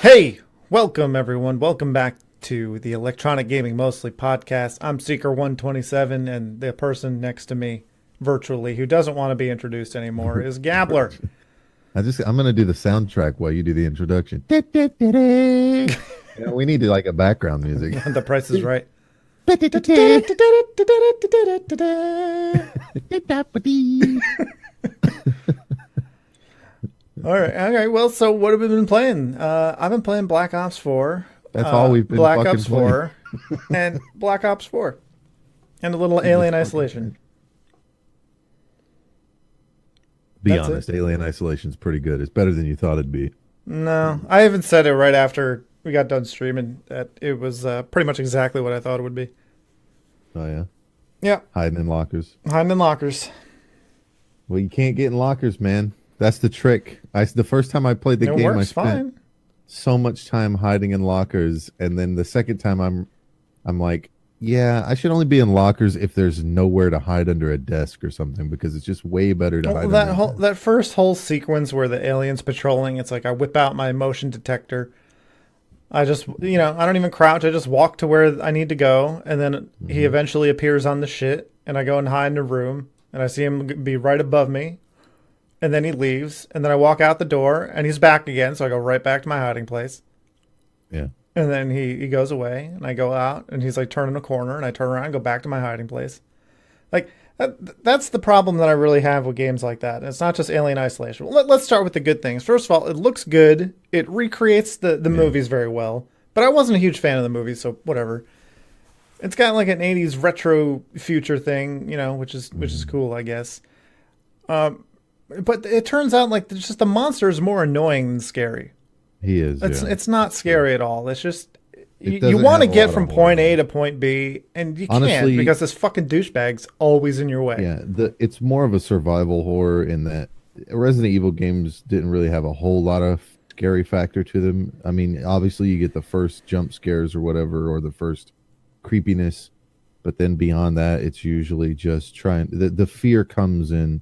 Hey, welcome everyone. Welcome back to the Electronic Gaming Mostly podcast. I'm Seeker 127, and the person next to me, virtually, who doesn't want to be introduced anymore, is Gabler. I'm gonna do the soundtrack while you do the introduction. Yeah, we need to like a background music. The Price is Right. All right. Well, so what have we been playing? I've been playing Black Ops 4, That's all we've been Black fucking Ops playing. 4, and Black Ops 4, and a little We just Alien fucking Isolation. be That's it. honest, Alien Isolation's pretty good. It's better than you thought it'd be. No, I even said it right after we got done streaming that it was pretty much exactly what I thought it would be. Oh yeah, Yeah, hiding in lockers. hiding in lockers. Well, you can't get in lockers, man. That's the trick. The first time I played the It game, I works spent fine. so much time hiding in lockers, and then the second time I'm like, yeah, I should only be in lockers if there's nowhere to hide under a desk or something because it's just way better to hide Well, under that a whole desk. that first whole sequence where the alien's patrolling, it's like I whip out my motion detector. I just, I don't even crouch. I just walk to where I need to go, and then he Hmm. eventually appears on the shit, and I go and hide in a room, and I see him be right above me, and then he leaves, and then I walk out the door, and he's back again, so I go right back to my hiding place. Yeah. And then he goes away, and I go out, and he's like turning a corner, and I turn around and go back to my hiding place. Like, that's the problem that I really have with games like that. It's not just Alien Isolation. Well, let's start with the good things. First of all, it looks good. It recreates the Yeah. movies very well. But I wasn't a huge fan of the movies, so whatever. It's got like an '80s retro future thing, which is Mhm. cool, I guess. But it turns out like just the monster is more annoying than scary. He is, It's yeah. it's not That's true. scary at all. It's just It you doesn't want to have a get lot from of horror point in A it. to point B, and you can't Honestly, because this fucking douchebag's always in your way. yeah, it's more of a survival horror in that Resident Evil games didn't really have a whole lot of scary factor to them. I mean, obviously you get the first jump scares or whatever, or the first creepiness, but then beyond that, it's usually just trying the fear comes in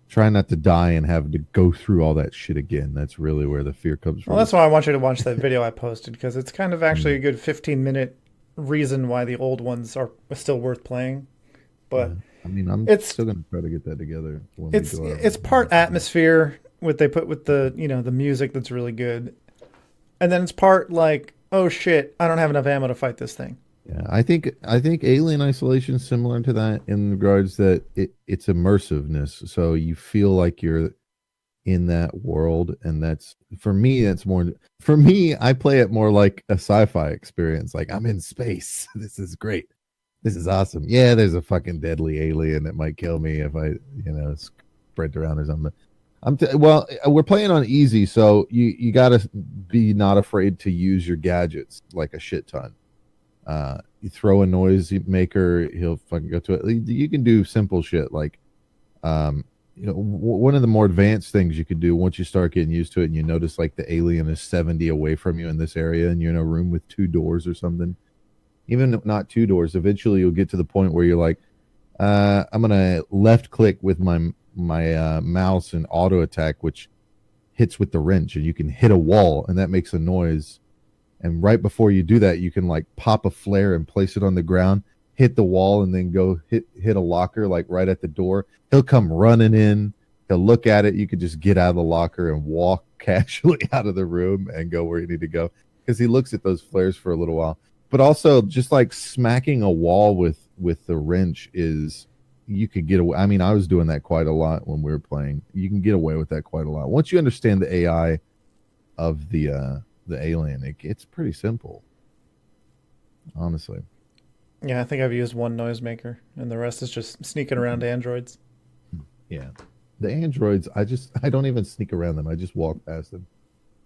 try not to die and have to go through all that shit again. That's really where the fear comes Well, from. that's why I want you to watch that video I posted because it's kind of actually Mm, a good 15-minute reason why the old ones are still worth playing. yeah. But I mean, I'm it's still gonna try to get that together when we it's go out it's and part atmosphere what they put with the music that's really good, and then it's part like oh shit I don't have enough ammo to fight this thing. yeah, I think Alien Isolation is similar to that in regards that it's immersiveness. So you feel like you're in that world, and that's for me. That's more for me. I play it more like a sci-fi experience. Like I'm in space. This is great. This is awesome. Yeah, there's a fucking deadly alien that might kill me if sprint around or something. Well, we're playing on easy, so you gotta be not afraid to use your gadgets like a shit ton. You throw a noise maker, he'll fucking go to it. You can do simple shit like, one of the more advanced things you could do once you start getting used to it, and you notice like the alien is 70 away from you in this area, and you're in a room with two doors or something. Even if not two doors, eventually you'll get to the point where you're like, I'm gonna left click with my mouse and auto attack, which hits with the wrench, and you can hit a wall, and that makes a noise, and right before you do that, you can like pop a flare and place it on the ground, hit the wall, and then go hit a locker like right at the door. He'll come running in. He'll look at it. You could just get out of the locker and walk casually out of the room and go where you need to go because he looks at those flares for a little while. But also, just like smacking a wall with the wrench is you could get away. I mean, I was doing that quite a lot when we were playing. You can get away with that quite a lot once you understand the AI of the alien. It's pretty simple, honestly. Yeah, I think I've used one noisemaker, and the rest is just sneaking around androids. Yeah, the androids. I don't even sneak around them. I just walk past them.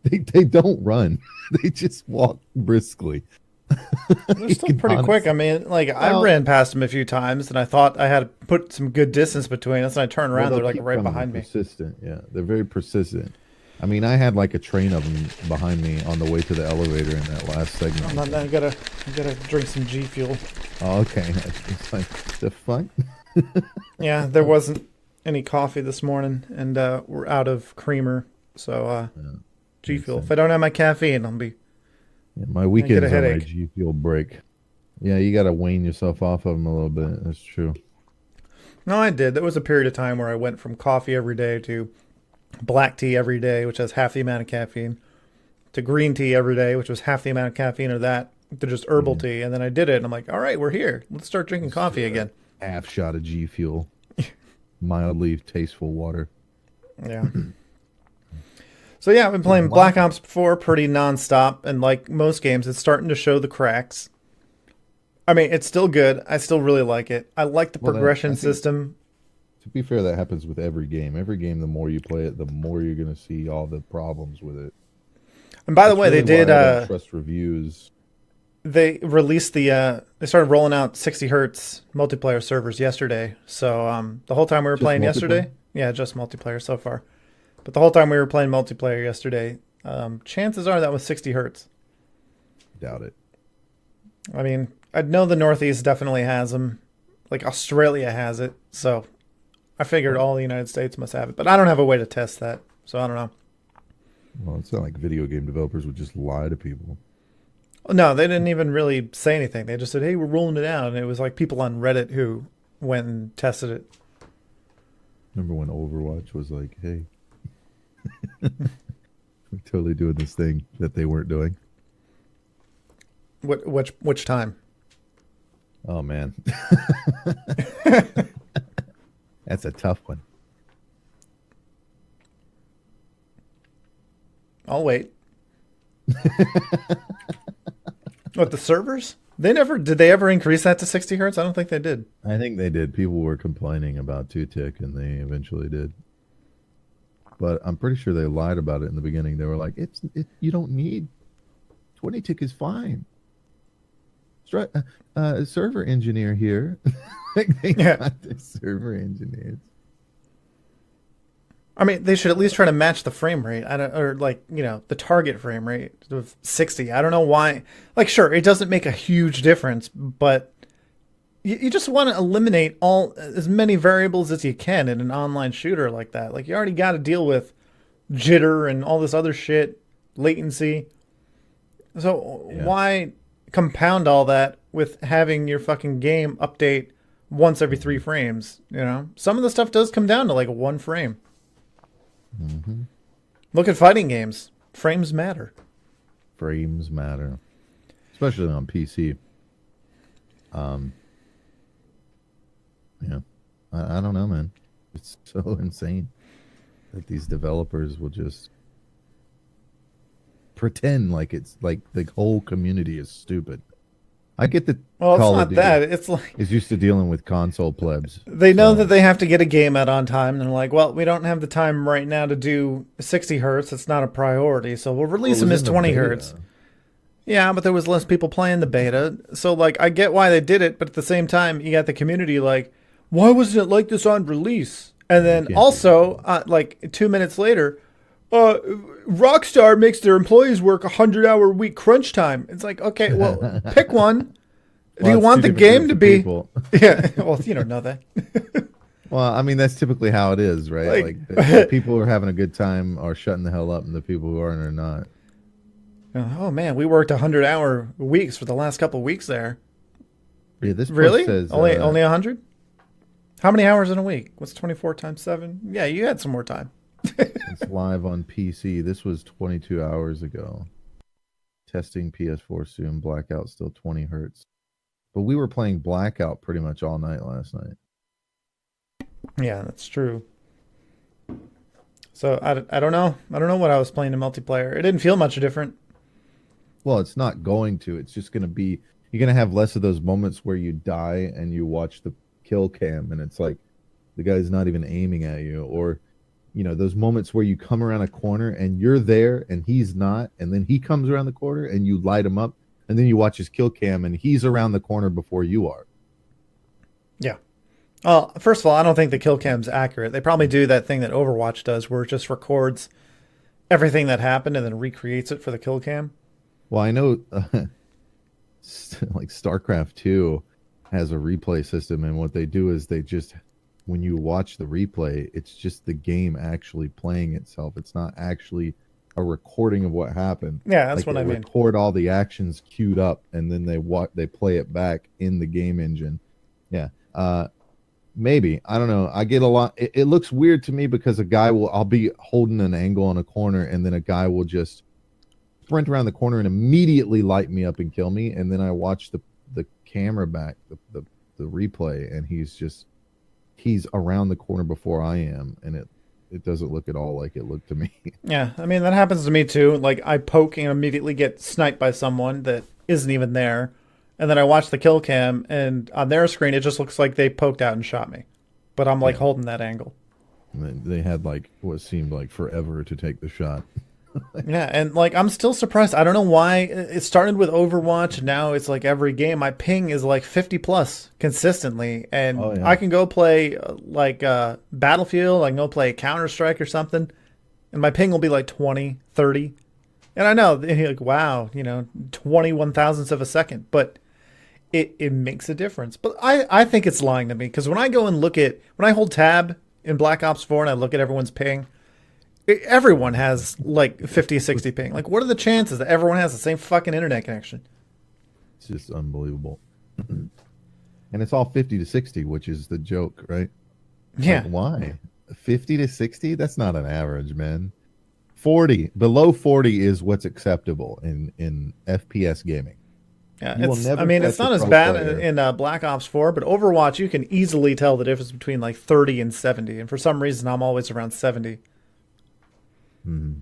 They don't run. They just walk briskly. They're You still can pretty quick. I honestly. mean, like I Well, ran past them a few times, and I thought I had to put some good distance between us, and I turn well, around, they'll they're like keep right coming. They're behind me. persistent. Yeah, they're very persistent. I mean, I had like a train of them behind me on the way to the elevator in that last segment. I gotta drink some G Fuel. Oh, okay. It's like the fuck. Yeah, there wasn't any coffee this morning, and we're out of creamer, so Yeah. G Makes Fuel. If sense. I don't have my caffeine, I'll be Yeah, my I get a weekends are my headache. G Fuel break. Yeah, you got to wane yourself off of them a little bit. That's true. No, I did. There was a period of time where I went from coffee every day to black tea every day, which has half the amount of caffeine, to green tea every day, which was half the amount of caffeine of that, to just herbal Yeah, tea. And then I did it, and I'm like, all right, we're here. Let's start drinking just coffee again. half shot of G Fuel, mildly tasteful water. Yeah. So yeah, I've been So playing Black Black Ops 4 pretty nonstop, and like most games, it's starting to show the cracks. I mean, it's still good. I still really like it. I like the Well, that I progression think system. to be fair, that happens with every game. Every game, the more you play it, the more you're going to see all the problems with it. And by the It's way, really why I don't trust reviews. they released they started rolling out 60 hertz multiplayer servers yesterday. So the whole time we were Just playing multiplayer? yesterday, yeah, just multiplayer so far. But the whole time we were playing multiplayer yesterday, chances are that was 60 hertz. Doubt it. I mean, I know the Northeast definitely has them. Like Australia has it. So I figured Well, all the United States must have it. But I don't have a way to test that. So I don't know. well, it's not like video game developers would just lie to people. No, they didn't even really say anything. They just said, hey, we're rolling it out. And it was like people on Reddit who went and tested it. Remember when Overwatch was like, "Hey, we're totally doing this thing that they weren't doing." Which time? Oh man, that's a tough one. I'll wait. What, the servers? They never did they ever increase that to 60 hertz? I don't think they did. I think they did. People were complaining about two tick, and they eventually did. But I'm pretty sure they lied about it in the beginning. They were like, You don't need 20 tick is fine." Server engineer here. Like they Yeah. got the server engineers. I mean, they should at least try to match the frame rate. I don't, or like, the target frame rate of 60. I don't know why. Like, sure, it doesn't make a huge difference, but you just want to eliminate as many variables as you can in an online shooter like that. Like, you already got to deal with jitter and all this other shit, latency. So Yeah. why compound all that with having your fucking game update once every 3 frames? Some of the stuff does come down to like 1 frame. Hmm. Look at fighting games. Frames matter. Frames matter, especially on PC. Um, yeah, I don't know, man. It's so insane that these developers will just pretend like it's like the whole community is stupid. I get that Well, it's Call of not Duty that. It's like is used to dealing with console plebs. they know that So, they have to get a game out on time. And they're like, well, we don't have the time right now to do 60 hertz. It's not a priority. So we'll well, it release them was as in the 20 beta. hertz. Yeah, but there was less people playing the beta. So, like, I get why they did it. But at the same time, you got the community like, why wasn't it like this on release? And You then can't do also, that. like 2 minutes later, Rockstar makes their employees work 100-hour week crunch time. It's like, okay, well, pick one. Do Well, you it's want two the different game groups to of be? people. Yeah, well, you don't know that. Well, I mean, that's typically how it is, right? Like, Like the people who are having a good time are shutting the hell up, and the people who aren't are not. oh man, we worked 100-hour weeks for the last couple of weeks there. Yeah, this post Really? says Only 100? How many hours in a week? What's 24 times 7? Yeah, you had some more time. it's live on PC. This was 22 hours ago. Testing PS4 soon. Blackout still 20 hertz. But we were playing Blackout pretty much all night last night. Yeah, that's true. So I don't know. I don't know what I was playing in multiplayer. It didn't feel much different. Well, it's not going to. It's just going to be. You're going to have less of those moments where you die and you watch the kill cam and it's like the guy's not even aiming at you, or those moments where you come around a corner and you're there and he's not, and then he comes around the corner and you light him up, and then you watch his kill cam and he's around the corner before you are. Yeah. Well, first of all, I don't think the kill cam's accurate. They probably do that thing that Overwatch does where it just records everything that happened and then recreates it for the kill cam. Well, I know like StarCraft 2 has a replay system, and what they do is they just, when you watch the replay, it's just the game actually playing itself. It's not actually a recording of what happened. Yeah, that's Like what they I mean. record all the actions queued up, and then they play it back in the game engine. Yeah. Maybe, I don't know. I get a lot. It looks weird to me because I'll be holding an angle on a corner, and then a guy will just sprint around the corner and immediately light me up and kill me. And then I watch the camera back, the replay, and he's around the corner before I am, and it doesn't look at all like it looked to me. Yeah, I mean that happens to me too. Like I poke and immediately get sniped by someone that isn't even there, and then I watch the kill cam, and on their screen it just looks like they poked out and shot me, but I'm like Yeah. holding that angle. And they had like what seemed like forever to take the shot. Yeah, and like I'm still surprised. I don't know why it started with Overwatch, and now it's like every game my ping is like 50 plus consistently, Oh and yeah. I can go play Battlefield, I can go play Counter-Strike or something, and my ping will be like 20, 30. And I know, and you're like, wow, 21 thousandths of a second, but it makes a difference. But I think it's lying to me because when I hold tab in Black Ops 4 and I look at everyone's ping, everyone has like 50, 60 ping. Like, what are the chances that everyone has the same fucking internet connection? It's just unbelievable. And it's all 50 to 60, which is the joke, right? Yeah. Like, why? 50 to 60? That's not an average, man. 40, below 40 is what's acceptable in FPS gaming. Yeah, You will I never mean, it's catch a not as pro bad player. in Black Ops 4, but Overwatch, you can easily tell the difference between like 30 and 70. And for some reason, I'm always around 70. Mhm.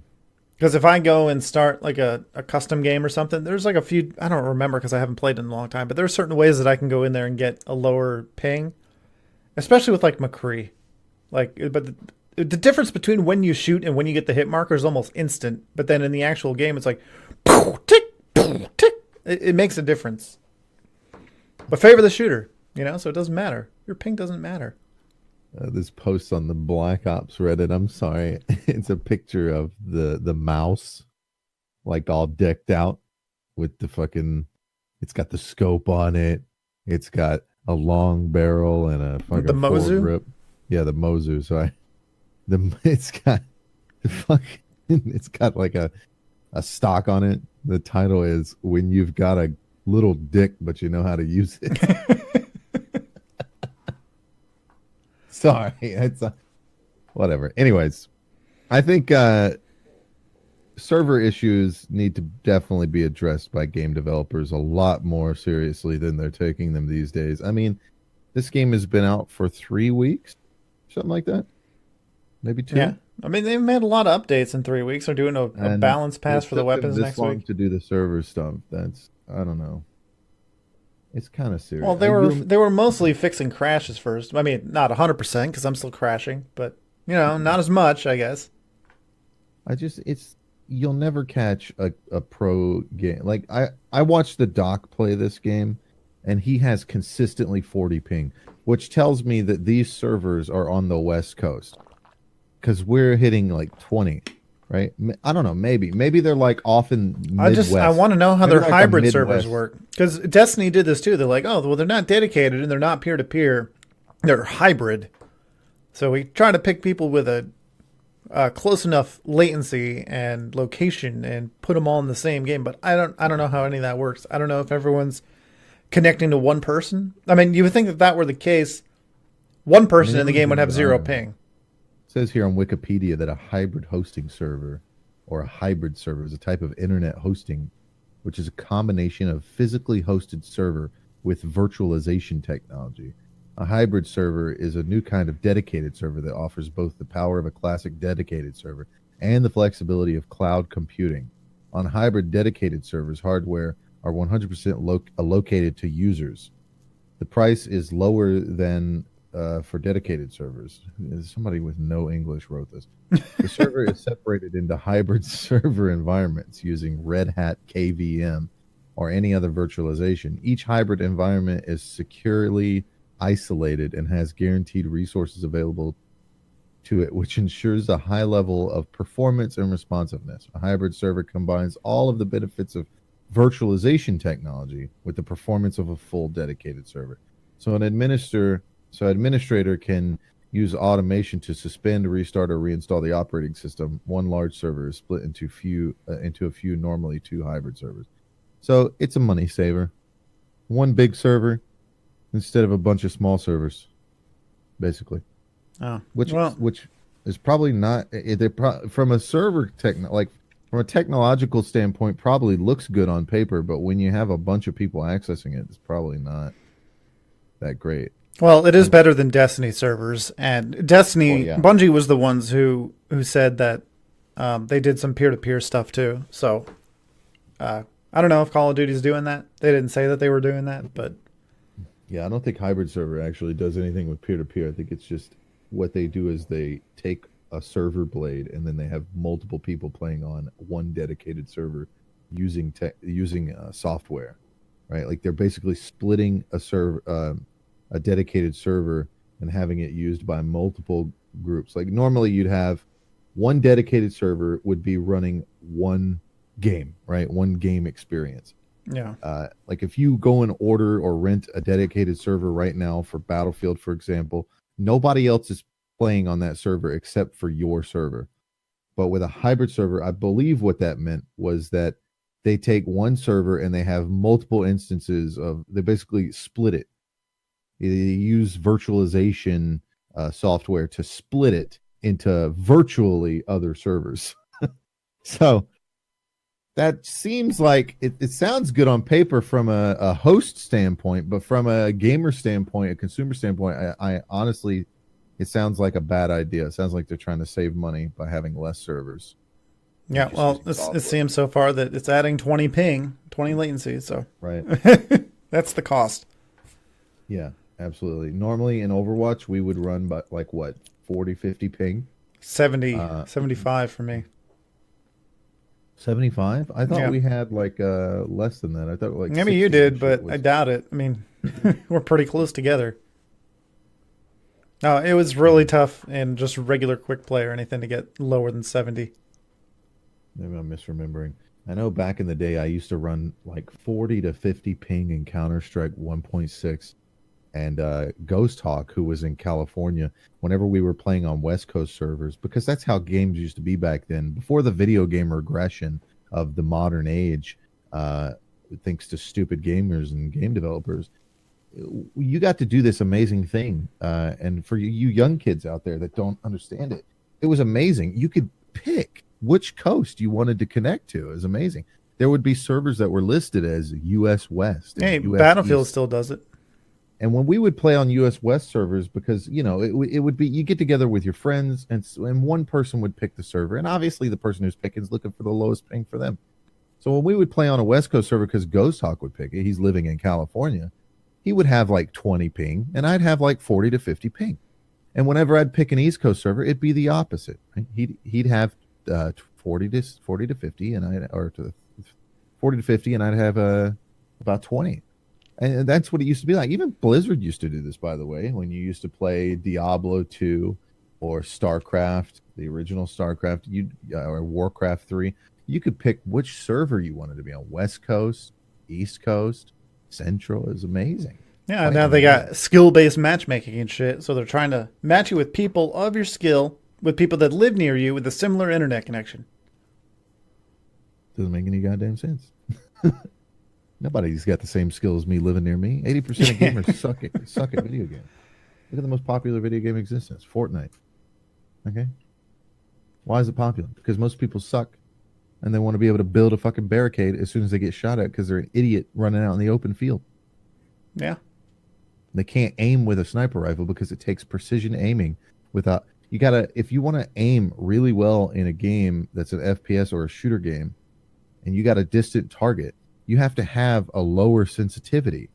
Because if I go and start like a custom game or something, there's like a few, I don't remember because I haven't played in a long time, but there's certain ways that I can go in there and get a lower ping, especially with like McCree. But the difference between when you shoot and when you get the hit marker is almost instant. But then in the actual game, it's like, tick, tick. It makes a difference. But favor the shooter, so it doesn't matter. Your ping doesn't matter. This post on the Black Ops Reddit, I'm sorry. It's a picture of the mouse, like all decked out with the fucking. It's got the scope on it. It's got a long barrel and a The fucking Mozu? foregrip. Yeah, the Mozu. It's got the fucking. It's got like a stock on it. The title is "When You've Got a Little Dick, but You Know How to Use It." Sorry, it's whatever. Anyways, I think server issues need to definitely be addressed by game developers a lot more seriously than they're taking them these days. I mean, this game has been out for 3 weeks, something like that, maybe two. Yeah. I mean, they've made a lot of updates in 3 weeks. They're doing a And balance pass it for the took them weapons this next long week. to do the server stuff. That's I don't know. It's kind of serious. Well, they were mostly fixing crashes first. I mean, not 100% because I'm still crashing, but not as much, I guess. it's you'll never catch a pro game. Like I watched the doc play this game, and he has consistently 40 ping, which tells me that these servers are on the West Coast because we're hitting like 20, right? I don't know. Maybe they're like off in Midwest. I want to know how Maybe their like a hybrid servers Midwest. work because Destiny did this too. They're like, oh, well, they're not dedicated and they're not peer to peer. They're hybrid. So we try to pick people with a close enough latency and location and put them all in the same game. But I don't know how any of that works. I don't know if everyone's connecting to one person. I mean, you would think that were the case, one person in the game would have zero ping. It says here on Wikipedia that a hybrid hosting server or a hybrid server is a type of internet hosting, which is a combination of physically hosted server with virtualization technology. A hybrid server is a new kind of dedicated server that offers both the power of a classic dedicated server and the flexibility of cloud computing. On hybrid dedicated servers, hardware are 100% allocated to users. The price is lower than for dedicated servers. Somebody with no English wrote this. The server is separated into hybrid server environments using Red Hat KVM or any other virtualization. Each hybrid environment is securely isolated and has guaranteed resources available to it, which ensures a high level of performance and responsiveness. A hybrid server combines all of the benefits of virtualization technology with the performance of a full dedicated server. So administrator can Use automation to suspend, restart, or reinstall the operating system. One large server is split into a few, normally two hybrid servers. So it's a money saver. One big server instead of a bunch of small servers, basically. Oh, Which well, which is probably not from a from a technological standpoint, probably looks good on paper, but when you have a bunch of people accessing it, it's probably not that great. well, it is Um, better than Destiny servers, and well, Destiny yeah, Bungie was the ones who said that they did some peer to peer stuff too. So I don't know if Call of Duty's doing that. They didn't say that they were doing that, but yeah. I don't think hybrid server actually does anything with peer to peer. I think it's just what they do is they take a server blade and then they have multiple people playing on one dedicated server using software, right? Like they're basically splitting a dedicated server and having it used by multiple groups. Like normally you'd have one dedicated server would be running one game, right? One game experience. yeah, Like if you go and order or rent a dedicated server right now for Battlefield, for example, nobody else is playing on that server except for your server. But with a hybrid server, I believe what that meant was that they take one server and they have multiple instances of, they basically split it. They use virtualization software to split it into virtually other servers. So that seems like it sounds good on paper from a host standpoint, but from a gamer standpoint, a consumer standpoint, I honestly, it sounds like a bad idea. It sounds like they're trying to save money by having less servers. yeah. Well, it Software. seems so far that it's adding 20 ping, 20 latency. So Right. that's the cost. Yeah, absolutely. Normally in Overwatch, we would run but like what, 40, 50 ping? 70, Uh 75 for me. 75? I thought Yeah. we had like less than that. I thought like Maybe you 60 and did, shit but I was doubt it. I mean, we're pretty close together. No, it was really tough in just regular quick play or anything to get lower than 70. maybe I'm misremembering. I know back in the day I used to run like 40 to 50 ping in Counter-Strike 1.6 and Ghost Hawk, who was in California, whenever we were playing on West Coast servers, because that's how games used to be back then, before the video game regression of the modern age, uh, thanks to stupid gamers and game developers, you got to do this amazing thing. And for you young kids out there that don't understand it, it was amazing. You could pick which coast you wanted to connect to. It was amazing. There would be servers that were listed as US West and Hey, US Battlefield East. still does it. And when we would play on US West servers, because it would be you get together with your friends, and one person would pick the server, and obviously the person who's picking is looking for the lowest ping for them. So when we would play on a West Coast server, because Ghost Hawk would pick it, he's living in California, he would have like 20 ping, and I'd have like 40 to 50 ping. And whenever I'd pick an East Coast server, it'd be the opposite. Right? He'd have 40 to 50, and I or to 40 to 50, and I'd have about 20. And that's what it used to be like. Even Blizzard used to do this, by the way, when you used to play Diablo 2 or StarCraft, the original StarCraft, or Warcraft 3. You could pick which server you wanted to be on, West Coast, East Coast, Central. Is amazing. Yeah, Quite now they amazing. got skill-based matchmaking and shit, so they're trying to match you with people of your skill, with people that live near you with a similar internet connection. Doesn't make any goddamn sense. Nobody's got the same skill as me living near me. 80% of gamers suck at video games. Look at the most popular video game in existence, Fortnite. Okay? Why is it popular? Because most people suck and they want to be able to build a fucking barricade as soon as they get shot at because they're an idiot running out in the open field. Yeah. They can't aim with a sniper rifle because it takes precision aiming without you gotta if you want to aim really well in a game that's an FPS or a shooter game and you got a distant target, you have to have a lower sensitivity,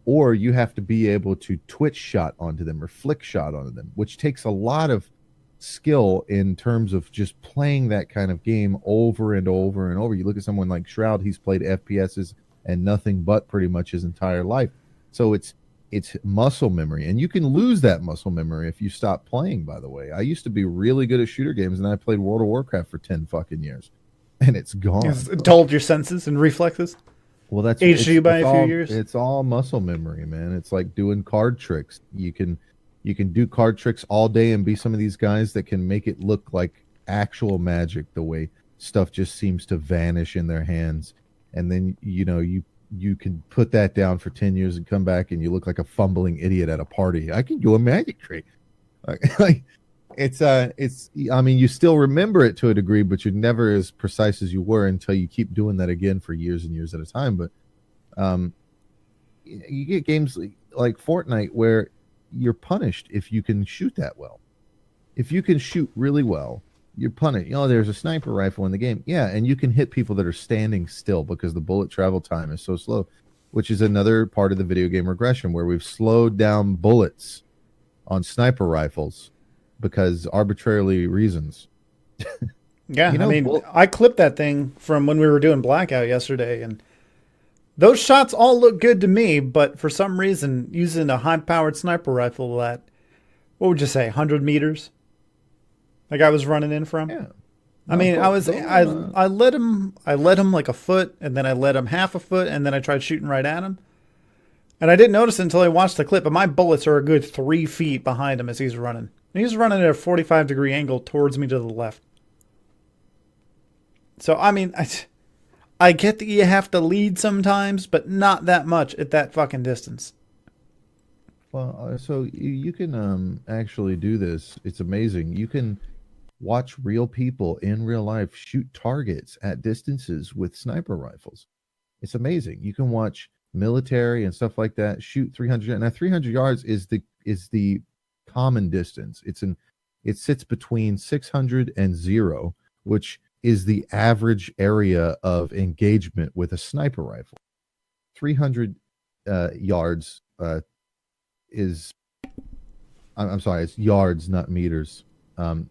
or you have to be able to twitch shot onto them or flick shot onto them, which takes a lot of skill in terms of just playing that kind of game over and over and over. You look at someone like Shroud, he's played FPSs and nothing but pretty much his entire life. So it's muscle memory, and you can lose that muscle memory if you stop playing, by the way. I used to be really good at shooter games, and I played World of Warcraft for 10 fucking years, and it's gone. It's dulled your senses and reflexes. Well, Aged you by a few years. It's all muscle memory, man. It's like doing card tricks. You can You can do card tricks all day and be some of these guys that can make it look like actual magic, the way stuff just seems to vanish in their hands. And then, you can put that down for 10 years and come back and you look like a fumbling idiot at a party. I can do a magic trick. Like, I mean, you still remember it to a degree, but you're never as precise as you were until you keep doing that again for years and years at a time. But you get games like Fortnite where you're punished if you can shoot that well. If you can shoot really well, you're punished. There's a sniper rifle in the game. Yeah, and you can hit people that are standing still because the bullet travel time is so slow, which is another part of the video game regression where we've slowed down bullets on sniper rifles because arbitrarily reasons. Yeah, I mean, I clipped that thing from when we were doing Blackout yesterday, and those shots all look good to me, but for some reason, using a high-powered sniper rifle at, what would you say, 100 meters? Like I was running in from? Yeah. I mean, I let him like a foot, and then I let him half a foot, and then I tried shooting right at him. And I didn't notice it until I watched the clip, but my bullets are a good 3 feet behind him as he's running. And he's running at a 45-degree angle towards me to the left. So, I mean, I get that you have to lead sometimes, but not that much at that fucking distance. Well, so you can actually do this. It's amazing. You can watch real people in real life shoot targets at distances with sniper rifles. It's amazing. You can watch military and stuff like that shoot 300. Now 300 yards is the common distance. It sits between 600 and 0, which is the average area of engagement with a sniper rifle. 300 yards is, I'm sorry, it's yards, not meters.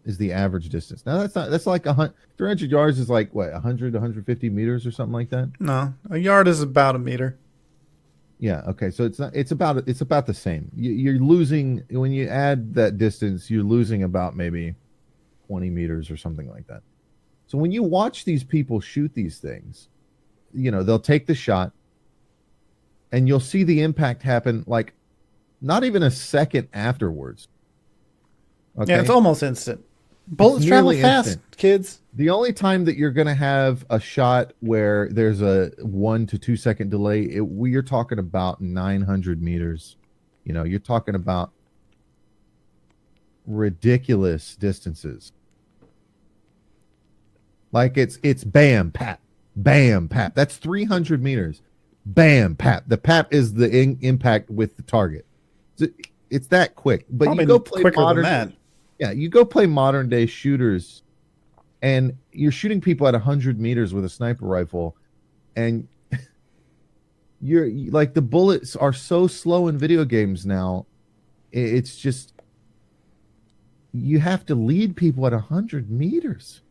Is the average distance. Now that's like 300 yards is like what, 100, 150 meters or something like that? No, a yard is about a meter. Yeah. Okay. So it's about the same. You're losing when you add that distance. You're losing about maybe 20 meters or something like that. So when you watch these people shoot these things, they'll take the shot, and you'll see the impact happen like not even a second afterwards. Okay? Yeah, it's almost instant. Bullets travel fast, instant. Kids. The only time that you're going to have a shot where there's a 1 to 2 second delay, we're talking about 900 meters. You're talking about ridiculous distances. Like it's bam, pap, bam, pap. That's 300 meters. Bam, pap. The pap is the impact with the target. It's that quick. But probably you go play quicker than that. Yeah, you go play modern day shooters, and you're shooting people at 100 meters with a sniper rifle, and you're like, the bullets are so slow in video games now. It's just, you have to lead people at 100 meters.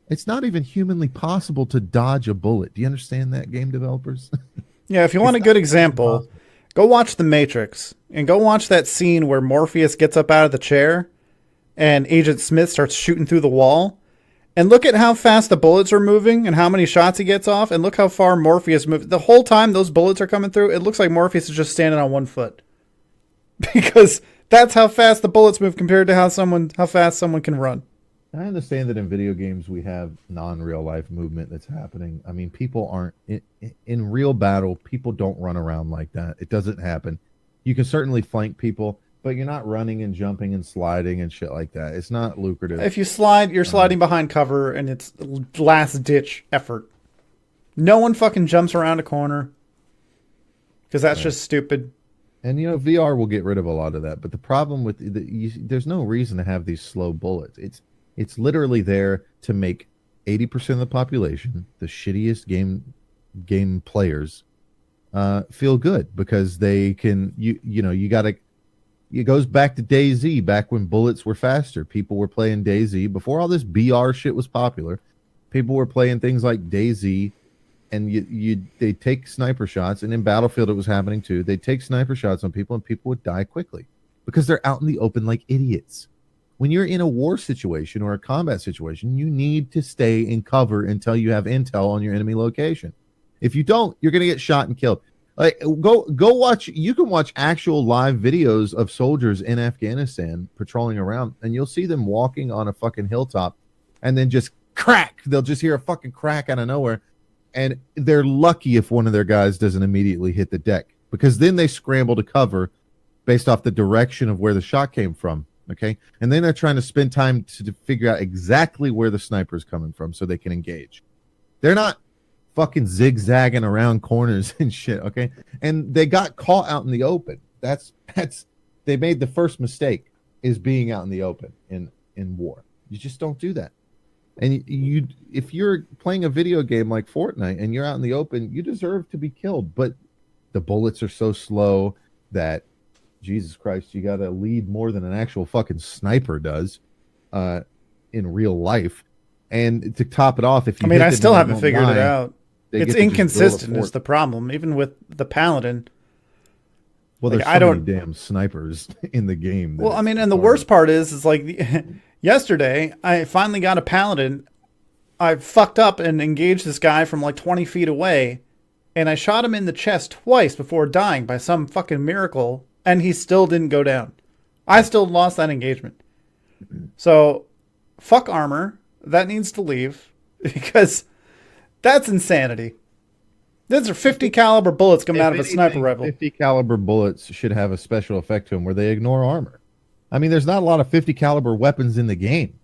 It's not even humanly possible to dodge a bullet. Do you understand that, game developers? Yeah, if you want a good example, go watch The Matrix, and go watch that scene where Morpheus gets up out of the chair and Agent Smith starts shooting through the wall. And look at how fast the bullets are moving and how many shots he gets off, and look how far Morpheus moves. The whole time those bullets are coming through, it looks like Morpheus is just standing on 1 foot. Because that's how fast the bullets move compared to how fast someone can run. I understand that in video games we have non-real life movement that's happening. I mean, people aren't in real battle. People don't run around like that. It doesn't happen. You can certainly flank people, but you're not running and jumping and sliding and shit like that. It's not lucrative. If you slide, you're sliding behind cover, and it's last ditch effort. No one fucking jumps around a corner because that's just stupid. And VR will get rid of a lot of that. But the problem with there's no reason to have these slow bullets. It's literally there to make 80% of the population, the shittiest game players, feel good because they can. You gotta. It goes back to DayZ, back when bullets were faster. People were playing DayZ before all this BR shit was popular. People were playing things like DayZ, and they take sniper shots, and in Battlefield it was happening too. They take sniper shots on people, and people would die quickly because they're out in the open like idiots. When you're in a war situation or a combat situation, you need to stay in cover until you have intel on your enemy location. If you don't, you're going to get shot and killed. Like go watch. You can watch actual live videos of soldiers in Afghanistan patrolling around, and you'll see them walking on a fucking hilltop, and then just crack. They'll just hear a fucking crack out of nowhere, and they're lucky if one of their guys doesn't immediately hit the deck, because then they scramble to cover based off the direction of where the shot came from. Okay, and then they're trying to spend time to figure out exactly where the sniper is coming from so they can engage. They're not fucking zigzagging around corners and shit. Okay, and they got caught out in the open. That's they made the first mistake, is being out in the open in war. You just don't do that. And you if you're playing a video game like Fortnite and you're out in the open, you deserve to be killed. But the bullets are so slow that, Jesus Christ, you got to lead more than an actual fucking sniper does in real life. And to top it off, if you I still haven't figured it out. It's inconsistent is the problem, even with the Paladin. Well, there's so many damn snipers in the game. Well, and the worst part is like yesterday, I finally got a Paladin. I fucked up and engaged this guy from like 20 feet away, and I shot him in the chest twice before dying by some fucking miracle, and he still didn't go down. I still lost that engagement. So, fuck armor. That needs to leave, because that's insanity. These are 50 caliber bullets coming out of a sniper rifle. 50 caliber bullets should have a special effect to them where they ignore armor. There's not a lot of 50 caliber weapons in the game.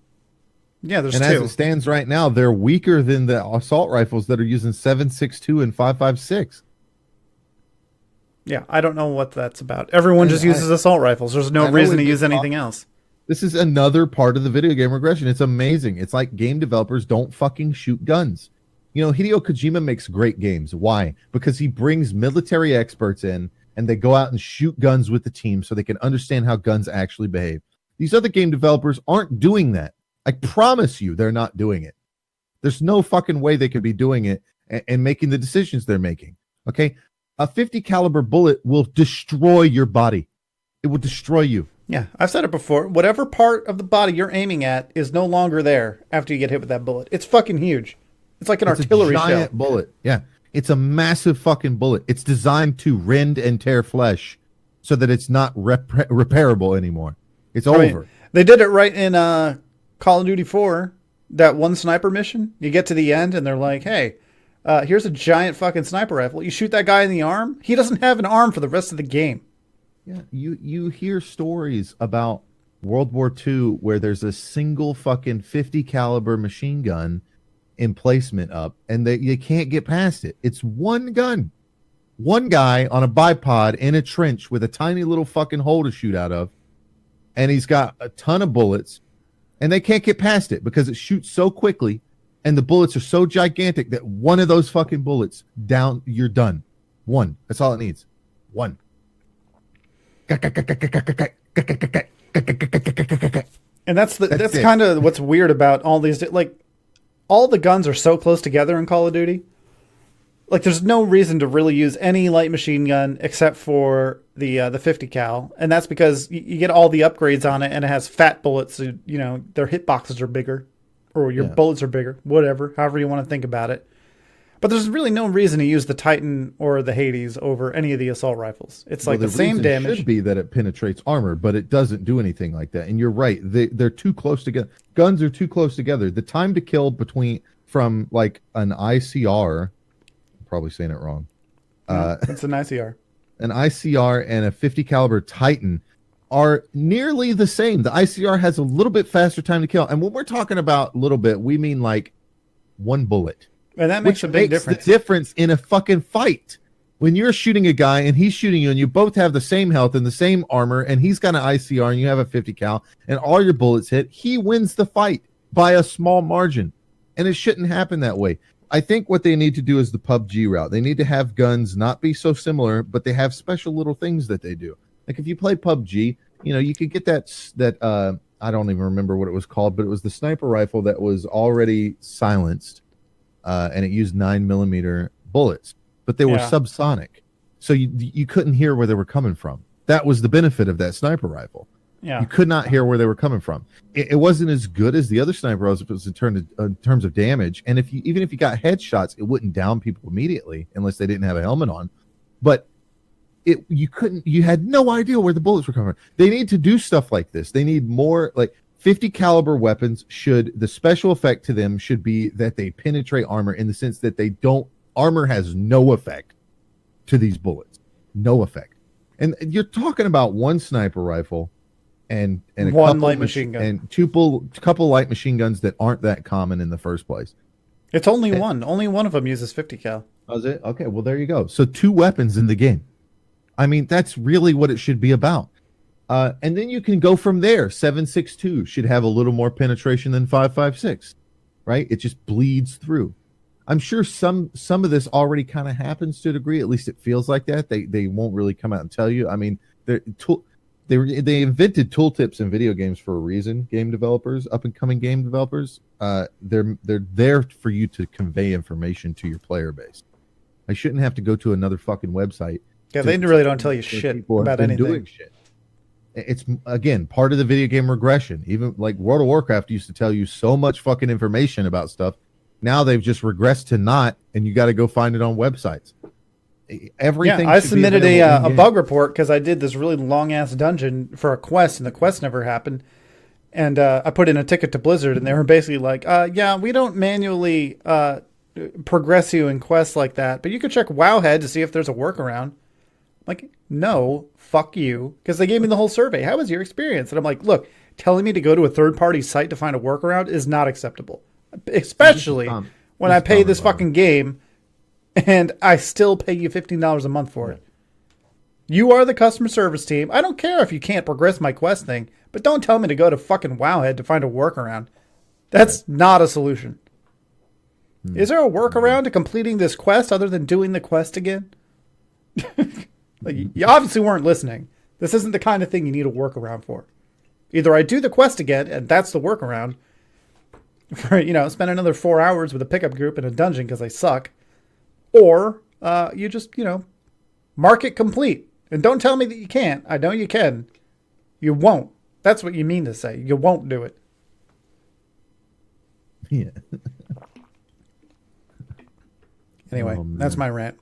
Yeah, there's two. And as it stands right now, they're weaker than the assault rifles that are using 7.62 and 5.56. Yeah, I don't know what that's about. Everyone just uses assault rifles. There's no reason to use anything else. This is another part of the video game regression. It's amazing. It's like game developers don't fucking shoot guns. Hideo Kojima makes great games. Why? Because he brings military experts in, and they go out and shoot guns with the team so they can understand how guns actually behave. These other game developers aren't doing that. I promise you they're not doing it. There's no fucking way they could be doing it and making the decisions they're making. Okay? A 50 caliber bullet will destroy your body. It will destroy you. Yeah, I've said it before. Whatever part of the body you're aiming at is no longer there after you get hit with that bullet. It's fucking huge. It's like an artillery shell. It's a giant bullet. Yeah. It's a massive fucking bullet. It's designed to rend and tear flesh so that it's not repairable anymore. It's over. They did it right in Call of Duty 4, that one sniper mission. You get to the end and they're like, hey, here's a giant fucking sniper rifle. You shoot that guy in the arm, he doesn't have an arm for the rest of the game. Yeah, you hear stories about World War II where there's a single fucking 50 caliber machine gun emplacement up, and you can't get past it. It's one gun, one guy on a bipod in a trench with a tiny little fucking hole to shoot out of, and he's got a ton of bullets, and they can't get past it because it shoots so quickly, and the bullets are so gigantic that one of those fucking bullets down, you're done. One. That's all it needs. One. And that's kind of what's weird about all these. Like, all the guns are so close together in Call of Duty. Like, there's no reason to really use any light machine gun except for the 50 cal, and that's because you get all the upgrades on it, and it has fat bullets. So, their hitboxes are bigger, or your bullets are bigger. Whatever, however you want to think about it. But there's really no reason to use the Titan or the Hades over any of the assault rifles. It's like the same damage. It should be that it penetrates armor, but it doesn't do anything like that. And you're right. They're too close together. Guns are too close together. The time to kill from like an ICR, I'm probably saying it wrong. It's an ICR. An ICR and a 50 caliber Titan are nearly the same. The ICR has a little bit faster time to kill. And when we're talking about a little bit, we mean like one bullet. And that makes a big difference. The difference in a fucking fight. When you're shooting a guy and he's shooting you and you both have the same health and the same armor and he's got an ICR and you have a 50 cal and all your bullets hit, he wins the fight by a small margin. And it shouldn't happen that way. I think what they need to do is the PUBG route. They need to have guns not be so similar, but they have special little things that they do. Like if you play PUBG, you could get that I don't even remember what it was called, but it was the sniper rifle that was already silenced. And it used 9mm bullets, but they were subsonic, so you couldn't hear where they were coming from. That was the benefit of that sniper rifle. Yeah, you could not hear where they were coming from. It wasn't as good as the other sniper rifles in terms of damage. And even if you got headshots, it wouldn't down people immediately unless they didn't have a helmet on. but you had no idea where the bullets were coming from. They need to do stuff like this. They need more, like 50 caliber weapons. The special effect to them should be that they penetrate armor, in the sense that they don't, armor has no effect to these bullets. No effect. And you're talking about one sniper rifle and a one couple light machine gun and couple light machine guns that aren't that common in the first place. It's only one. Only one of them uses 50 cal. Oh, is it? Okay, well, there you go. So 2 weapons in the game. I mean, that's really what it should be about. And then you can go from there. 7.62 should have a little more penetration than 5.56, right? It just bleeds through. I'm sure some of this already kind of happens to a degree. At least it feels like that. They won't really come out and tell you. I mean, they invented tooltips in video games for a reason. Game developers, up and coming game developers, they're there for you to convey information to your player base. I shouldn't have to go to another fucking website. Yeah, they really don't tell you shit about anything. Doing shit. It's, again, part of the video game regression. Even like World of Warcraft used to tell you so much fucking information about stuff. Now they've just regressed to not, and you got to go find it on websites. Everything. Yeah, I submitted a bug report because I did this really long ass dungeon for a quest, and the quest never happened. And I put in a ticket to Blizzard, and they were basically like, "Yeah, we don't manually progress you in quests like that, but you could check Wowhead to see if there's a workaround." Like, no, fuck you, because they gave me the whole survey. How was your experience? And I'm like, look, telling me to go to a third-party site to find a workaround is not acceptable, especially when I pay this fucking game and I still pay you $15 a month for it. You are the customer service team. I don't care if you can't progress my quest thing, but don't tell me to go to fucking Wowhead to find a workaround. That's not a solution. Is there a workaround to completing this quest other than doing the quest again? Like, you obviously weren't listening. This isn't the kind of thing you need a workaround for. Either I do the quest again, and that's the workaround, for, spend another 4 hours with a pickup group in a dungeon because I suck, or you just, mark it complete. And don't tell me that you can't. I know you can. You won't. That's what you mean to say. You won't do it. Yeah. Anyway, that's my rant.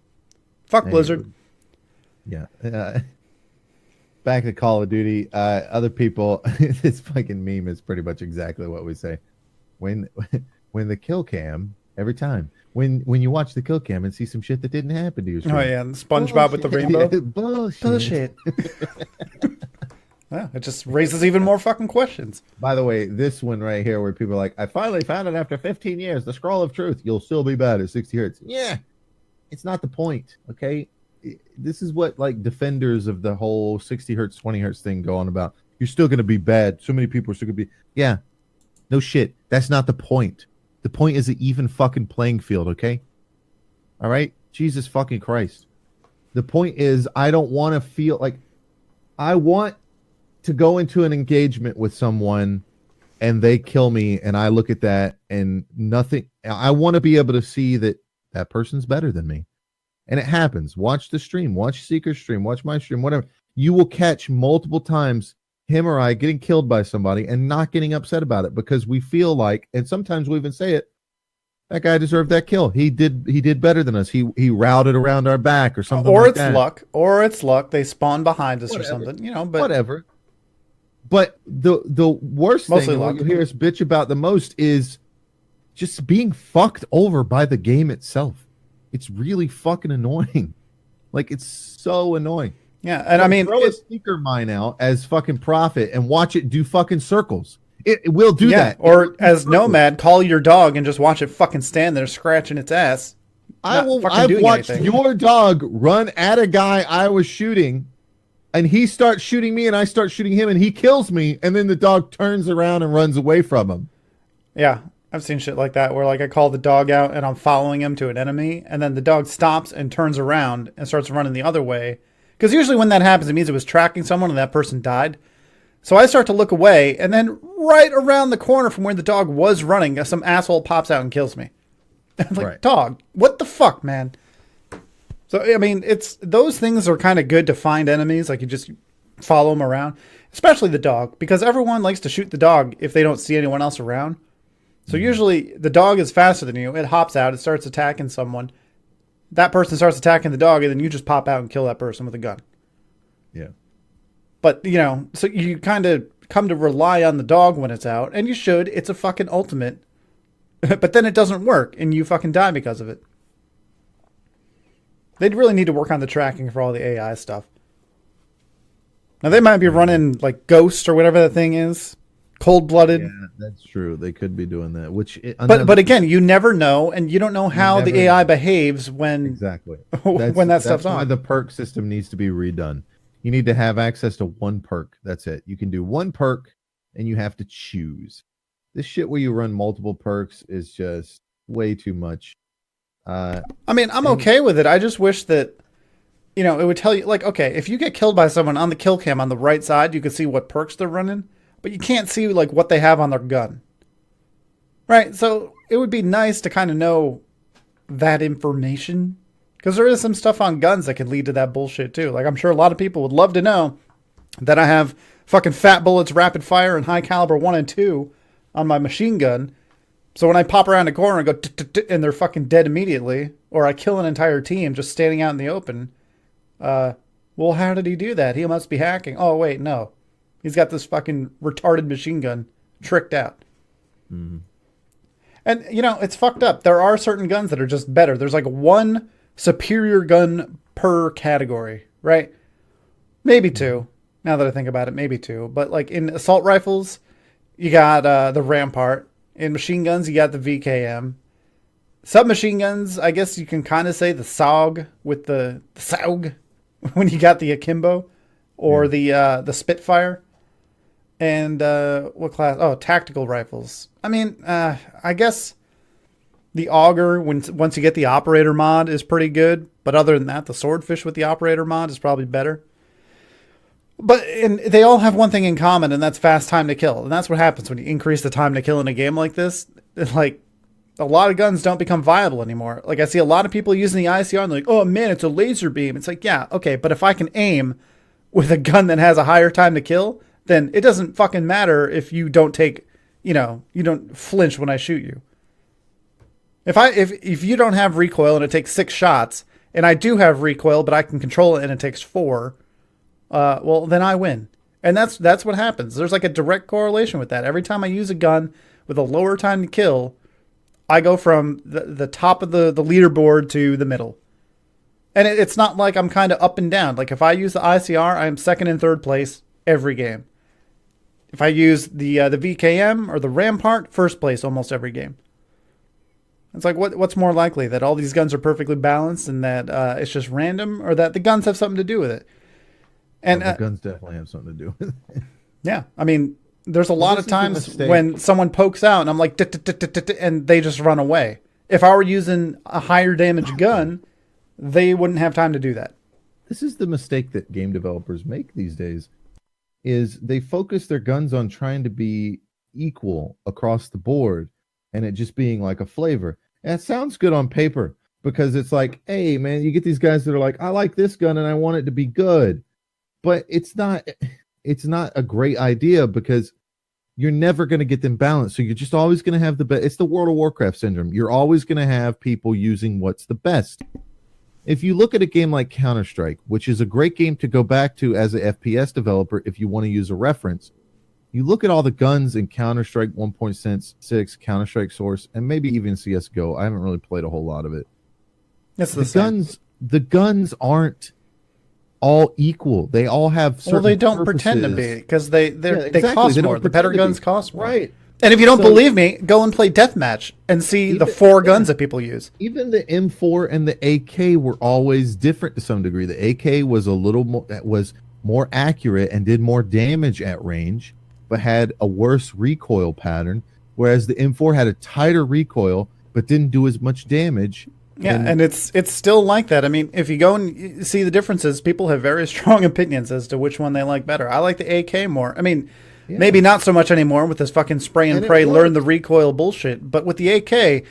Fuck Blizzard. Yeah. Back to Call of Duty. Other people, this fucking meme is pretty much exactly what we say. When the kill cam, every time, when you watch the kill cam and see some shit that didn't happen to you. Oh, yeah. And SpongeBob with the rainbow. Bullshit. Yeah, it just raises even more fucking questions. By the way, this one right here where people are like, I finally found it after 15 years. The scroll of truth. You'll still be bad at 60 hertz. Yeah. It's not the point. Okay. This is what like defenders of the whole 60 hertz, 20 hertz thing go on about. You're still going to be bad. So many people are still going to be. Yeah. No shit. That's not the point. The point is an even fucking playing field. Okay. All right. Jesus fucking Christ. The point is, I don't want to feel like I want to go into an engagement with someone and they kill me and I look at that and nothing. I want to be able to see that that person's better than me. And it happens. Watch the stream, watch Seeker's stream, watch my stream, whatever. You will catch multiple times him or I getting killed by somebody and not getting upset about it because we feel like, and sometimes we even say it, that guy deserved that kill. He did better than us. He routed around our back or something. Or like it's that. luck. Or it's luck. They spawn behind us or something. But whatever. But the worst thing what you hear us bitch about the most is just being fucked over by the game itself. It's really fucking annoying. Like, it's so annoying. Yeah, and I mean, throw a sneaker mine out as fucking profit and watch it do fucking circles. It will do that. Or as Nomad, call your dog and just watch it fucking stand there scratching its ass. I've watched your dog run at a guy I was shooting, and he starts shooting me, and I start shooting him, and he kills me, and then the dog turns around and runs away from him. Yeah, I've seen shit like that where like I call the dog out and I'm following him to an enemy, and then the dog stops and turns around and starts running the other way. Because usually when that happens, it means it was tracking someone and that person died. So I start to look away, and then right around the corner from where the dog was running, some asshole pops out and kills me. I'm like, right. Dog, what the fuck, man? So, I mean, those things are kind of good to find enemies. Like, you just follow them around, especially the dog, because everyone likes to shoot the dog if they don't see anyone else around. So usually the dog is faster than you. It hops out. It starts attacking someone. That person starts attacking the dog, and then you just pop out and kill that person with a gun. Yeah. But, so you kind of come to rely on the dog when it's out, and you should. It's a fucking ultimate. But then it doesn't work, and you fucking die because of it. They'd really need to work on the tracking for all the AI stuff. Now, they might be running, like, Ghost or whatever that thing is. Cold-blooded. Yeah, that's true. They could be doing that. But again, you never know, and you don't know how the AI behaves when exactly when that stuff's on. That's why the perk system needs to be redone. You need to have access to one perk. That's it. You can do one perk, and you have to choose. This shit where you run multiple perks is just way too much. I mean, I'm okay with it. I just wish that, it would tell you, like, okay, if you get killed by someone on the kill cam on the right side, you can see what perks they're running, but you can't see, like, what they have on their gun. Right? So it would be nice to kind of know that information, because there is some stuff on guns that could lead to that bullshit, too. Like, I'm sure a lot of people would love to know that I have fucking fat bullets, rapid fire, and high caliber 1 and 2 on my machine gun. So when I pop around a corner and go, and they're fucking dead immediately, or I kill an entire team just standing out in the open, well, how did he do that? He must be hacking. Oh, wait, no. He's got this fucking retarded machine gun tricked out. Mm-hmm. And, it's fucked up. There are certain guns that are just better. There's like one superior gun per category, right? Maybe two. Now that I think about it, maybe two. But like in assault rifles, you got the Rampart. In machine guns, you got the VKM. Submachine guns, I guess you can kind of say the SAUG with the SAUG when you got the Akimbo or the Spitfire. And what class? Oh, tactical rifles. I mean, I guess the Auger, once you get the Operator mod, is pretty good. But other than that, the Swordfish with the Operator mod is probably better. And they all have one thing in common, and that's fast time to kill. And that's what happens when you increase the time to kill in a game like this. Like, a lot of guns don't become viable anymore. Like, I see a lot of people using the ICR, and they're like, oh man, it's a laser beam. It's like, yeah, okay, but if I can aim with a gun that has a higher time to kill, then it doesn't fucking matter if you don't take, you don't flinch when I shoot you. If you don't have recoil and it takes 6 shots, and I do have recoil, but I can control it and it takes 4, well, then I win. And that's what happens. There's like a direct correlation with that. Every time I use a gun with a lower time to kill, I go from the top of the leaderboard to the middle. And it's not like I'm kind of up and down. Like if I use the ICR, I am second and third place every game. If I use the VKM or the Rampart, first place almost every game. It's like, what's more likely? That all these guns are perfectly balanced and that it's just random, or that the guns have something to do with it? And the guns definitely have something to do with it. Yeah. I mean, there's a lot of times when someone pokes out and I'm like, and they just run away. If I were using a higher damage gun, they wouldn't have time to do that. This is the mistake that game developers make these days, is they focus their guns on trying to be equal across the board and it just being like a flavor. And it sounds good on paper because it's like, hey, man, you get these guys that are like, I like this gun and I want it to be good. But it's not a great idea because you're never going to get them balanced. So you're just always going to have the best. It's the World of Warcraft syndrome. You're always going to have people using what's the best. If you look at a game like Counter-Strike, which is a great game to go back to as an FPS developer if you want to use a reference, you look at all the guns in Counter-Strike 1.6, Counter-Strike Source, and maybe even CSGO. I haven't really played a whole lot of it. It's the guns aren't all equal. They all have certain they don't purposes. Pretend to be because they cost more. The better guns cost more. Right. And if you don't believe me, go and play Deathmatch and see the 4 guns that people use. Even the M4 and the AK were always different to some degree. The AK was more accurate and did more damage at range, but had a worse recoil pattern, whereas the M4 had a tighter recoil but didn't do as much damage. Yeah, and it's still like that. I mean, if you go and see the differences, people have very strong opinions as to which one they like better. I like the AK more. I mean, maybe not so much anymore with this fucking spray and pray, learn the recoil bullshit. But with the AK,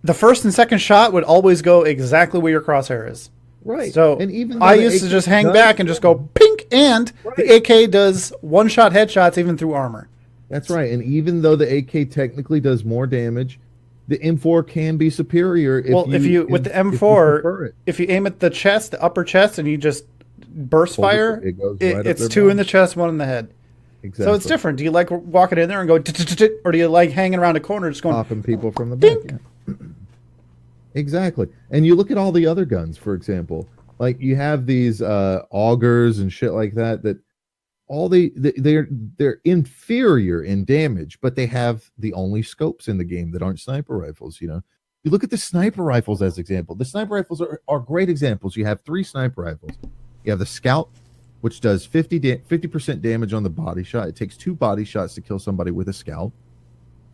the first and second shot would always go exactly where your crosshair is. Right. So and even I used to just hang back and just go pink, and the AK does one-shot headshots even through armor. That's right. And even though the AK technically does more damage, The M4 can be superior Well, if you with the if you M4, prefer it. if you aim at the chest, the upper chest, and you just burst Pull the fire, it goes right up it's their two in body. the chest, one in the head. So it's Exactly. different. Do you like walking in there and go, or do you like hanging around a corner just going, Popping people from the back. dink? Yeah. Exactly. And you look at all the other guns, for example, like you have these augers and shit like that that all they're inferior in damage, but they have the only scopes in the game that aren't sniper rifles, you know. You look at the sniper rifles as example. The sniper rifles are great examples. You have three sniper rifles. You have the scout, which does 50% damage on the body shot. It takes two body shots to kill somebody with a scout.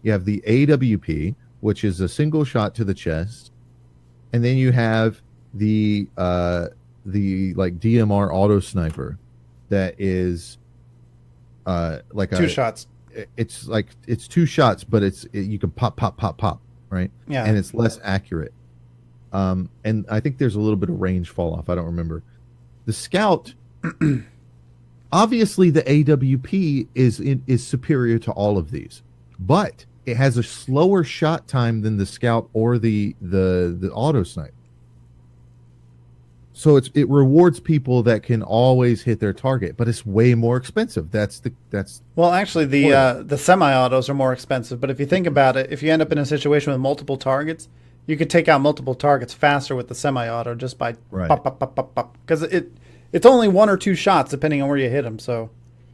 You have the AWP, which is a single shot to the chest. And then you have the like DMR auto sniper that is like Two shots. it's like it's two shots, but you can pop, right? Yeah. And it's less accurate. And I think there's a little bit of range fall off. I don't remember. The scout, obviously, the AWP is superior to all of these, but it has a slower shot time than the scout or the auto snipe. So it rewards people that can always hit their target, but it's way more expensive. That's Well, actually, the semi-autos are more expensive. But if you think about it, if you end up in a situation with multiple targets, you could take out multiple targets faster with the semi-auto just by Right. pop, pop, pop, pop, pop. Because it's only one or two shots depending on where you hit them. So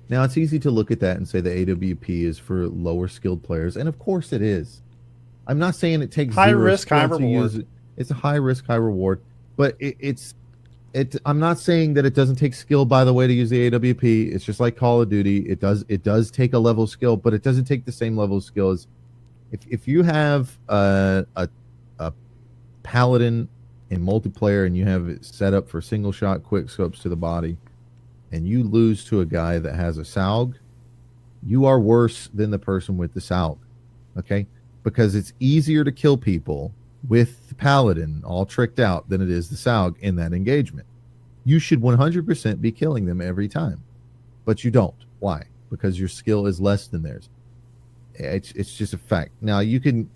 Now it's easy to look at that and say the AWP is for lower skilled players, and of course it is. I'm not saying it takes high zero risk, high skill to reward. use it. It's a high risk, high reward, but it's. I'm not saying that it doesn't take skill, by the way, to use the AWP. It's just like Call of Duty. It does take a level of skill, but it doesn't take the same level of skill as if you have a paladin in multiplayer and you have it set up for single shot quick scopes to the body, and you lose to a guy that has a SAUG, you are worse than the person with the SAUG. Okay? Because it's easier to kill people with the paladin all tricked out than it is the SAUG in that engagement. You should 100% be killing them every time, but you don't. Why? Because your skill is less than theirs. It's just a fact. Now you can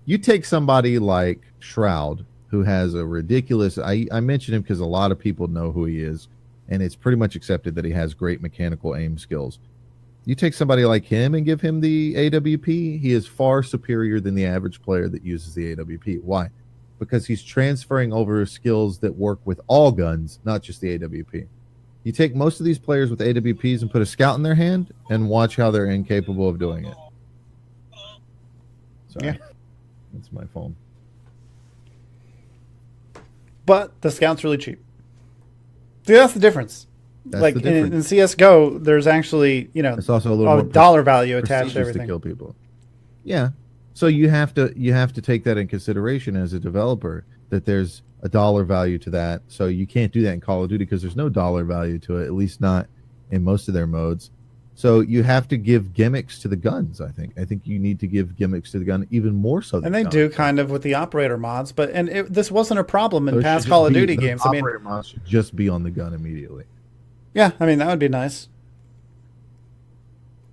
you take somebody like Shroud, who has a ridiculous. I mention him because a lot of people know who he is, and it's pretty much accepted that he has great mechanical aim skills. You take somebody like him and give him the AWP, he is far superior than the average player that uses the AWP. Why? Because he's transferring over skills that work with all guns, not just the AWP. You take most of these players with AWPs and put a scout in their hand and watch how they're incapable of doing it. Sorry. Yeah. That's my phone. But the scout's really cheap. See, that's the difference. That's like the difference. in CS:GO, there's actually It's also a little more dollar value attached to prestigious everything. to kill people. Yeah. So you have to take that in consideration as a developer, that there's a dollar value to that. So you can't do that in Call of Duty because there's no dollar value to it, at least not in most of their modes. So you have to give gimmicks to the guns. I think you need to give gimmicks to the gun even more so. And they do kind of with the operator mods, but this wasn't a problem in So it past should Call of just be- Duty the games. I mean, operator mods should just be on the gun immediately. yeah, I mean that would be nice.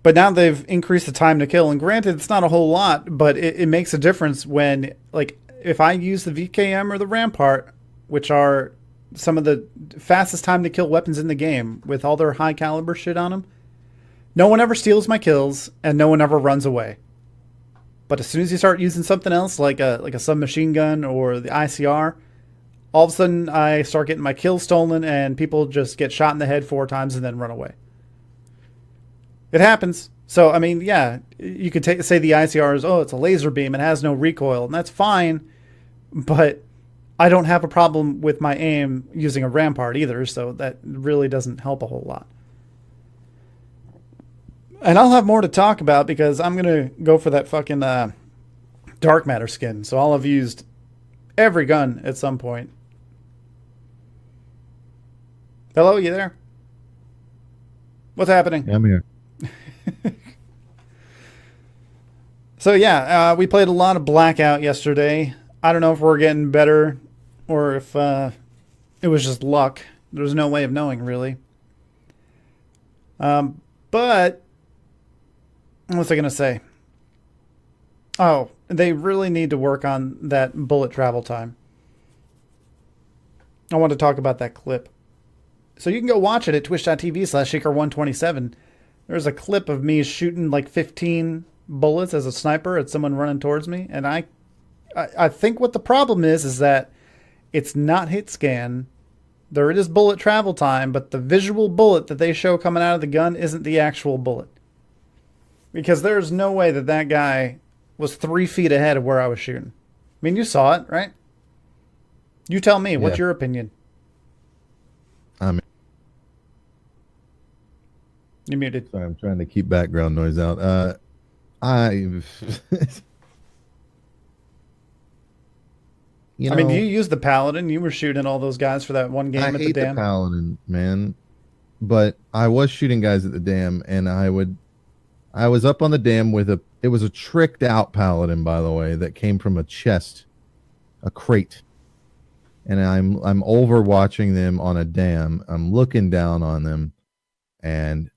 But now they've increased the time to kill, and granted, it's not a whole lot, but it makes a difference when, like, if I use the VKM or the Rampart, which are some of the fastest time to kill weapons in the game, with all their high caliber shit on them, no one ever steals my kills, and no one ever runs away. But as soon as you start using something else, like a submachine gun or the ICR, all of a sudden I start getting my kills stolen, and people just get shot in the head 4 times and then run away. It happens. So, I mean, yeah, you could say the ICR is, it's a laser beam, it has no recoil, and that's fine, but I don't have a problem with my aim using a Rampart either, so that really doesn't help a whole lot. And I'll have more to talk about because I'm going to go for that fucking Dark Matter skin, so I'll have used every gun at some point. Hello, you there? What's happening? Yeah, I'm here. So yeah, we played a lot of Blackout yesterday. I don't know if we're getting better or if it was just luck. There's no way of knowing, really. But what was I going to say? Oh, They really need to work on that bullet travel time. I want to talk about that clip. So you can go watch it at twitch.tv/shaker127. There's a clip of me shooting like 15 bullets as a sniper at someone running towards me. And I think what the problem is that it's not hit scan. There it is bullet travel time, but the visual bullet that they show coming out of the gun isn't the actual bullet. Because there's no way that that guy was 3 feet ahead of where I was shooting. I mean, you saw it, right? You tell me, what's your opinion? You're muted. Sorry, I'm trying to keep background noise out. I mean, you used the Paladin. You were shooting all those guys for that one game at the dam. I hate the Paladin, man. But I was shooting guys at the dam, and I was up on the dam with it was a tricked out Paladin, by the way, that came from a chest, a crate. And I'm overwatching them on a dam. I'm looking down on them, and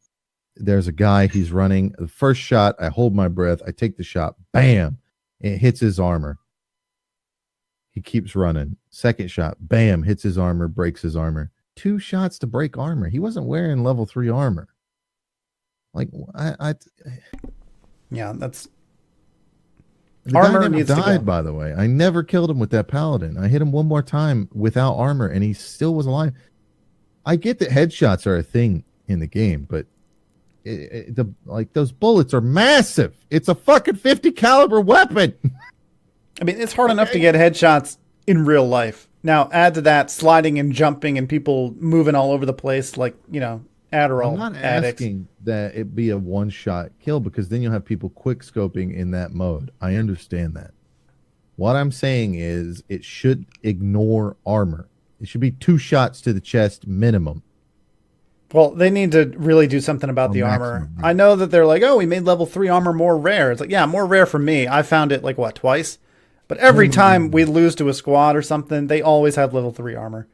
there's a guy, he's running. The first shot, I hold my breath. I take the shot. Bam! It hits his armor. He keeps running. Second shot. Bam! Hits his armor, breaks his armor. 2 shots to break armor. He wasn't wearing level 3 armor. Like, yeah, that's... The armor guy never died, by the way. I never killed him with that Paladin. I hit him one more time without armor, and he still was alive. I get that headshots are a thing in the game, but those bullets are massive. It's a fucking 50 caliber weapon. I mean, it's hard enough to get headshots in real life. Now, add to that sliding and jumping and people moving all over the place like, Adderall I'm not addicts. Asking that it be a one-shot kill, because then you'll have people quick scoping in that mode. I understand that. What I'm saying is it should ignore armor. It should be 2 shots to the chest minimum. Well, they need to really do something about the armor. I know that they're like, oh, we made level 3 armor more rare. It's like, yeah, more rare for me. I found it like, what, twice? But every time we lose to a squad or something, they always have level 3 armor.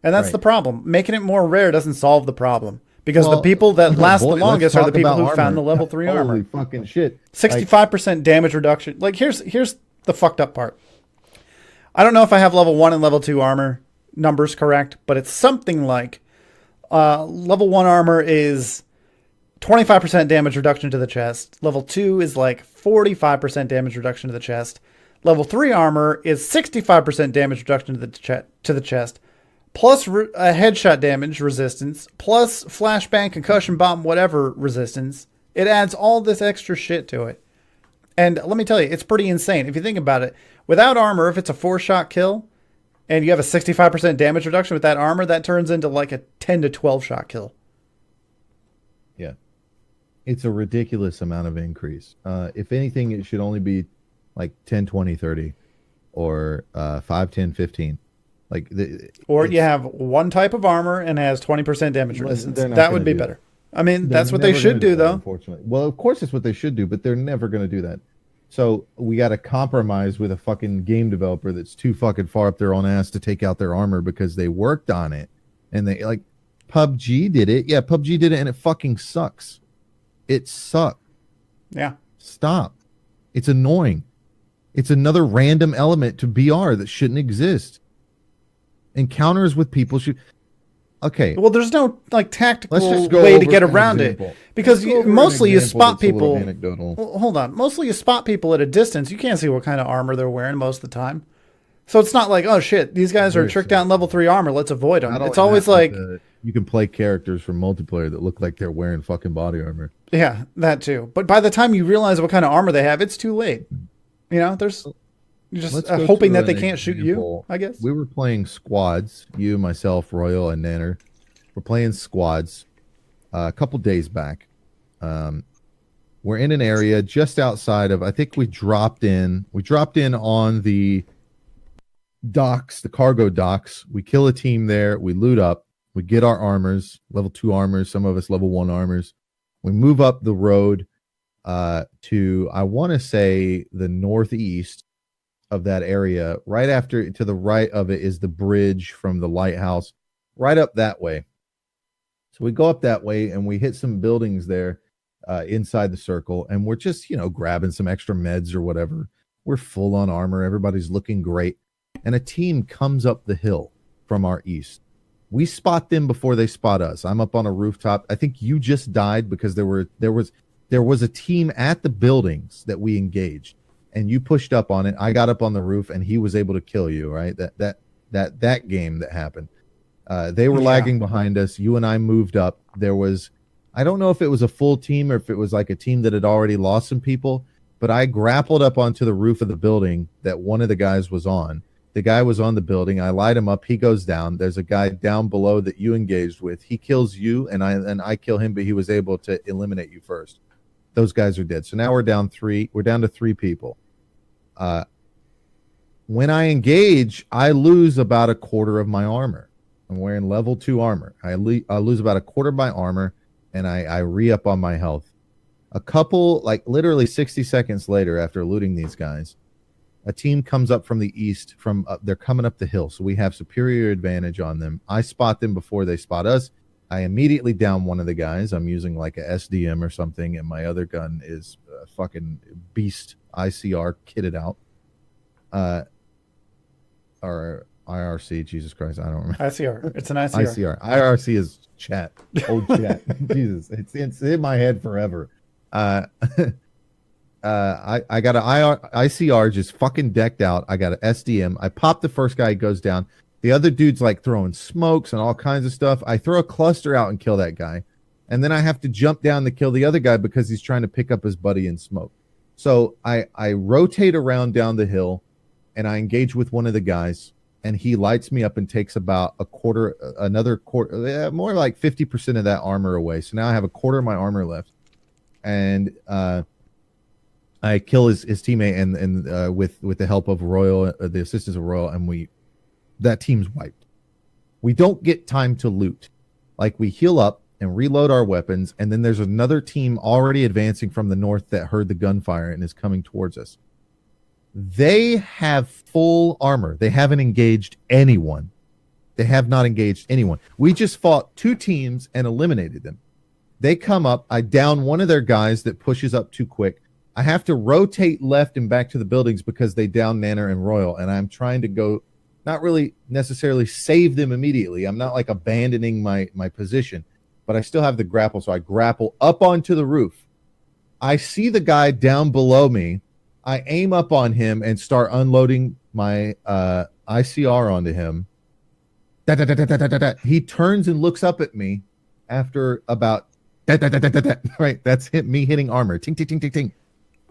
And that's the problem. Making it more rare doesn't solve the problem. Because the people that last the longest are the people who found the level 3 armor. Holy fucking shit. 65% damage reduction. Like, here's the fucked up part. I don't know if I have level 1 and level 2 armor numbers correct, but it's something like level 1 armor is 25% damage reduction to the chest. Level 2 is like 45% damage reduction to the chest. Level 3 armor is 65% damage reduction to the chest. Plus a headshot damage resistance, plus flashbang, concussion bomb, whatever resistance. It adds all this extra shit to it. And let me tell you, it's pretty insane. If you think about it, without armor, if it's a 4-shot kill, and you have a 65% damage reduction with that armor, that turns into like a 10 to 12 shot kill. Yeah. It's a ridiculous amount of increase. If anything, it should only be like 10, 20, 30, or 5, 10, 15. Or you have one type of armor and has 20% damage resistance. That would be better. I mean, that's what they should do, though. Unfortunately. Well, of course it's what they should do, but they're never going to do that. So we got to compromise with a fucking game developer that's too fucking far up their own ass to take out their armor because they worked on it. And they, like, PUBG did it. Yeah, PUBG did it, and it fucking sucks. It sucked. Yeah. Stop. It's annoying. It's another random element to BR that shouldn't exist. Encounters with people should... Okay. Well, there's no like tactical way to get around it because mostly you spot people. Well, hold on. Mostly you spot people at a distance. You can't see what kind of armor they're wearing most of the time. So it's not like, oh shit, these guys are tricked out in level 3 armor. Let's avoid them. It's always like you can play characters from multiplayer that look like they're wearing fucking body armor. Yeah, that too. But by the time you realize what kind of armor they have, it's too late. You're just hoping that they can't shoot you, I guess. We were playing squads, you, myself, Royal, and Nanner. We're playing squads a couple days back. We're in an area just outside of, I think we dropped in on the docks, the cargo docks. We kill a team there. We loot up. We get our armors, level 2 armors, some of us level 1 armors. We move up the road to, I want to say, the northeast of that area. Right after, to the right of it is the bridge from the lighthouse, right up that way. So we go up that way and we hit some buildings there inside the circle, and we're just, grabbing some extra meds or whatever. We're full on armor. Everybody's looking great. And a team comes up the hill from our east. We spot them before they spot us. I'm up on a rooftop. I think you just died because there was a team at the buildings that we engaged, and you pushed up on it. I got up on the roof, and he was able to kill you. Right? That game that happened. They were lagging behind us. You and I moved up. There was, I don't know if it was a full team or if it was like a team that had already lost some people, but I grappled up onto the roof of the building that one of the guys was on. The guy was on the building. I light him up. He goes down. There's a guy down below that you engaged with. He kills you, and I kill him, but he was able to eliminate you first. Those guys are dead. So now we're down to 3 people. When I engage, I lose about a quarter of my armor. I'm wearing level 2 armor. I lose about a quarter of my armor, and I re-up on my health. A couple, like literally 60 seconds later after looting these guys, a team comes up from the east. They're coming up the hill, so we have superior advantage on them. I spot them before they spot us. I immediately down one of the guys. I'm using like a SDM or something, and my other gun is a fucking beast ICR kitted out. Or IRC, Jesus Christ, I don't remember. ICR. It's an ICR. IRC is chat. Old chat. Jesus, it's in my head forever. I got an ICR just fucking decked out. I got an SDM. I pop the first guy, he goes down. The other dude's like throwing smokes and all kinds of stuff. I throw a cluster out and kill that guy. And then I have to jump down to kill the other guy because he's trying to pick up his buddy in smoke. So I rotate around down the hill and I engage with one of the guys, and he lights me up and takes about another quarter, more like 50% of that armor away. So now I have a quarter of my armor left. And I kill his teammate and with the help of Royal, the assistance of Royal, and that team's wiped. We don't get time to loot. Like, we heal up and reload our weapons, and then there's another team already advancing from the north that heard the gunfire and is coming towards us. They have full armor. They haven't engaged anyone. They have not engaged anyone. We just fought 2 teams and eliminated them. They come up. I down one of their guys that pushes up too quick. I have to rotate left and back to the buildings because they down Nanner and Royal, and I'm trying to go, not really necessarily save them immediately. I'm not like abandoning my position, but I still have the grapple, so I grapple up onto the roof. I see the guy down below me. I aim up on him and start unloading my ICR onto him. He turns and looks up at me after about right. That's me hitting armor. Ting, ting, ting, ting, ting.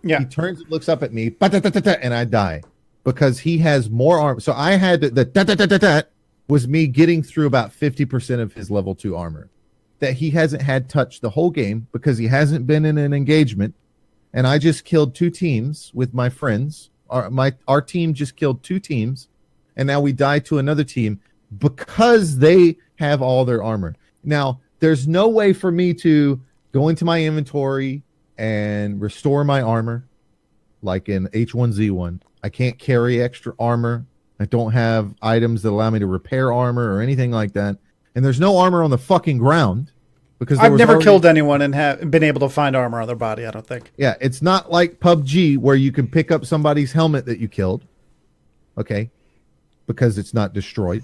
Yeah. He turns and looks up at me, and I die because he has more armor. So I had the was me getting through about 50% of his level 2 armor that he hasn't had touched the whole game because he hasn't been in an engagement. And I just killed 2 teams with my friends. Our team just killed 2 teams, and now we die to another team because they have all their armor. Now, there's no way for me to go into my inventory and restore my armor like in H1Z1. I can't carry extra armor. I don't have items that allow me to repair armor or anything like that. And there's no armor on the fucking ground. Because I've never killed anyone and have been able to find armor on their body, I don't think. Yeah, it's not like PUBG where you can pick up somebody's helmet that you killed. Okay? Because it's not destroyed.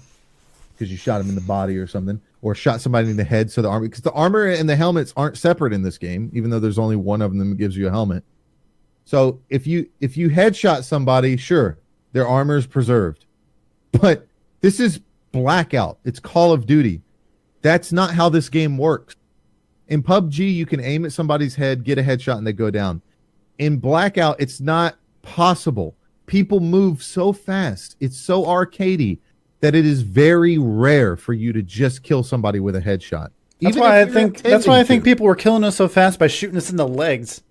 Because you shot him in the body or something. Or shot somebody in the head. So the armor, because the armor and the helmets aren't separate in this game, even though there's only one of them that gives you a helmet. So if you headshot somebody, sure, their armor is preserved. But this is Blackout. It's Call of Duty. That's not how this game works. In PUBG, you can aim at somebody's head, get a headshot, and they go down. In Blackout, it's not possible. People move so fast. It's so arcadey that it is very rare for you to just kill somebody with a headshot. That's why I think people were killing us so fast by shooting us in the legs.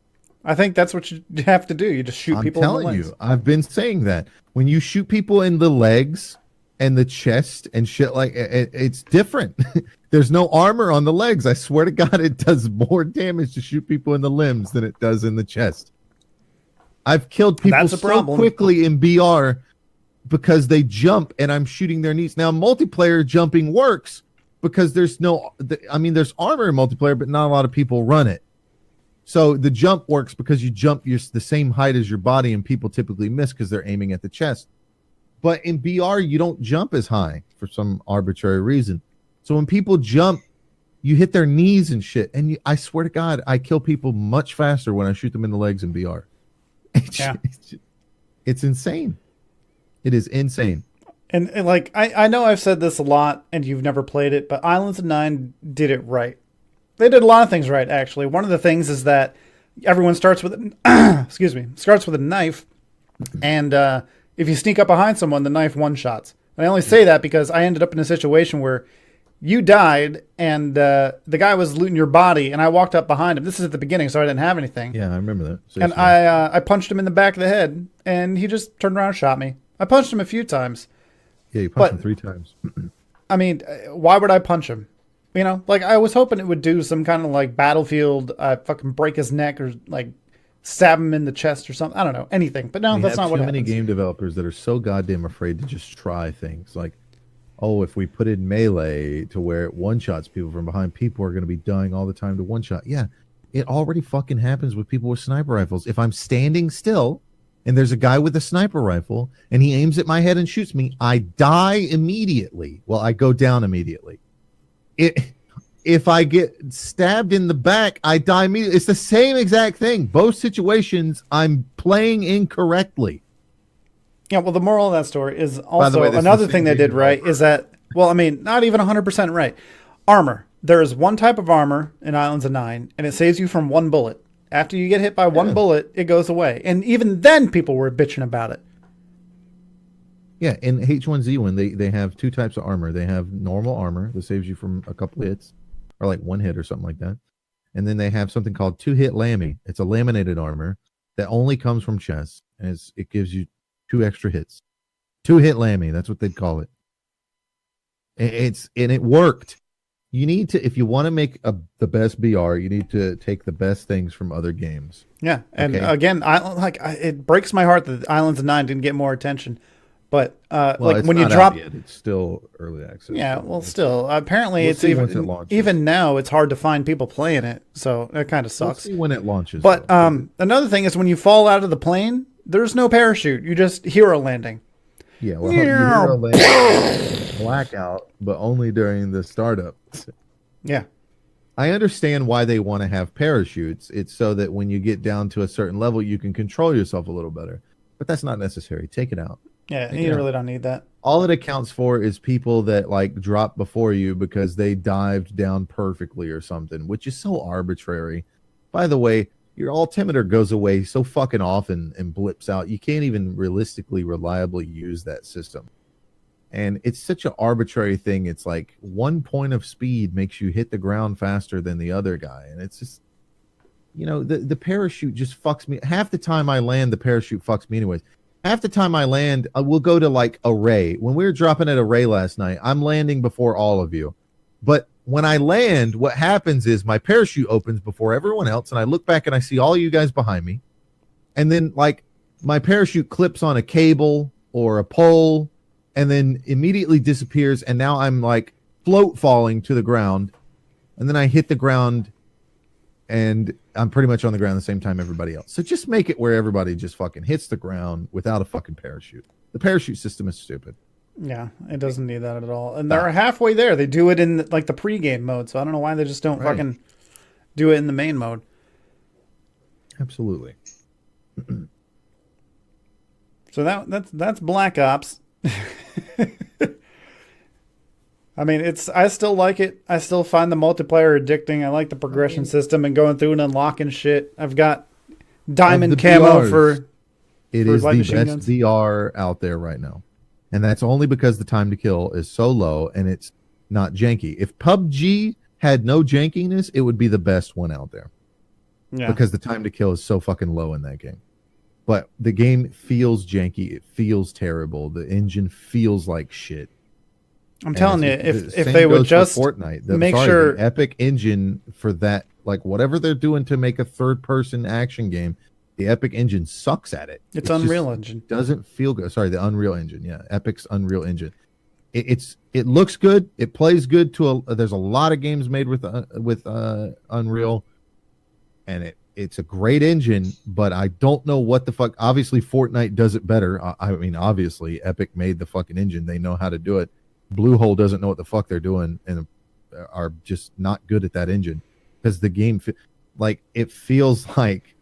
I think that's what you have to do. You just shoot people in the legs. I'm telling you, I've been saying that. When you shoot people in the legs and the chest and shit like it's different. There's no armor on the legs. I swear to God, it does more damage to shoot people in the limbs than it does in the chest. I've killed people so quickly in BR because they jump and I'm shooting their knees. Now, multiplayer jumping works because there's armor in multiplayer, but not a lot of people run it. So the jump works because you jump you're the same height as your body, and people typically miss because they're aiming at the chest. But in BR, you don't jump as high for some arbitrary reason. So when people jump, you hit their knees and shit. And I swear to God, I kill people much faster when I shoot them in the legs in BR. Yeah. It's insane. It is insane. And like, I know I've said this a lot and you've never played it, but Islands of Nine did it right. They did a lot of things right, actually. One of the things is that everyone starts with, starts with a knife. And if you sneak up behind someone, the knife one-shots. And I only say that because I ended up in a situation where you died and the guy was looting your body, and I walked up behind him. This is at the beginning, so I didn't have anything. Yeah, I remember that. So and I punched him in the back of the head, and he just turned around and shot me. I punched him a few times. Yeah, you punched him 3 times. I mean, why would I punch him? You know, like, I was hoping it would do some kind of like Battlefield, fucking break his neck or like stab him in the chest or something. I don't know, anything. But no, that's not what happens. Too many game developers that are so goddamn afraid to just try things. Like, oh, if we put in melee to where it one-shots people from behind, people are going to be dying all the time to one-shot. Yeah, it already fucking happens with people with sniper rifles. If I'm standing still and there's a guy with a sniper rifle and he aims at my head and shoots me, I die immediately. Well, I go down immediately. If I get stabbed in the back, I die immediately. It's the same exact thing. Both situations, I'm playing incorrectly. Yeah, well, the moral of that story is also another thing they did right is that, well, I mean, not even 100% right. Armor. There is one type of armor in Islands of Nine, and it saves you from 1 bullet. After you get hit by 1 bullet, it goes away. And even then, people were bitching about it. Yeah, in H1Z1, they have 2 types of armor. They have normal armor that saves you from a couple hits, or like 1 hit or something like that. And then they have something called 2-hit lammy. It's a laminated armor that only comes from chests, and it gives you 2 extra hits. 2-hit lammy, that's what they'd call it. And it worked. You need to, if you want to make the best BR, you need to take the best things from other games. Yeah, and again, it breaks my heart that Islands of Nine didn't get more attention. But like when you drop, it's still early access. Yeah, well, still apparently it's even now it's hard to find people playing it, so that kind of sucks. We'll see when it launches. But another thing is when you fall out of the plane, there's no parachute. You just hero landing. Yeah, well, hero landing, blackout, but only during the startup. Yeah, I understand why they want to have parachutes. It's so that when you get down to a certain level, you can control yourself a little better. But that's not necessary. Take it out. Yeah, you really don't need that. All it accounts for is people that like drop before you because they dived down perfectly or something, which is so arbitrary. By the way, your altimeter goes away so fucking often and blips out. You can't even realistically, reliably use that system. And it's such an arbitrary thing. It's like 1 point of speed makes you hit the ground faster than the other guy. And it's just, you know, the parachute just fucks me. Half the time I land, the parachute fucks me anyways. Half the time I land, we'll go to like array. When we were dropping at array last night, I'm landing before all of you. But when I land, what happens is my parachute opens before everyone else, and I look back and I see all you guys behind me. And then like my parachute clips on a cable or a pole and then immediately disappears. And now I'm like float falling to the ground. And then I hit the ground and I'm pretty much on the ground at the same time everybody else. So just make it where everybody just fucking hits the ground without a fucking parachute. The parachute system is stupid. Yeah, it doesn't need that at all. And they're halfway there. They do it in like the pregame mode, so I don't know why they just don't fucking do it in the main mode. Absolutely. So that's Black Ops. I mean, I still like it. I still find the multiplayer addicting. I like the progression system and going through and unlocking shit. I've got diamond camo for it is the best VR out there right now. And that's only because the time to kill is so low and it's not janky. If PUBG had no jankiness, it would be the best one out there. Yeah. Because the time to kill is so fucking low in that game. But the game feels janky. It feels terrible. The engine feels like shit. I'm telling you, if they would just Fortnite, make sure the Epic engine for that, like whatever they're doing to make a third-person action game, the Epic engine sucks at it. It's Unreal Engine. Doesn't feel good. Sorry, the Unreal Engine. Yeah, Epic's Unreal Engine. It looks good. It plays good. There's a lot of games made with Unreal, and it's a great engine, but I don't know what the fuck. Obviously, Fortnite does it better. I mean, obviously, Epic made the fucking engine. They know how to do it. Bluehole doesn't know what the fuck they're doing and are just not good at that engine because the game, like, it feels like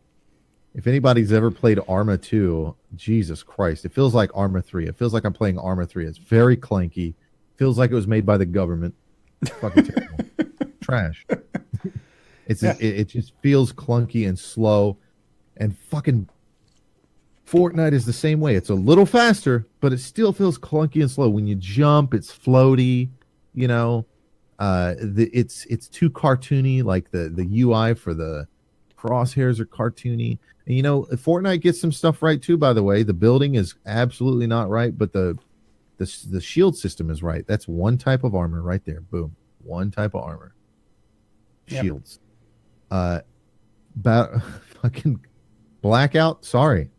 if anybody's ever played Arma 2, Jesus Christ, it feels like Arma 3. It feels like I'm playing Arma 3. It's very clanky. Feels like it was made by the government. It's fucking terrible. Trash. It just feels clunky and slow, and fucking Fortnite is the same way. It's a little faster, but it still feels clunky and slow. When you jump, it's floaty. You know, it's too cartoony. Like the UI for the crosshairs are cartoony. And you know, Fortnite gets some stuff right too. By the way, the building is absolutely not right, but the shield system is right. That's one type of armor right there. Boom, one type of armor. Shields. Fucking Blackout. Sorry,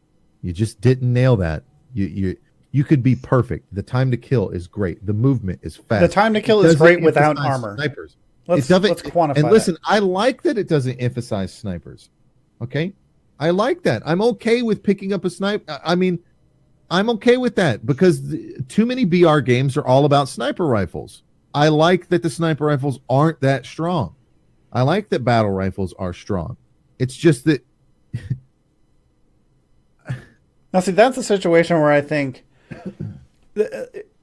you just didn't nail that. You could be perfect. The time to kill is great. The movement is fast. The time to kill is great without armor. Snipers. Let's quantify. And listen, I like that it doesn't emphasize snipers. Okay, I like that. I'm okay with picking up a sniper. I mean, I'm okay with that because too many BR games are all about sniper rifles. I like that the sniper rifles aren't that strong. I like that battle rifles are strong. It's just that. Now, see, that's a situation where I think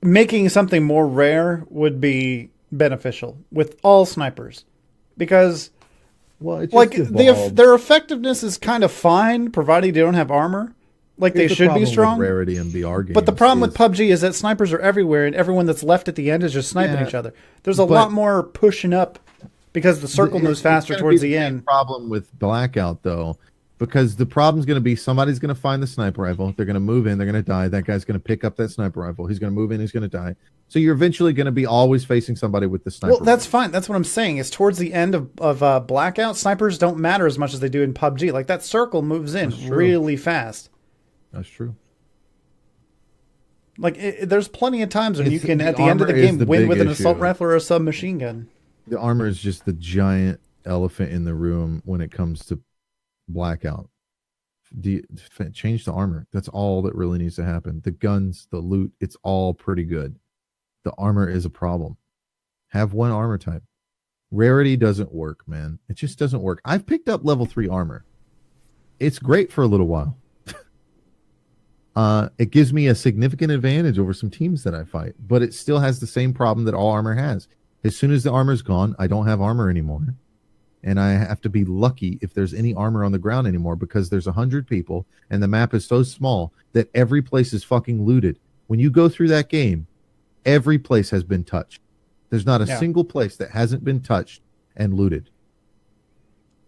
making something more rare would be beneficial with all snipers, because, well, it just like, evolved. their effectiveness is kind of fine, provided you don't have armor. Like, Here's they should be strong. With rarity in VR games, but the problem with PUBG is that snipers are everywhere, and everyone that's left at the end is just sniping each other. There's a lot more pushing up because the circle moves faster towards the end. Problem with Blackout, though, because the problem's going to be somebody's going to find the sniper rifle. They're going to move in. They're going to die. That guy's going to pick up that sniper rifle. He's going to move in. He's going to die. So you're eventually going to be always facing somebody with the sniper. Well, that's fine. That's what I'm saying. Is towards the end of Blackout, snipers don't matter as much as they do in PUBG. Like, that circle moves in really fast. That's true. Like, there's plenty of times when you can, at the end of the game, win with an assault rifle or a submachine gun. The armor is just the giant elephant in the room when it comes to Blackout. Change the armor. That's all that really needs to happen. The guns, the loot, it's all pretty good. The armor is a problem. Have one armor type. Rarity doesn't work, man. It just doesn't work. I've picked up level 3 armor. It's great for a little while. It gives me a significant advantage over some teams that I fight, but it still has the same problem that all armor has. As soon as the armor's gone, I don't have armor anymore. And I have to be lucky if there's any armor on the ground anymore, because there's 100 people and the map is so small that every place is fucking looted. When you go through that game, every place has been touched. There's not a single place that hasn't been touched and looted.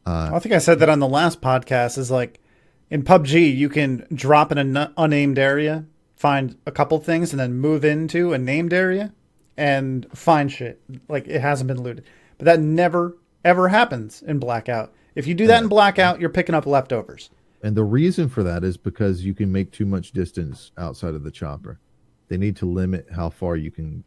I think I said that on the last podcast, is like, in PUBG, you can drop in an unnamed area, find a couple things, and then move into a named area and find shit. Like, it hasn't been looted. But that never, ever happens in Blackout. If you do that in Blackout, you're picking up leftovers. And the reason for that is because you can make too much distance outside of the chopper. They need to limit how far you can.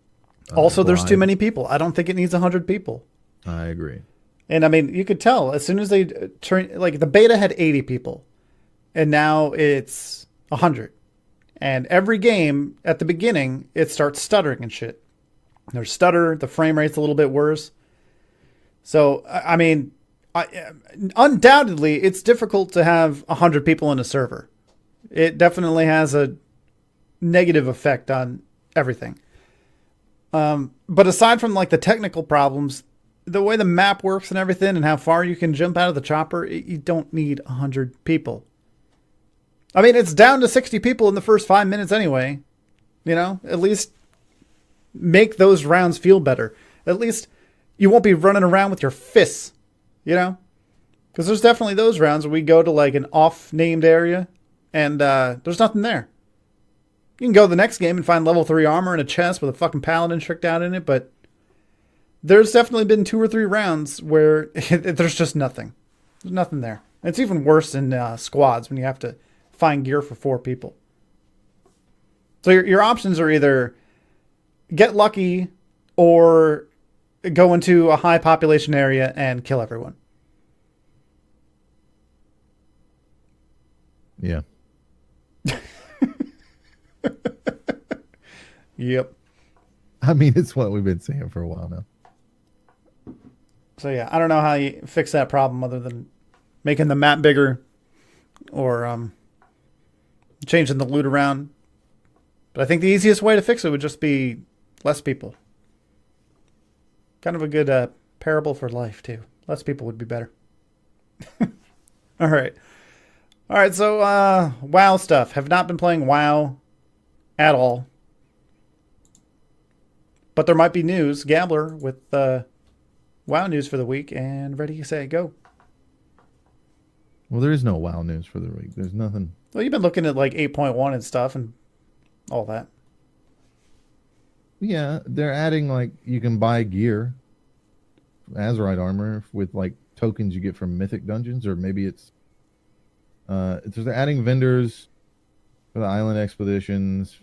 Also, there's too many people. I don't think it needs 100 people. I agree. And I mean, you could tell as soon as they turn, like, the beta had 80 people. And now it's 100. And every game at the beginning, it starts stuttering and shit. There's stutter. The frame rate's a little bit worse. So, I mean, undoubtedly, it's difficult to have 100 people in a server. It definitely has a negative effect on everything. But aside from, like, the technical problems, the way the map works and everything and how far you can jump out of the chopper, you don't need 100 people. I mean, it's down to 60 people in the first 5 minutes anyway. You know, at least make those rounds feel better. At least you won't be running around with your fists, you know? Because there's definitely those rounds where we go to, like, an off-named area and there's nothing there. You can go to the next game and find level 3 armor and a chest with a fucking paladin tricked out in it, but there's definitely been 2 or 3 rounds where there's just nothing. There's nothing there. It's even worse in squads when you have to find gear for 4 people. So your options are either get lucky or go into a high population area and kill everyone. Yeah. Yep. I mean, it's what we've been saying for a while now. So yeah, I don't know how you fix that problem other than making the map bigger or changing the loot around. But I think the easiest way to fix it would just be less people. Kind of a good parable for life too. Less people would be better. All right. All right, so WoW stuff. Have not been playing WoW at all. But there might be news. Gabller with WoW news for the week, and ready, say, go. Well, there is no WoW news for the week. There's nothing. Well, you've been looking at like 8.1 and stuff and all that. Yeah, they're adding like you can buy gear, Azerite armor with like tokens you get from Mythic dungeons, or maybe it's they're adding vendors for the island expeditions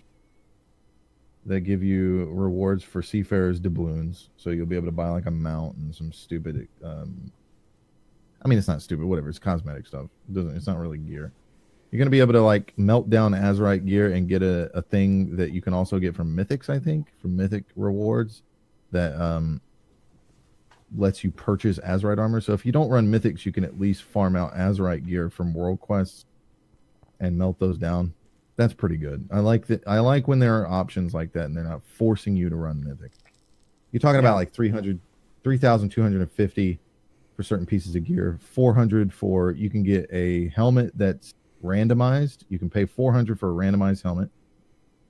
that give you rewards for seafarers doubloons. So you'll be able to buy like a mount and some stupid. I mean, it's not stupid. Whatever. It's cosmetic stuff. It's not really gear. You're gonna be able to like melt down Azerite gear and get a thing that you can also get from Mythics. I think from Mythic rewards that lets you purchase Azerite armor. So if you don't run Mythics, you can at least farm out Azerite gear from world quests and melt those down. That's pretty good. I like that. I like when there are options like that and they're not forcing you to run Mythic. You're talking about like 3,250 for certain pieces of gear, 400 for, you can get a helmet that's randomized. You can pay 400 for a randomized helmet.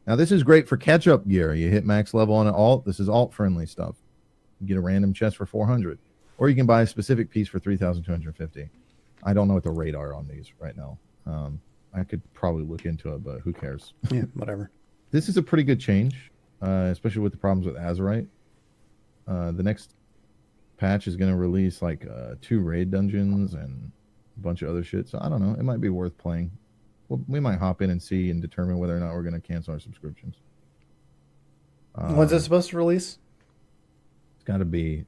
Now this is great for catch-up gear. You hit max level on an alt. This is alt-friendly stuff. You get a random chest for 400. Or you can buy a specific piece for 3,250. I don't know what the rate are on these right now. I could probably look into it, but who cares? Yeah, whatever. This is a pretty good change, especially with the problems with Azerite. The next patch is going to release like 2 raid dungeons and a bunch of other shit. So I don't know. It might be worth playing. Well, we might hop in and see and determine whether or not we're going to cancel our subscriptions. When's it supposed to release? It's got to be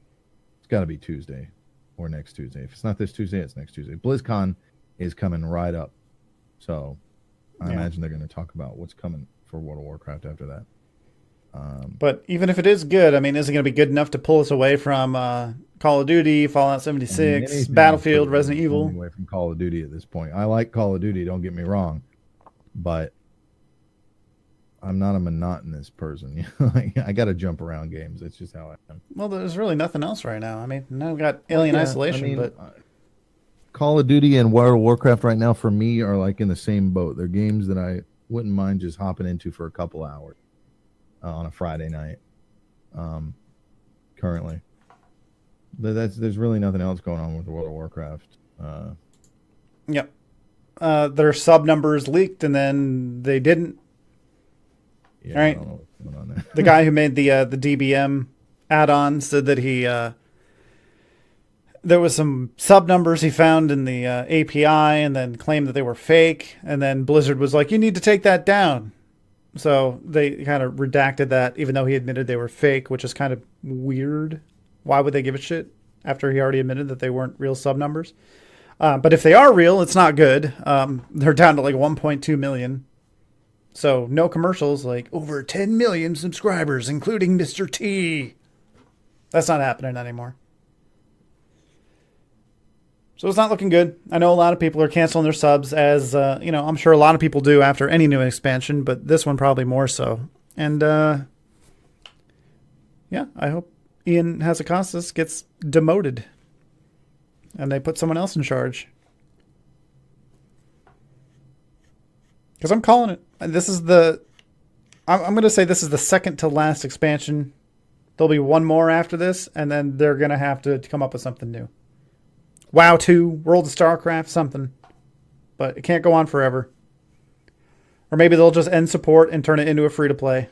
Tuesday or next Tuesday. If it's not this Tuesday, it's next Tuesday. BlizzCon is coming right up. So I imagine they're going to talk about what's coming for World of Warcraft after that. But even if it is good, I mean, is it going to be good enough to pull us away from Call of Duty, Fallout 76, Battlefield, Resident Evil? Away from Call of Duty at this point. I like Call of Duty, don't get me wrong, but I'm not a monotonous person. I got to jump around games. That's just how I am. Well, there's really nothing else right now. I mean, now we've got Alien Isolation, but Call of Duty and World of Warcraft right now for me are like in the same boat. They're games that I wouldn't mind just hopping into for a couple hours on a Friday night. Currently, but there's really nothing else going on with World of Warcraft. Yep. Their sub numbers leaked, and then they didn't. Yeah, all right. I don't know what's going on there. The guy who made the DBM add-on said that he there was some sub numbers he found in the API, and then claimed that they were fake. And then Blizzard was like, "You need to take that down." So they kind of redacted that, even though he admitted they were fake, which is kind of weird. Why would they give a shit after he already admitted that they weren't real sub numbers? But if they are real, it's not good. They're down to like 1.2 million. So no commercials, like over 10 million subscribers, including Mr. T. That's not happening anymore. So it's not looking good. I know a lot of people are canceling their subs, as I'm sure a lot of people do after any new expansion, but this one probably more so. And I hope Ian Hazzikostas gets demoted and they put someone else in charge. Because I'm calling it. This is I'm going to say this is the second to last expansion. There'll be one more after this, and then they're going to have to come up with something new. WoW 2, World of StarCraft, something. But it can't go on forever. Or maybe they'll just end support and turn it into a free-to-play.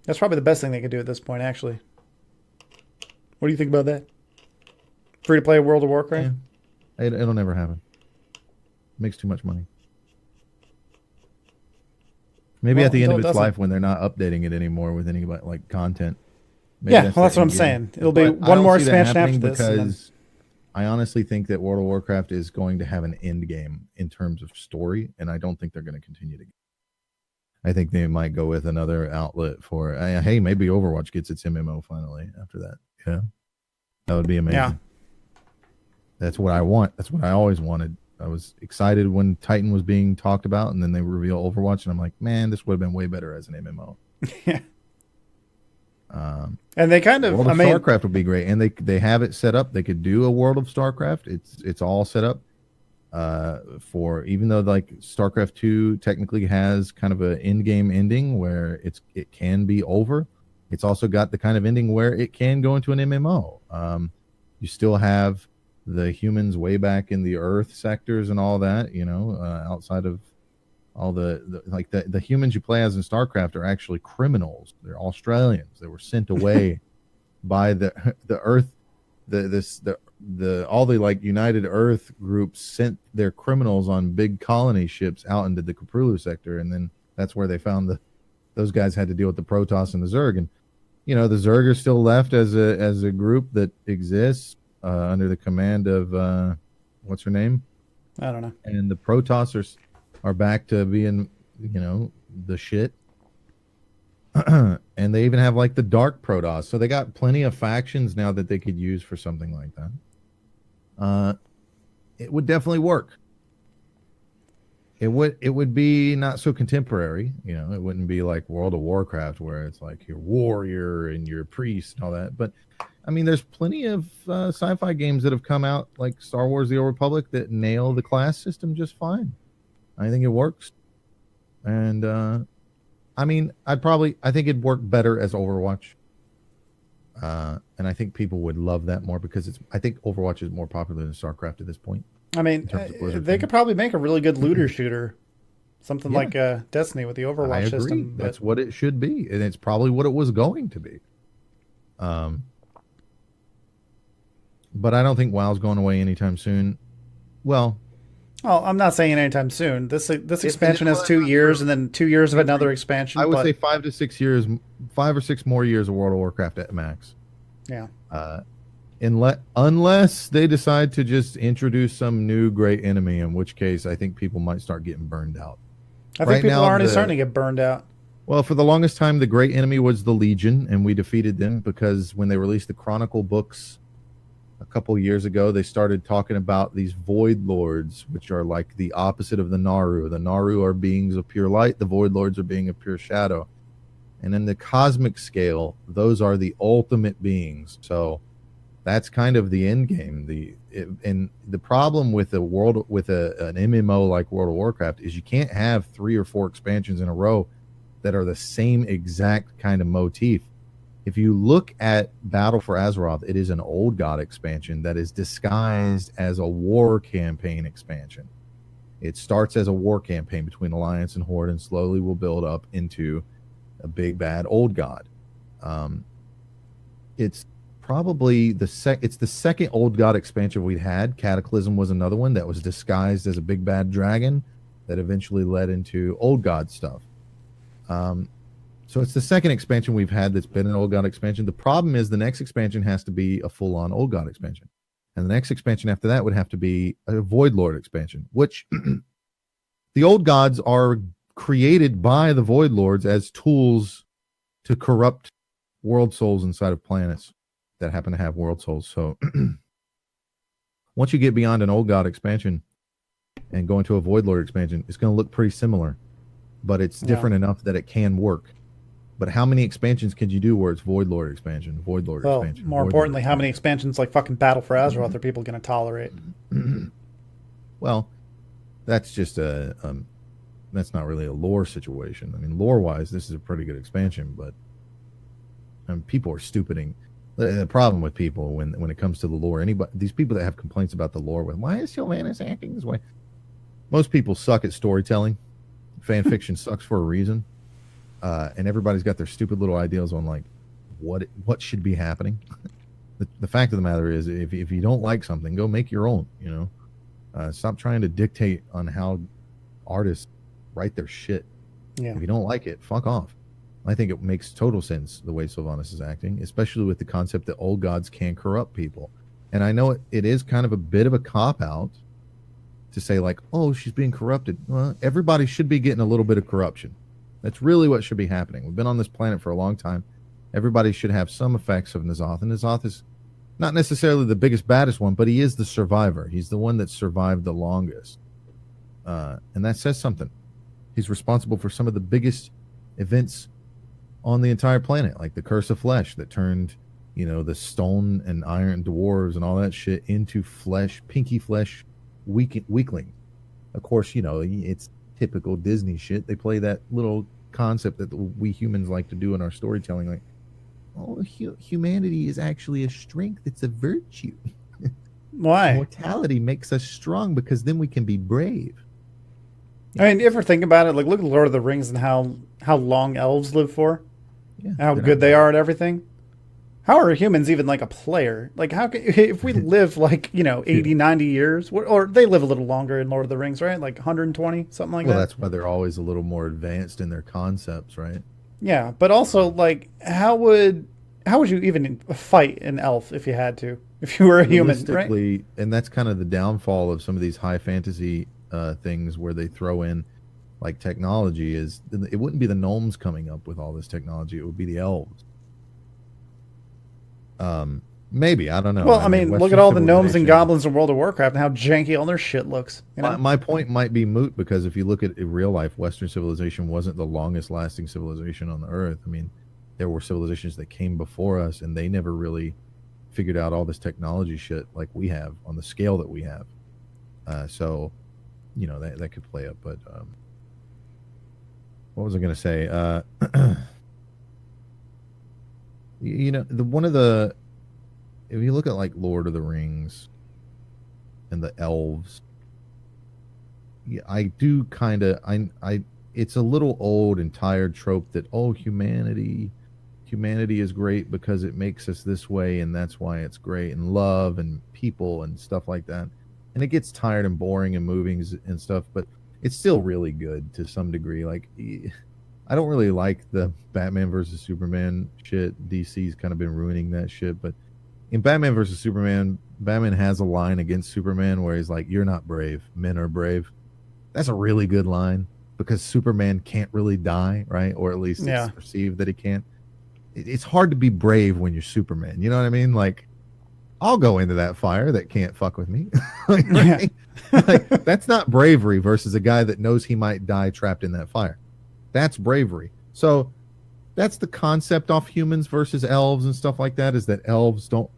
That's probably the best thing they could do at this point, actually. What do you think about that? Free-to-play World of Warcraft? Yeah. It'll never happen. Makes too much money. Maybe at the end of its life when they're not updating it anymore with any like content. Maybe that's what I'm saying. It'll be one more expansion after this. Because I honestly think that World of Warcraft is going to have an end game in terms of story, and I don't think they're going to continue to. I think they might go with another outlet for. Hey, maybe Overwatch gets its MMO finally after that. Yeah, that would be Yeah. amazing. That's what I want. That's what I always wanted. I was excited when Titan was being talked about, and then they reveal Overwatch, and I'm like, man, this would have been way better as an MMO. Yeah. Um, And they kind of, World I of mean, StarCraft would be great, and they have it set up. They could do a World of StarCraft. It's all set up for, even though like StarCraft 2 technically has kind of an end game ending where it can be over. It's also got the kind of ending where it can go into an MMO. You still have the humans way back in the Earth sectors and all that, outside of all the humans you play as in StarCraft are actually criminals. They're Australians. They were sent away by the Earth, the all the like United Earth groups sent their criminals on big colony ships out into the Caprulu sector, and then that's where they found those guys had to deal with the Protoss and the Zerg, and the Zerg are still left as a group that exists under the command of what's her name, I don't know. and the Protoss are back to being the shit. And they even have like the Dark Protoss, so they got plenty of factions now that they could use for something like that. It would definitely work. It would be not so contemporary, it wouldn't be like World of Warcraft where it's like your warrior and your priest and all that. But I mean, there's plenty of sci-fi games that have come out like Star Wars: The Old Republic that nail the class system just fine. I think it works, and I mean, I think it'd work better as Overwatch. And I think people would love that more because I think Overwatch is more popular than StarCraft at this point I mean, in terms of Blizzard they fans. could probably make a really good looter shooter, something Yeah, like Destiny with the I Overwatch agree. system. But That's what it should be, and it's probably what it was going to be. Um, but I don't think WoW's going away anytime soon. Well, well, I'm not saying anytime soon. This expansion has well, 2 years, true. and then 2 years of another I expansion. would say But 5 to 6 years, 5 or 6 more years of World of Warcraft at max. yeah, Uh, unless they decide to just introduce some new great enemy, in which case I think people might start getting burned out. I think Right people now, are already starting to get burned out. well, for the longest time, the great enemy was the Legion, and we defeated them because when they released the Chronicle books a couple years ago, they started talking about these Void Lords, which are like the opposite of the Naru. The Naru are beings of pure light, the Void Lords are being of pure shadow. And in the cosmic scale, those are the ultimate beings. So that's kind of the end game. And the problem with an MMO like World of Warcraft is you can't have 3 or 4 expansions in a row that are the same exact kind of motif. If you look at Battle for Azeroth, it is an old god expansion that is disguised as a war campaign expansion. It starts as a war campaign between Alliance and Horde and slowly will build up into a big bad old god. It's probably it's the second old god expansion we've had. Cataclysm was another one that was disguised as a big bad dragon that eventually led into old god stuff. So it's the second expansion we've had that's been an old god expansion. The problem is the next expansion has to be a full-on old god expansion, and the next expansion after that would have to be a Void Lord expansion, which the old gods are created by the Void Lords as tools to corrupt world souls inside of planets that happen to have world souls. So once you get beyond an old god expansion and go into a Void Lord expansion, it's going to look pretty similar, but it's different enough that it can work. But how many expansions can you do where it's Void Lord expansion, Void Lord Well, expansion? more importantly, how many expansions like fucking Battle for Azeroth are people going to tolerate? Well, that's just that's not really a lore situation. I mean, lore-wise, this is a pretty good expansion, but people are stupiding. The problem with people when it comes to the lore, these people that have complaints about the lore with why is Sylvanas acting this way? Most people suck at storytelling. Fan fiction sucks for a reason. And everybody's got their stupid little ideas on like what should be happening. The fact of the matter is, if you don't like something, go make your own. Stop trying to dictate on how artists write their shit. Yeah. If you don't like it, fuck off. I think it makes total sense the way Sylvanas is acting, especially with the concept that old gods can corrupt people. And I know it is kind of a bit of a cop out to say like, oh, she's being corrupted. Well, everybody should be getting a little bit of corruption. That's really what should be happening. We've been on this planet for a long time. Everybody should have some effects of N'Zoth, and N'Zoth is not necessarily the biggest, baddest one, but he is the survivor. He's the one that survived the longest, and that says something. He's responsible for some of the biggest events on the entire planet, like the Curse of Flesh that turned, the stone and iron dwarves and all that shit into flesh, pinky flesh weakling. Of course, it's typical Disney shit. They play that little concept that we humans like to do in our storytelling, like, oh, humanity is actually a strength. It's a virtue. Why? Mortality makes us strong because then we can be brave. I mean, you ever think about it? Like, look at Lord of the Rings and how long elves live for, Yeah, how good they are at everything. How are humans even like a player? Like, how can, if we live like 80, 90 years, or they live a little longer in Lord of the Rings, right? Like 120, something like Well, that. that's why they're always a little more advanced in their concepts, right? Yeah, but also like, how would you even fight an elf if you had to, if you were a human, right? Realistically, and that's kind of the downfall of some of these high fantasy things where they throw in like technology. Is it wouldn't be the gnomes coming up with all this technology, it would be the elves. Maybe, I don't know. Well, I I mean, mean, look at Western all the gnomes and civilization. goblins in World of Warcraft and how janky all their shit looks. My point might be moot because if you look at real life, Western civilization wasn't the longest lasting civilization on the earth. I mean, there were civilizations that came before us and they never really figured out all this technology shit like we have on the scale that we have. So, that could play up. But what was I going to say? The one of the if you look at like Lord of the Rings and the elves, yeah, I do kind of I it's a little old and tired trope that, oh, humanity is great because it makes us this way and that's why it's great, and love and people and stuff like that. And it gets tired and boring and movies and stuff, but it's still really good to some degree. Like, I don't really like the Batman versus Superman shit. DC's kind of been ruining that shit, but in Batman versus Superman, Batman has a line against Superman where he's like, "You're not brave. Men are brave." That's a really good line because Superman can't really die, right? Or at least it's Yeah, perceived that he can't. It's hard to be brave when you're Superman. You know what I mean? Like, I'll go into that fire that can't fuck with me. Like, yeah. right? Like, that's not bravery versus a guy that knows he might die trapped in that fire. That's bravery. So that's the concept off humans versus elves and stuff like that, is that elves don't,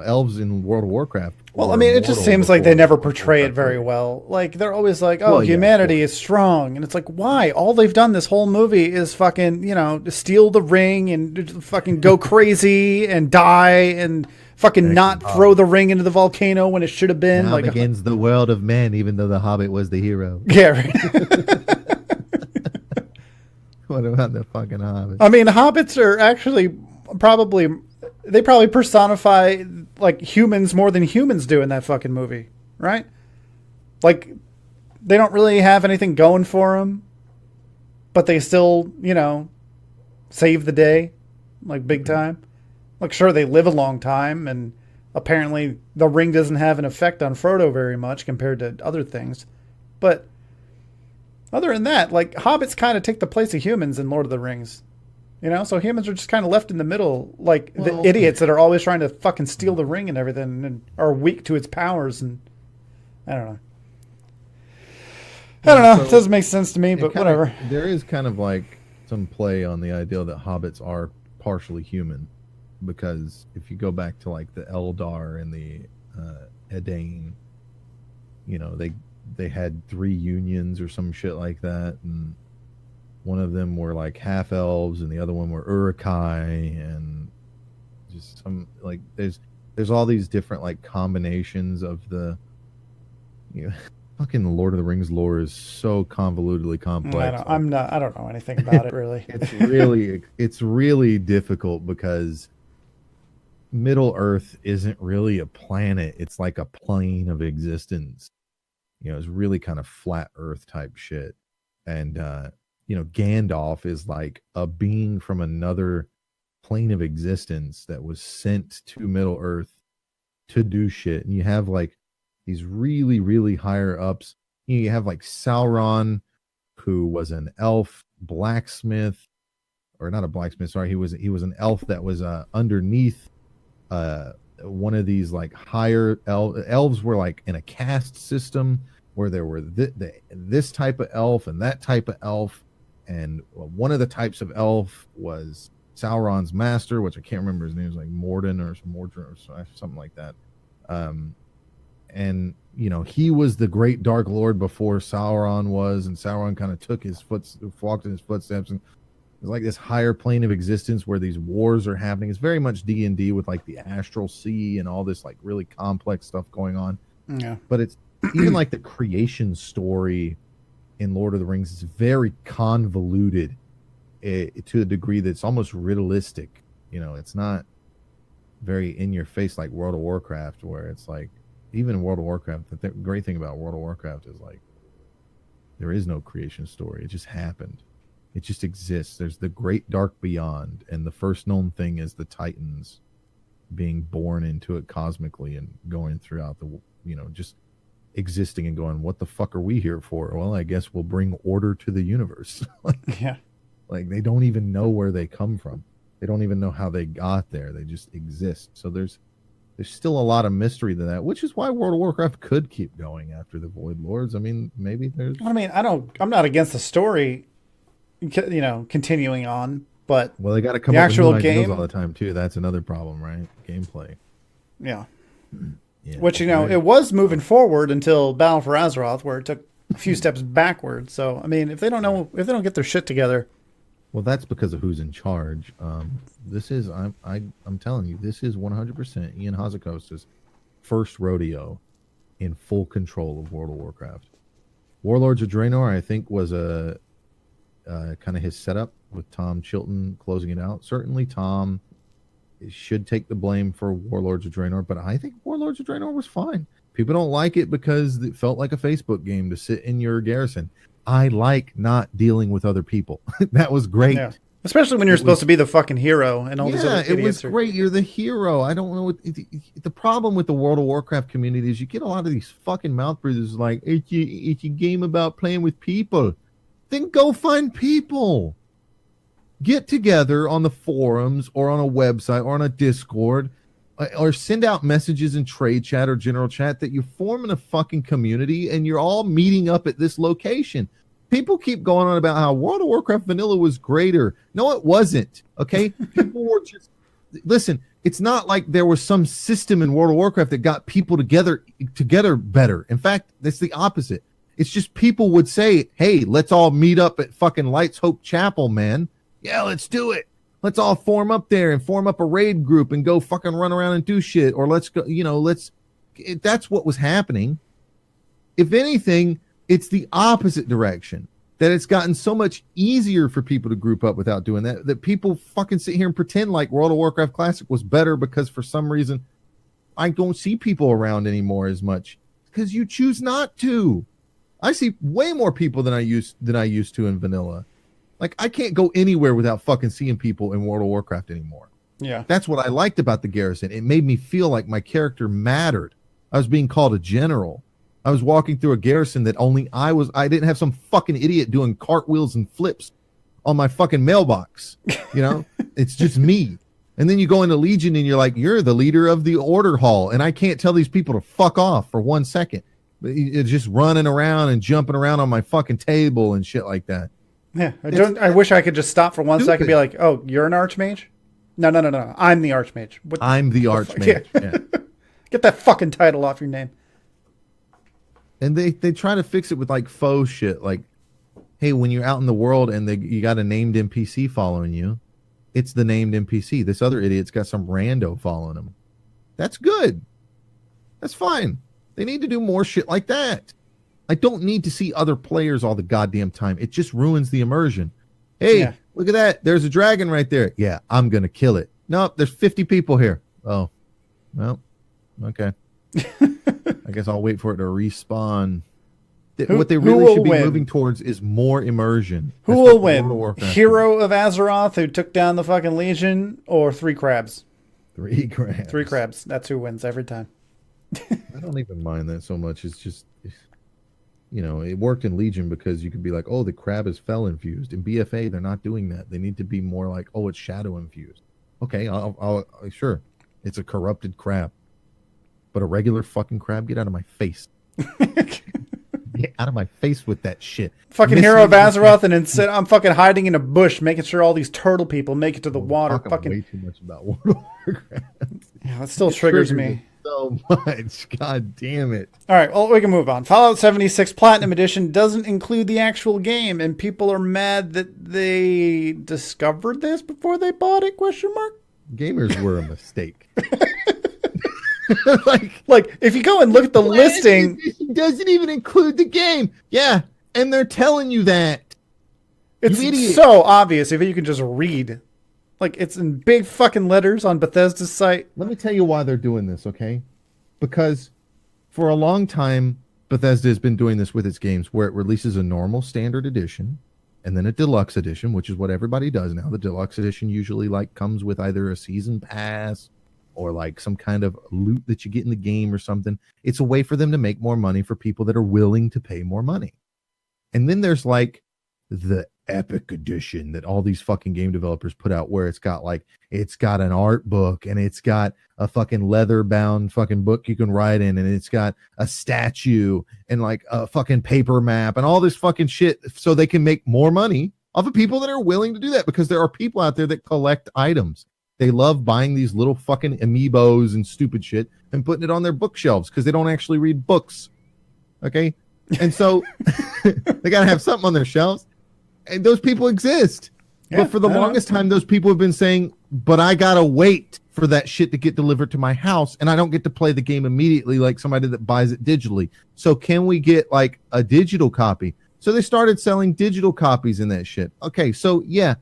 elves in World of Warcraft Well, I were mean, it just immortal seems like they before never World of portray it Warcraft very started. well. Like they're always like, "Oh, Well, yeah, of humanity course. is strong," and it's like, why? All they've done this whole movie is fucking, steal the ring and fucking go crazy and die and fucking Exactly. not throw the ring into the volcano when it should have been. Now Like, begins the world of men, even though the Hobbit was the hero. yeah. Right. What about the fucking Hobbit? I mean, hobbits are actually probably they probably personify like humans more than humans do in that fucking movie, right? Like they don't really have anything going for them, but they still, save the day, like big time. Like, sure, they live a long time, and apparently the ring doesn't have an effect on Frodo very much compared to other things. But other than that, like, hobbits kind of take the place of humans in Lord of the Rings. So humans are just kind of left in the middle, like the Well, idiots that are always trying to fucking steal the ring and everything and are weak to its powers. And I don't know. I don't yeah, know. It doesn't make sense to me, but whatever. there is kind of like some play on the idea that hobbits are partially human, because if you go back to like the Eldar and the Edain, they had three unions or some shit like that, and one of them were like half elves and the other one were Urukai, and just some like there's all these different like combinations of the you know, fucking Lord of the Rings lore is so convolutedly complex. Like, I don't know anything about it really. it's really difficult because Middle Earth isn't really a planet. It's like a plane of existence. It's really kind of flat Earth type shit. And Gandalf is like a being from another plane of existence that was sent to Middle Earth to do shit. And you have like these really, really higher ups. You have like Sauron, who was an elf blacksmith, or not a blacksmith. Sorry, he was an elf that was underneath one of these like higher elves were like in a caste system where there were this type of elf and that type of elf, and one of the types of elf was Sauron's master, which I can't remember his name. It was like Morden or something like that. And you know, he was the great Dark Lord before Sauron was, and Sauron kind of walked in his footsteps, and it's like this higher plane of existence where these wars are happening. It's very much D&D with like the astral sea and all this like really complex stuff going on. Yeah. But it's even like the creation story in Lord of the Rings is very convoluted to a degree that's almost riddleistic. You know, it's not very in your face like World of Warcraft, where it's like, even in World of Warcraft, the great thing about World of Warcraft is like there is no creation story. It just happened. It just exists. There's the great dark beyond, and the first known thing is the Titans being born into it cosmically and going throughout the, you know, just existing and going, what the fuck are we here for? Well, I guess we'll bring order to the universe. Yeah. Like they don't even know where they come from. They don't even know how they got there. They just exist. So there's still a lot of mystery to that, which is why World of Warcraft could keep going after the Void Lords. I mean, maybe there's... I mean, I'm not against the story, you know, continuing on, but well, they got to come the up with new actual ideas game all the time too. That's another problem, right? Gameplay. Yeah. Yeah. Which, you know, it was moving forward until Battle for Azeroth, where it took a few steps backward. So, I mean, if they don't get their shit together... Well, that's because of who's in charge. This is I'm telling you, this is 100% Ian Hazakosta's first rodeo in full control of World of Warcraft. Warlords of Draenor, I think, was a kind of his setup with Tom Chilton closing it out. Certainly, Tom should take the blame for Warlords of Draenor, but I think Warlords of Draenor was fine. People don't like it because it felt like a Facebook game to sit in your garrison. I like not dealing with other people. That was great. Yeah. Especially when you're supposed to be the fucking hero and all these other idiots. Yeah, it was great. You're the hero. I don't know what the problem with the World of Warcraft community is. You get a lot of these fucking mouth breathers like, it's a game about playing with people. Then go find people. Get together on the forums or on a website or on a Discord or send out messages in trade chat or general chat that you're forming a fucking community and you're all meeting up at this location. People keep going on about how World of Warcraft vanilla was greater. No, it wasn't. Okay? People were just... Listen, it's not like there was some system in World of Warcraft that got people together better. In fact, that's the opposite. It's just people would say, hey, let's all meet up at fucking Lights Hope Chapel, man. Yeah, let's do it. Let's all form up there and form up a raid group and go fucking run around and do shit. Or let's go, you know, that's what was happening. If anything, it's the opposite direction. That it's gotten so much easier for people to group up without doing that. That people fucking sit here and pretend like World of Warcraft Classic was better because for some reason I don't see people around anymore as much. Because you choose not to. I see way more people than I used to in vanilla. Like, I can't go anywhere without fucking seeing people in World of Warcraft anymore. Yeah. That's what I liked about the garrison. It made me feel like my character mattered. I was being called a general. I was walking through a garrison that only I didn't have some fucking idiot doing cartwheels and flips on my fucking mailbox. You know? It's just me. And then you go into Legion and you're like, you're the leader of the order hall. And I can't tell these people to fuck off for 1 second. It's just running around and jumping around on my fucking table and shit like that. Yeah, I wish I could just stop for 1 second and be like, "Oh, you're an archmage? No. I'm the archmage. I'm the archmage. Yeah. Get that fucking title off your name." And they try to fix it with like faux shit, like, hey, when you're out in the world and you got a named NPC following you, it's the named NPC. This other idiot's got some rando following him. That's good. That's fine. They need to do more shit like that. I don't need to see other players all the goddamn time. It just ruins the immersion. Hey, Look at that. There's a dragon right there. Yeah, I'm going to kill it. Nope, there's 50 people here. Oh, well, okay. I guess I'll wait for it to respawn. What they really should be moving towards is more immersion. Who will win? Hero of Azeroth who took down the fucking Legion, or Three Crabs? 3 crabs. 3 Crabs. That's who wins every time. I don't even mind that so much. It's just, it worked in Legion because you could be like, oh, the crab is fel infused. In BFA, they're not doing that. They need to be more like, oh, it's shadow infused. Okay, sure, it's a corrupted crab, but a regular fucking crab, get out of my face. Get out of my face with that shit. Fucking Hero of Azeroth, and instead I'm fucking hiding in a bush, making sure all these turtle people make it to the water. Fucking way too much about World of Warcraft. Yeah, that still triggers me so much. God damn it. All right, well, we can move on. Fallout 76 Platinum Edition doesn't include the actual game, and people are mad that they discovered this before they bought it, question mark? Gamers were a mistake. like if you go and look at the listing, it doesn't even include the game. Yeah, and they're telling you that. It's so obvious if you can just read. Like, it's in big fucking letters on Bethesda's site. Let me tell you why they're doing this, okay? Because for a long time, Bethesda has been doing this with its games where it releases a normal standard edition and then a deluxe edition, which is what everybody does now. The deluxe edition usually comes with either a season pass or some kind of loot that you get in the game or something. It's a way for them to make more money for people that are willing to pay more money. And then there's the epic edition that all these fucking game developers put out, where it's got an art book, and it's got a fucking leather bound fucking book you can write in, and it's got a statue and a fucking paper map and all this fucking shit, so they can make more money off of people that are willing to do that, because there are people out there that collect items. They love buying these little fucking amiibos and stupid shit and putting it on their bookshelves because they don't actually read books. Okay? And so they got to have something on their shelves. And those people exist. Yeah, but for the longest time, those people have been saying, but I got to wait for that shit to get delivered to my house, and I don't get to play the game immediately like somebody that buys it digitally. So can we get a digital copy? So they started selling digital copies in that shit. Okay, so yeah,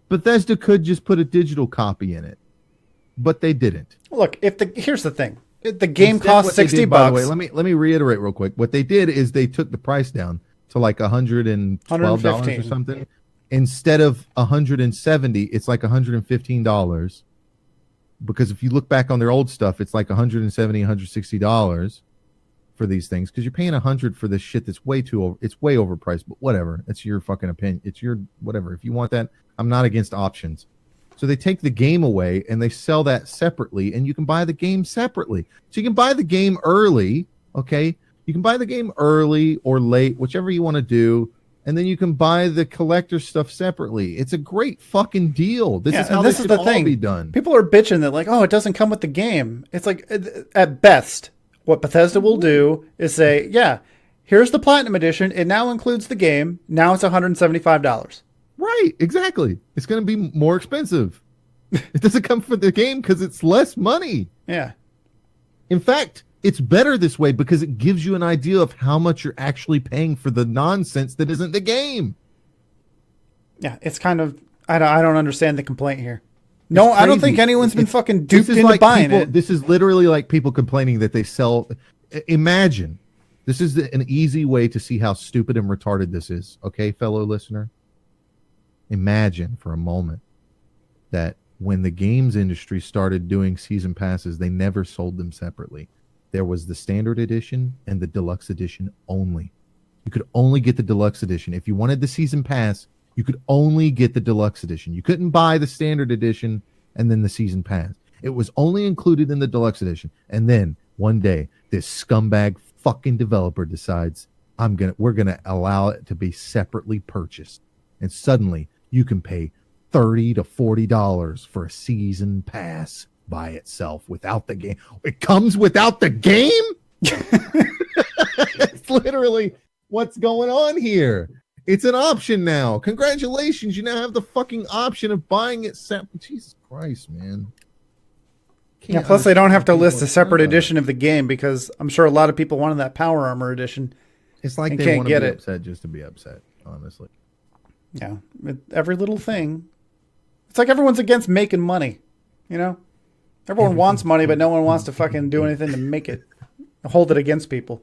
Bethesda could just put a digital copy in it, but they didn't. Look, here's the thing. The game costs $60. By the way, let me reiterate real quick. What they did is they took the price down to $112 or something. Instead of $170, it's $115. Because if you look back on their old stuff, it's $170, $160 for these things. Because you're paying $100 for this shit that's way overpriced. But whatever, it's your fucking opinion. It's your whatever. If you want that, I'm not against options. So they take the game away and they sell that separately, and you can buy the game separately. So you can buy the game early, okay? You can buy the game early or late, whichever you want to do, and then you can buy the collector stuff separately. It's a great fucking deal. This is how this should all be done. People are bitching that oh, it doesn't come with the game. It's at best, what Bethesda will do is say, yeah, here's the Platinum Edition. It now includes the game. Now it's $175. Right, exactly. It's going to be more expensive. It doesn't come for the game because it's less money. Yeah. In fact, it's better this way because it gives you an idea of how much you're actually paying for the nonsense that isn't the game. Yeah, it's kind of... I don't understand the complaint here. No, I don't think anyone's been fucking duped into buying it. This is literally like people complaining that they sell... Imagine. This is an easy way to see how stupid and retarded this is. Okay, fellow listener? Imagine for a moment that when the games industry started doing season passes, they never sold them separately. There was the standard edition and the deluxe edition only. You could only get the deluxe edition. If you wanted the season pass, you could only get the deluxe edition. You couldn't buy the standard edition and then the season pass. It was only included in the deluxe edition. And then one day, this scumbag fucking developer decides we're gonna allow it to be separately purchased. And suddenly you can pay $30 to $40 for a season pass by itself without the game. It comes without the game? It's literally what's going on here. It's an option now. Congratulations. You now have the fucking option of buying it separate. Jesus Christ, man. Yeah, plus they don't have to list a separate edition of the game because I'm sure a lot of people wanted that Power Armor edition. It's like they want to be upset just to be upset, honestly. Yeah, every little thing. It's like everyone's against making money, Everyone wants money, but no one wants to fucking do anything to make it, hold it against people.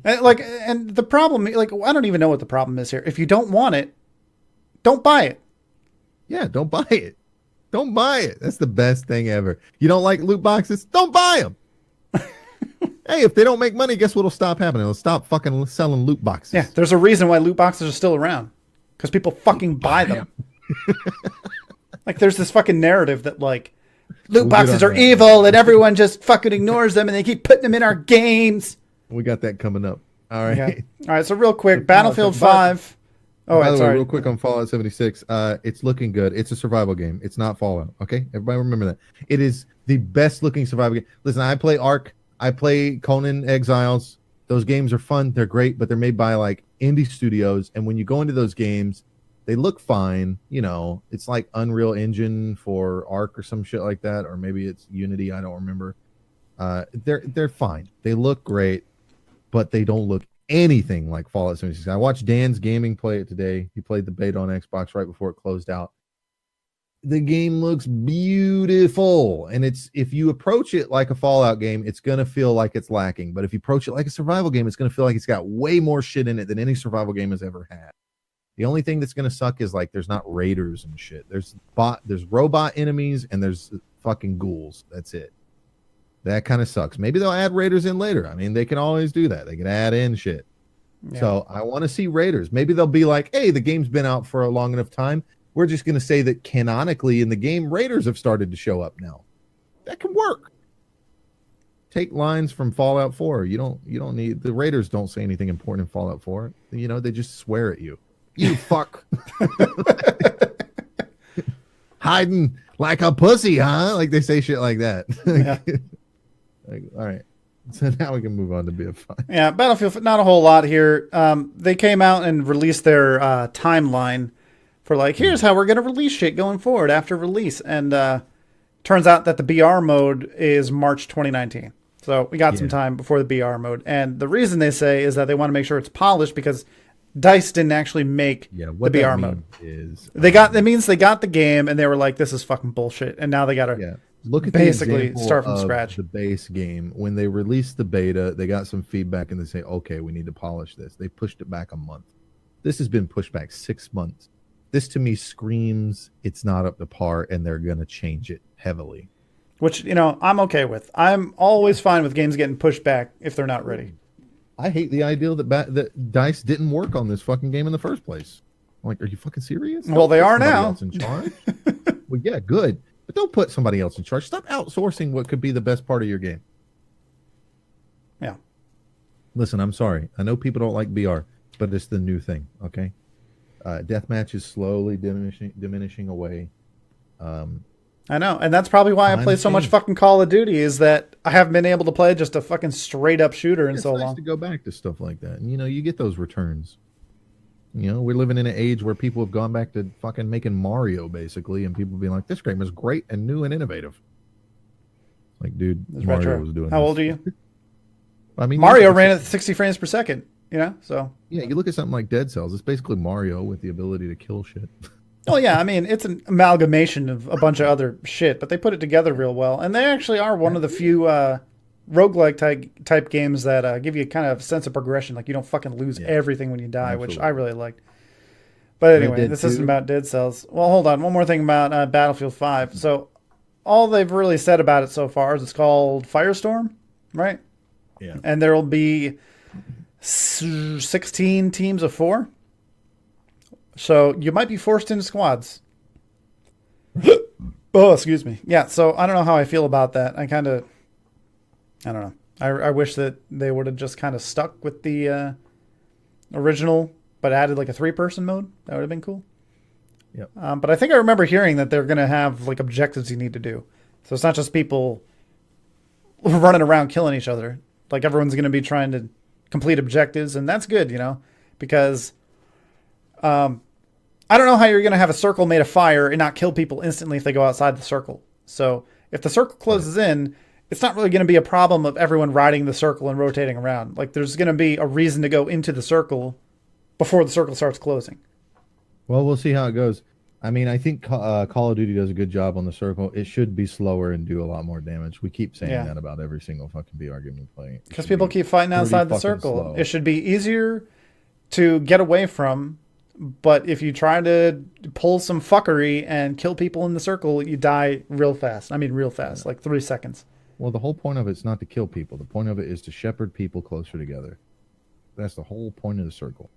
And the problem, I don't even know what the problem is here. If you don't want it, don't buy it. Yeah, don't buy it. Don't buy it. That's the best thing ever. You don't like loot boxes? Don't buy them. Hey, if they don't make money, guess what'll stop happening? It'll stop fucking selling loot Yeah, boxes. there's a reason why loot boxes are still around. Because people fucking buy them. Like, there's this fucking narrative that, like, loot boxes are evil and everyone just fucking ignores them and they keep putting them in our games. We got that coming up. All right. Okay. All right, so real quick, Battlefield 5. Oh, by the way, real quick on Fallout 76, it's looking good. It's a survival game. It's not Fallout, okay? Everybody remember that. It is the best looking survival game. Listen, I play Ark. I play Conan Exiles. Those games are fun. They're great, but they're made by, like, indie studios. And when you go into those games, they look fine. You know, it's like Unreal Engine for Ark or some shit like that. Or maybe it's Unity. I don't remember. They're fine. They look great, but they don't look anything like Fallout 76. I watched Dan's Gaming play it today. He played the beta on Xbox right before it closed out. The game looks beautiful, and it's, if you approach it like a Fallout game, it's gonna feel like it's lacking. But if you approach it like a survival game, it's gonna feel like it's got way more shit in it than any survival game has ever had. The only thing that's gonna suck is, like, there's not raiders and shit. There's robot enemies, and there's fucking ghouls. That's it. That kind of sucks. Maybe they'll add raiders in later. I mean, they can always do that. They can add in shit. Yeah. So I want to see raiders. Maybe they'll be like, hey, the game's been out for a long enough time. We're just going to say that canonically in the game, raiders have started to show up now. That can work. Take lines from Fallout 4. You don't need, the raiders don't say anything important in Fallout 4. You know, they just swear at you. You fuck. Hiding like a pussy, huh? Like, they say shit like that. Yeah. Like, all right, so now we can move on to BF5. Yeah, Battlefield, not a whole lot here. They came out and released their timeline for, like, here's how we're going to release shit going forward after release. And turns out that the BR mode is March 2019. So we got some time before the BR mode. And the reason they say is that they want to make sure it's polished because DICE didn't actually make the BR mode. That means they got the game and they were like, this is fucking bullshit. And now they got to... Look at basically start from scratch. The base game, when they released the beta, they got some feedback and they say, okay, we need to polish this. They pushed it back a month. This has been pushed back 6 months. This to me screams it's not up to par and they're going to change it heavily. Which, you know, I'm okay with. I'm always fine with games getting pushed back if they're not ready. I hate the idea that DICE didn't work on this fucking game in the first place. I'm like, are you fucking serious? Well, they are now. Else in charge? Well, yeah, good. But don't put somebody else in charge. Stop outsourcing what could be the best part of your game. Yeah. Listen, I'm sorry. I know people don't like BR, but it's the new thing, okay? Deathmatch is slowly diminishing away. I know, and that's probably why I play so much fucking Call of Duty, is that I haven't been able to play just a fucking straight up shooter in so long. It's nice to go back to stuff like that. And, you know, you get those returns. You know, we're living in an age where people have gone back to fucking making Mario, basically, and people being like, this game is great and new and innovative. Like, dude, Mario was doing How old are you? I mean, Mario ran at 60 frames per second, you know? So yeah, you look at something like Dead Cells, it's basically Mario with the ability to kill shit. Oh, yeah, I mean, it's an amalgamation of a bunch of other shit, but they put it together real well. And they actually are one of the few roguelike type games that give you kind of a sense of progression. Like, you don't fucking lose everything when you die, which I really liked. But anyway, this isn't about Dead Cells. Well, hold on. One more thing about Battlefield 5. So all they've really said about it so far is it's called Firestorm, right? Yeah. And there will be 16 teams of 4. So you might be forced into squads. Oh, excuse me. Yeah, so I don't know how I feel about that. I don't know. I wish that they would have just kind of stuck with the original, but added like a 3-person mode. That would have been cool. Yep. But I think I remember hearing that they're going to have like objectives you need to do. So it's not just people running around killing each other. Like, everyone's going to be trying to complete objectives, and that's good, you know, because I don't know how you're going to have a circle made of fire and not kill people instantly if they go outside the circle. So if the circle closes in, it's not really going to be a problem of everyone riding the circle and rotating around. Like, there's going to be a reason to go into the circle before the circle starts closing. Well, we'll see how it goes. I mean, I think Call of Duty does a good job on the circle. It should be slower and do a lot more damage. We keep saying that about every single fucking VR game we play. Because people keep fighting outside the circle. Slow. It should be easier to get away from, but if you try to pull some fuckery and kill people in the circle, you die real fast. I mean, real fast, like 3 seconds. Well, the whole point of it's not to kill people. The point of it is to shepherd people closer together. That's the whole point of the circle.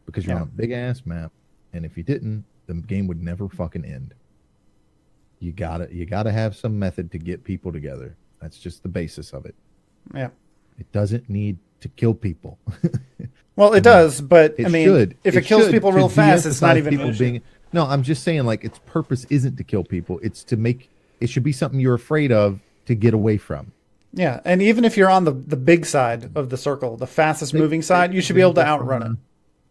Because you're Yeah. on a big ass map, and if you didn't, the game would never fucking end. You gotta have some method to get people together. That's just the basis of it. Yeah. It doesn't need to kill people. Well, I it mean, does, but it I mean, should. if it kills should people to real fast, it's not de-emphasize even. people being. No, I'm just saying, like, its purpose isn't to kill people. It's to make it should be something you're afraid of to get away from. Yeah, and even if you're on the big side of the circle, the fastest moving side, you should be able to outrun it.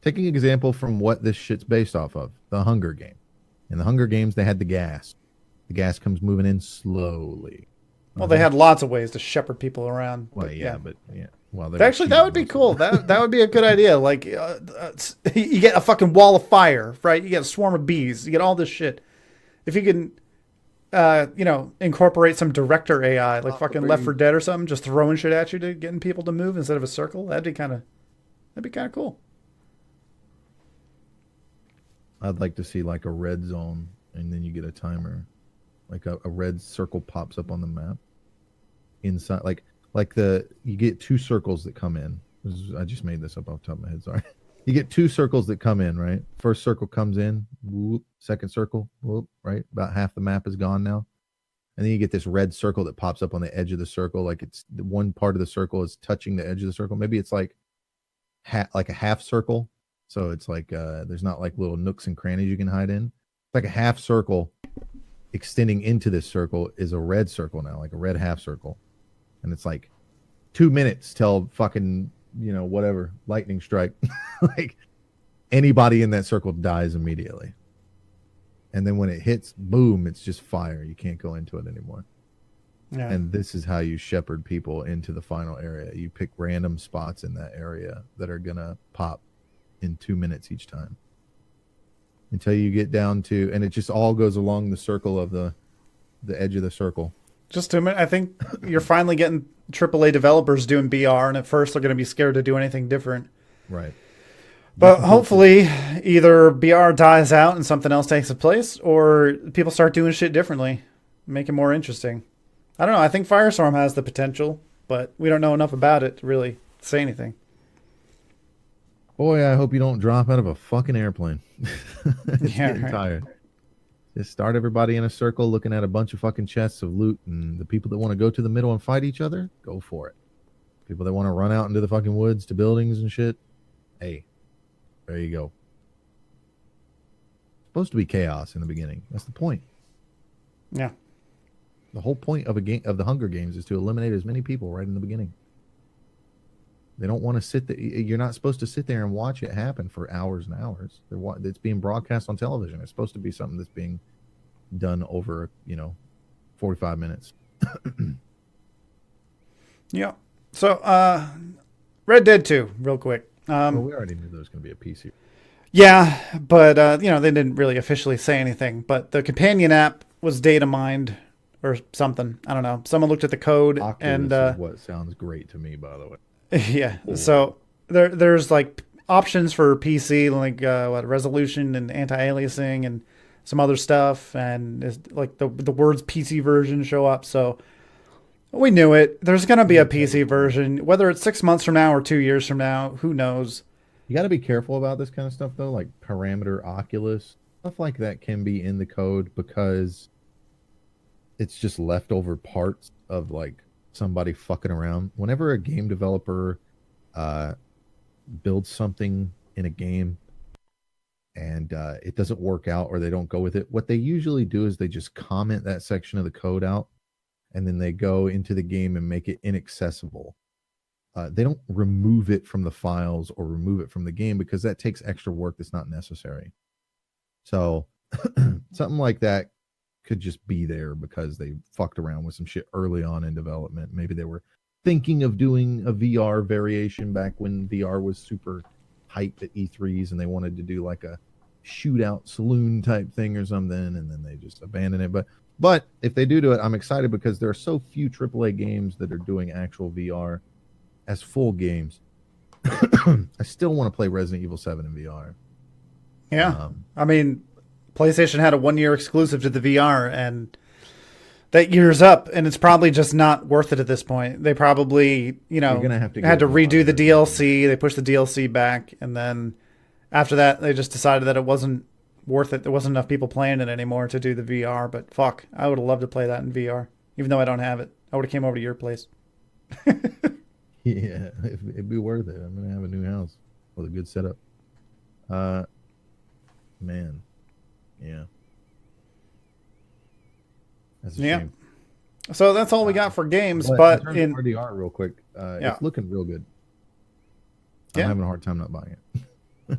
Taking an example from what this shit's based off of, the Hunger Game. In the Hunger Games, they had the gas. The gas comes moving in slowly. Well, they had lots of ways to shepherd people around. Well, but yeah. Well, Actually, that would be cool. That would be a good idea. Like, you get a fucking wall of fire, right? You get a swarm of bees. You get all this shit. If you can, incorporate some director AI, like fucking Left 4 Dead or something, just throwing shit at you to getting people to move instead of a circle, that'd be kind of cool. I'd like to see like a red zone, and then you get a timer, like a red circle pops up on the map inside, you get two circles that come in. I just made this up off the top of my head. Sorry. You get two circles that come in, right? First circle comes in, whoop, second circle, whoop, right? About half the map is gone now. And then you get this red circle that pops up on the edge of the circle. Like it's the one part of the circle is touching the edge of the circle. Maybe it's like a half circle. So it's like there's not like little nooks and crannies you can hide in. It's like a half circle extending into this circle is a red circle now, like a red half circle. And it's like 2 minutes till fucking, whatever, lightning strike. Like anybody in that circle dies immediately. And then when it hits, boom, it's just fire. You can't go into it anymore. Yeah. And this is how you shepherd people into the final area. You pick random spots in that area that are going to pop in 2 minutes each time. Until you get down to, and it just all goes along the circle of the edge of the circle. Just 2 minutes. I think you're finally getting AAA developers doing BR, and at first they're going to be scared to do anything different. Right. But hopefully either BR dies out and something else takes its place, or people start doing shit differently, make it more interesting. I don't know. I think Firestorm has the potential, but we don't know enough about it to really say anything. Boy, I hope you don't drop out of a fucking airplane. It's getting Right. tired. Just start everybody in a circle looking at a bunch of fucking chests of loot, and the people that want to go to the middle and fight each other, go for it. People that want to run out into the fucking woods to buildings and shit, hey, there you go. It's supposed to be chaos in the beginning. That's the point. Yeah. The whole point of the Hunger Games is to eliminate as many people right in the beginning. They don't want to sit there. You're not supposed to sit there and watch it happen for hours and hours. It's being broadcast on television. It's supposed to be something that's being done over, 45 minutes. Yeah. So, Red Dead 2, real quick. Well, we already knew there was going to be a PC. Yeah, but, they didn't really officially say anything. But the companion app was data mined or something. I don't know. Someone looked at the code Oculus and... is what sounds great to me, by the way. Yeah. So there's like options for PC, like resolution and anti-aliasing and some other stuff, and it's like the words PC version show up. So we knew it. There's gonna be a PC version, whether it's 6 months from now or 2 years from now. Who knows? You got to be careful about this kind of stuff, though, like parameter Oculus stuff like that can be in the code because it's just leftover parts of like somebody fucking around. Whenever a game developer builds something in a game and it doesn't work out or they don't go with it, what they usually do is they just comment that section of the code out and then they go into the game and make it inaccessible. They don't remove it from the files or remove it from the game because that takes extra work that's not necessary. So something like that could just be there because they fucked around with some shit early on in development. Maybe they were thinking of doing a VR variation back when VR was super hyped at E3s and they wanted to do like a shootout saloon type thing or something, and then they just abandoned it. But if they do it, I'm excited because there are so few AAA games that are doing actual VR as full games. I still want to play Resident Evil 7 in VR. Yeah. I mean, PlayStation had a 1 year exclusive to the VR, and that years up, and it's probably just not worth it at this point. They probably, You're gonna have to had get to redo the moderate. DLC. They pushed the DLC back, and then after that, they just decided that it wasn't worth it. There wasn't enough people playing it anymore to do the VR. But fuck, I would have loved to play that in VR, even though I don't have it. I would have came over to your place. Yeah, it'd be worth it. I'm gonna have a new house with a good setup. Uh, man, yeah, that's a Yeah. shame. So that's all we got for games. But But in terms of RDR, real quick, yeah, it's looking real good. I'm yeah. having a hard time not buying it.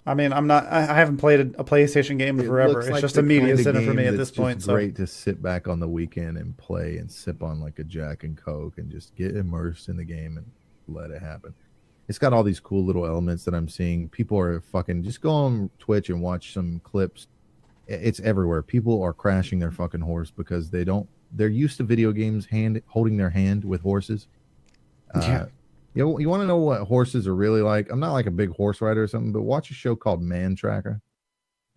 I mean, I'm not. I haven't played a PlayStation game in It forever. looks It's like just the a media kind of center for me game at that's this point. just So great to sit back on the weekend and play and sip on like a Jack and Coke and just get immersed in the game and let it happen. It's got all these cool little elements that I'm seeing. People are fucking just go on Twitch and watch some clips. It's everywhere. People are crashing their fucking horse because they're used to video games holding their hand with horses. yeah, You want to know what horses are really like? I'm not like a big horse rider or something, but watch a show called Man Tracker.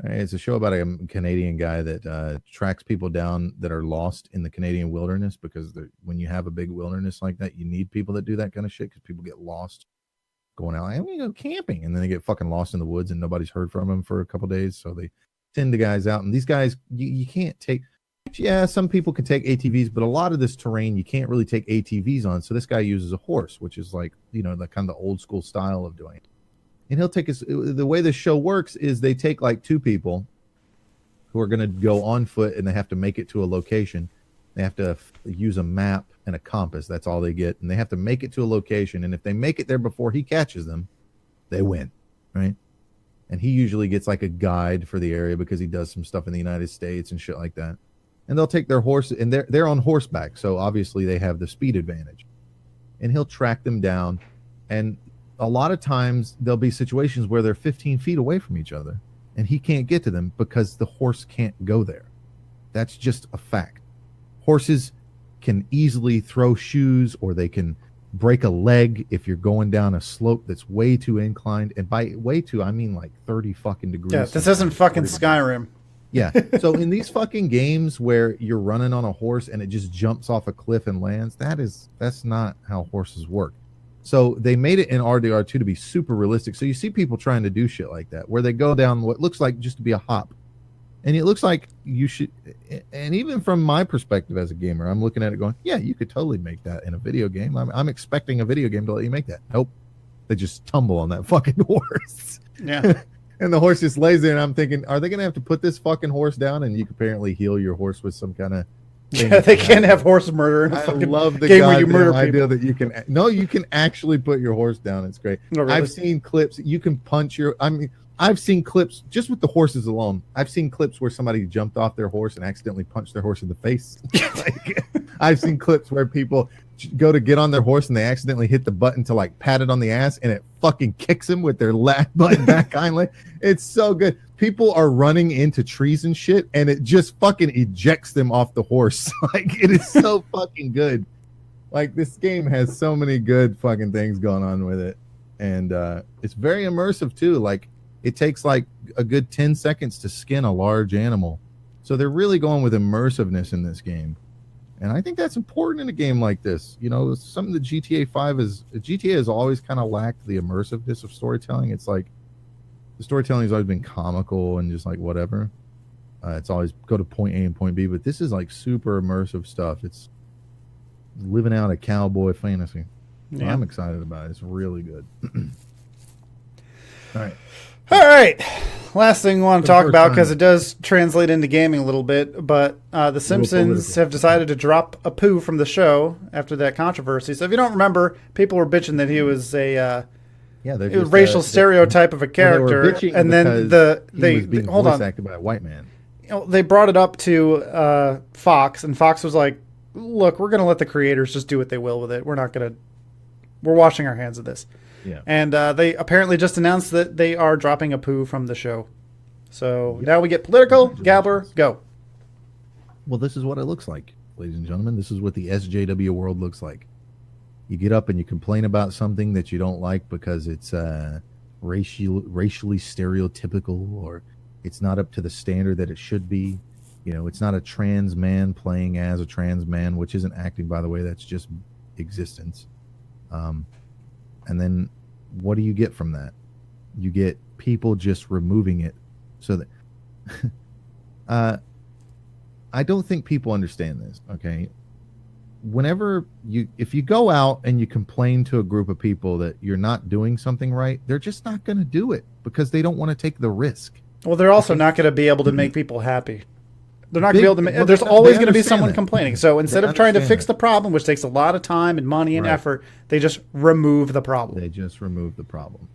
It's a show about a Canadian guy that tracks people down that are lost in the Canadian wilderness because when you have a big wilderness like that, you need people that do that kind of shit because people get lost going out. I'm going to go camping, and then they get fucking lost in the woods and nobody's heard from them for a couple days. So they send the guys out, and these guys, you can't take. Yeah, some people can take ATVs, but a lot of this terrain you can't really take ATVs on. So this guy uses a horse, which is like the kind of the old school style of doing it. And he'll take us. The way the show works is they take like two people who are going to go on foot, and they have to make it to a location. They have to use a map and a compass. That's all they get, and they have to make it to a location. And if they make it there before he catches them, they win, right? And he usually gets like a guide for the area because he does some stuff in the United States and shit like that. And they'll take their horse, and they're on horseback, so obviously they have the speed advantage. And he'll track them down, and a lot of times there'll be situations where they're 15 feet away from each other, and he can't get to them because the horse can't go there. That's just a fact. Horses can easily throw shoes, or they can break a leg if you're going down a slope that's way too inclined. And by way too, I mean like 30 fucking degrees. yeah. This isn't fucking Skyrim. Yeah. So in these fucking games where you're running on a horse and it just jumps off a cliff and lands, that's not how horses work. So they made it in RDR2 to be super realistic. So you see people trying to do shit like that, where they go down what looks like just to be a hop. And it looks like you should, and even from my perspective as a gamer, I'm looking at it going, yeah, you could totally make that in a video game. I'm expecting a video game to let you make that. Nope. They just tumble on that fucking horse. Yeah. And the horse just lays there, and I'm thinking, are they going to have to put this fucking horse down? And you can apparently heal your horse with some kind of thing. Yeah, they can't have horse murder in a I fucking love the game where you goddamn murder idea people. that you can actually put your horse down. It's great. Oh, really? I've seen clips. You can punch I've seen clips just with the horses alone. I've seen clips where somebody jumped off their horse and accidentally punched their horse in the face. Like, I've seen clips where people go to get on their horse and they accidentally hit the button to like pat it on the ass, and it fucking kicks them with their left button back hind leg. It's so good. People are running into trees and shit, and it just fucking ejects them off the horse. Like, it is so fucking good. Like, this game has so many good fucking things going on with it, and it's very immersive too. Like, it takes like a good 10 seconds to skin a large animal. So they're really going with immersiveness in this game. And I think that's important in a game like this. Something that GTA has always kind of lacked the immersiveness of storytelling. It's like the storytelling has always been comical and just like whatever. It's always go to point A and point B, but this is like super immersive stuff. It's living out a cowboy fantasy. So Yeah. I'm excited about it. It's really good. All right. All right. Last thing we want to For the talk first about, time. because it does translate into gaming a little bit, but The Simpsons political. have decided to drop Apu from the show after that controversy. So if you don't remember, people were bitching that he was a Yeah, they're it was just, racial stereotype of a they were character, bitching and then because he they was being hold voice on. acted by a white man. They brought it up to Fox, and Fox was like, "Look, we're going to let the creators just do what they will with it. We're washing our hands of this." Yeah. And they apparently just announced that they are dropping Apu from the show. So now we get political. Gabler, go. Well, this is what it looks like, ladies and gentlemen. This is what the SJW world looks like. You get up and you complain about something that you don't like because it's racially stereotypical, or it's not up to the standard that it should be. It's not a trans man playing as a trans man, which isn't acting, by the way. That's just existence. And then what do you get from that? You get people just removing it so that I don't think people understand this. Okay. If you go out and you complain to a group of people that you're not doing something right, they're just not going to do it because they don't want to take the risk. Well, they're also not going to be able to make people happy. They're not going to be able to make, there's always going to be someone complaining. So instead of trying to fix the problem, which takes a lot of time and money and effort, they just remove the problem. They just remove the problem.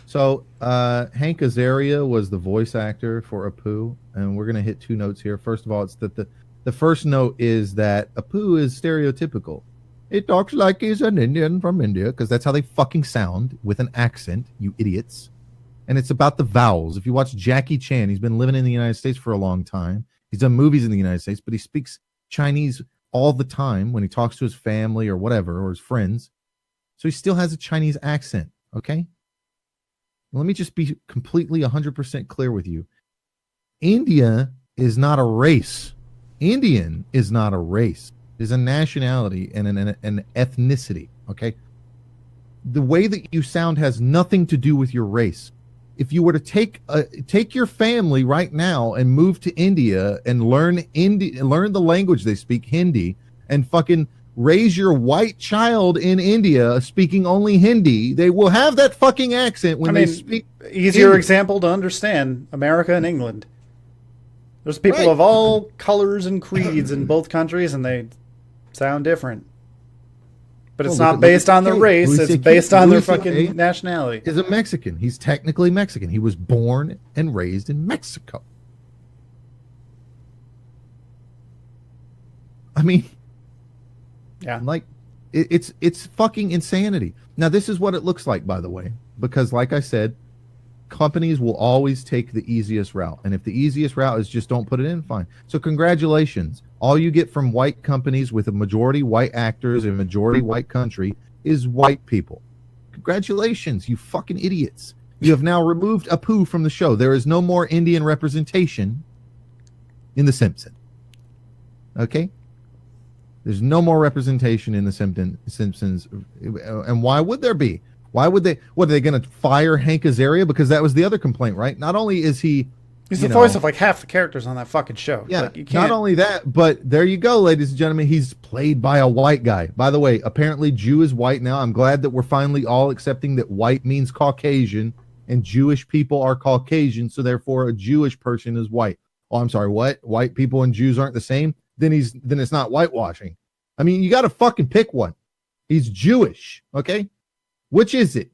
So Hank Azaria was the voice actor for Apu, and we're going to hit two notes here. First of all, it's that the first note is that Apu is stereotypical. It talks like he's an Indian from India, because that's how they fucking sound, with an accent, you idiots. And it's about the vowels. If you watch Jackie Chan, he's been living in the United States for a long time. He's done movies in the United States, but he speaks Chinese all the time when he talks to his family or whatever, or his friends. So he still has a Chinese accent, okay? Let me just be completely 100% clear with you. India is not a race. Indian is not a race. It is a nationality and an ethnicity, okay? The way that you sound has nothing to do with your race. If you were to take your family right now and move to India and learn the language they speak, Hindi, and fucking raise your white child in India speaking only Hindi, they will have that fucking accent when they speak. Easier Hindi. example to understand: America and England. There's people of all colors and creeds in both countries, and they sound different. But it's not based on their race. It's based on their fucking nationality. Is a Mexican. He's technically Mexican. He was born and raised in Mexico. I mean, yeah, like it's fucking insanity. Now, this is what it looks like, by the way, because like I said, companies will always take the easiest route. And if the easiest route is just don't put it in, fine. So congratulations. All you get from white companies with a majority white actors and a majority white country is white people. Congratulations, you fucking idiots. You have now removed Apu from the show. There is no more Indian representation in The Simpsons. Okay? There's no more representation in The Simpsons. And why would there be? Why would they? What, are they going to fire Hank Azaria? Because that was the other complaint, right? Not only is he's the voice of like half the characters on that fucking show. Yeah, like, you can't... not only that, but there you go, ladies and gentlemen. He's played by a white guy. By the way, apparently Jew is white now. I'm glad that we're finally all accepting that white means Caucasian and Jewish people are Caucasian, so therefore a Jewish person is white. Oh, I'm sorry, what? White people and Jews aren't the same? Then it's not whitewashing. I mean, you got to fucking pick one. He's Jewish, okay? Which is it?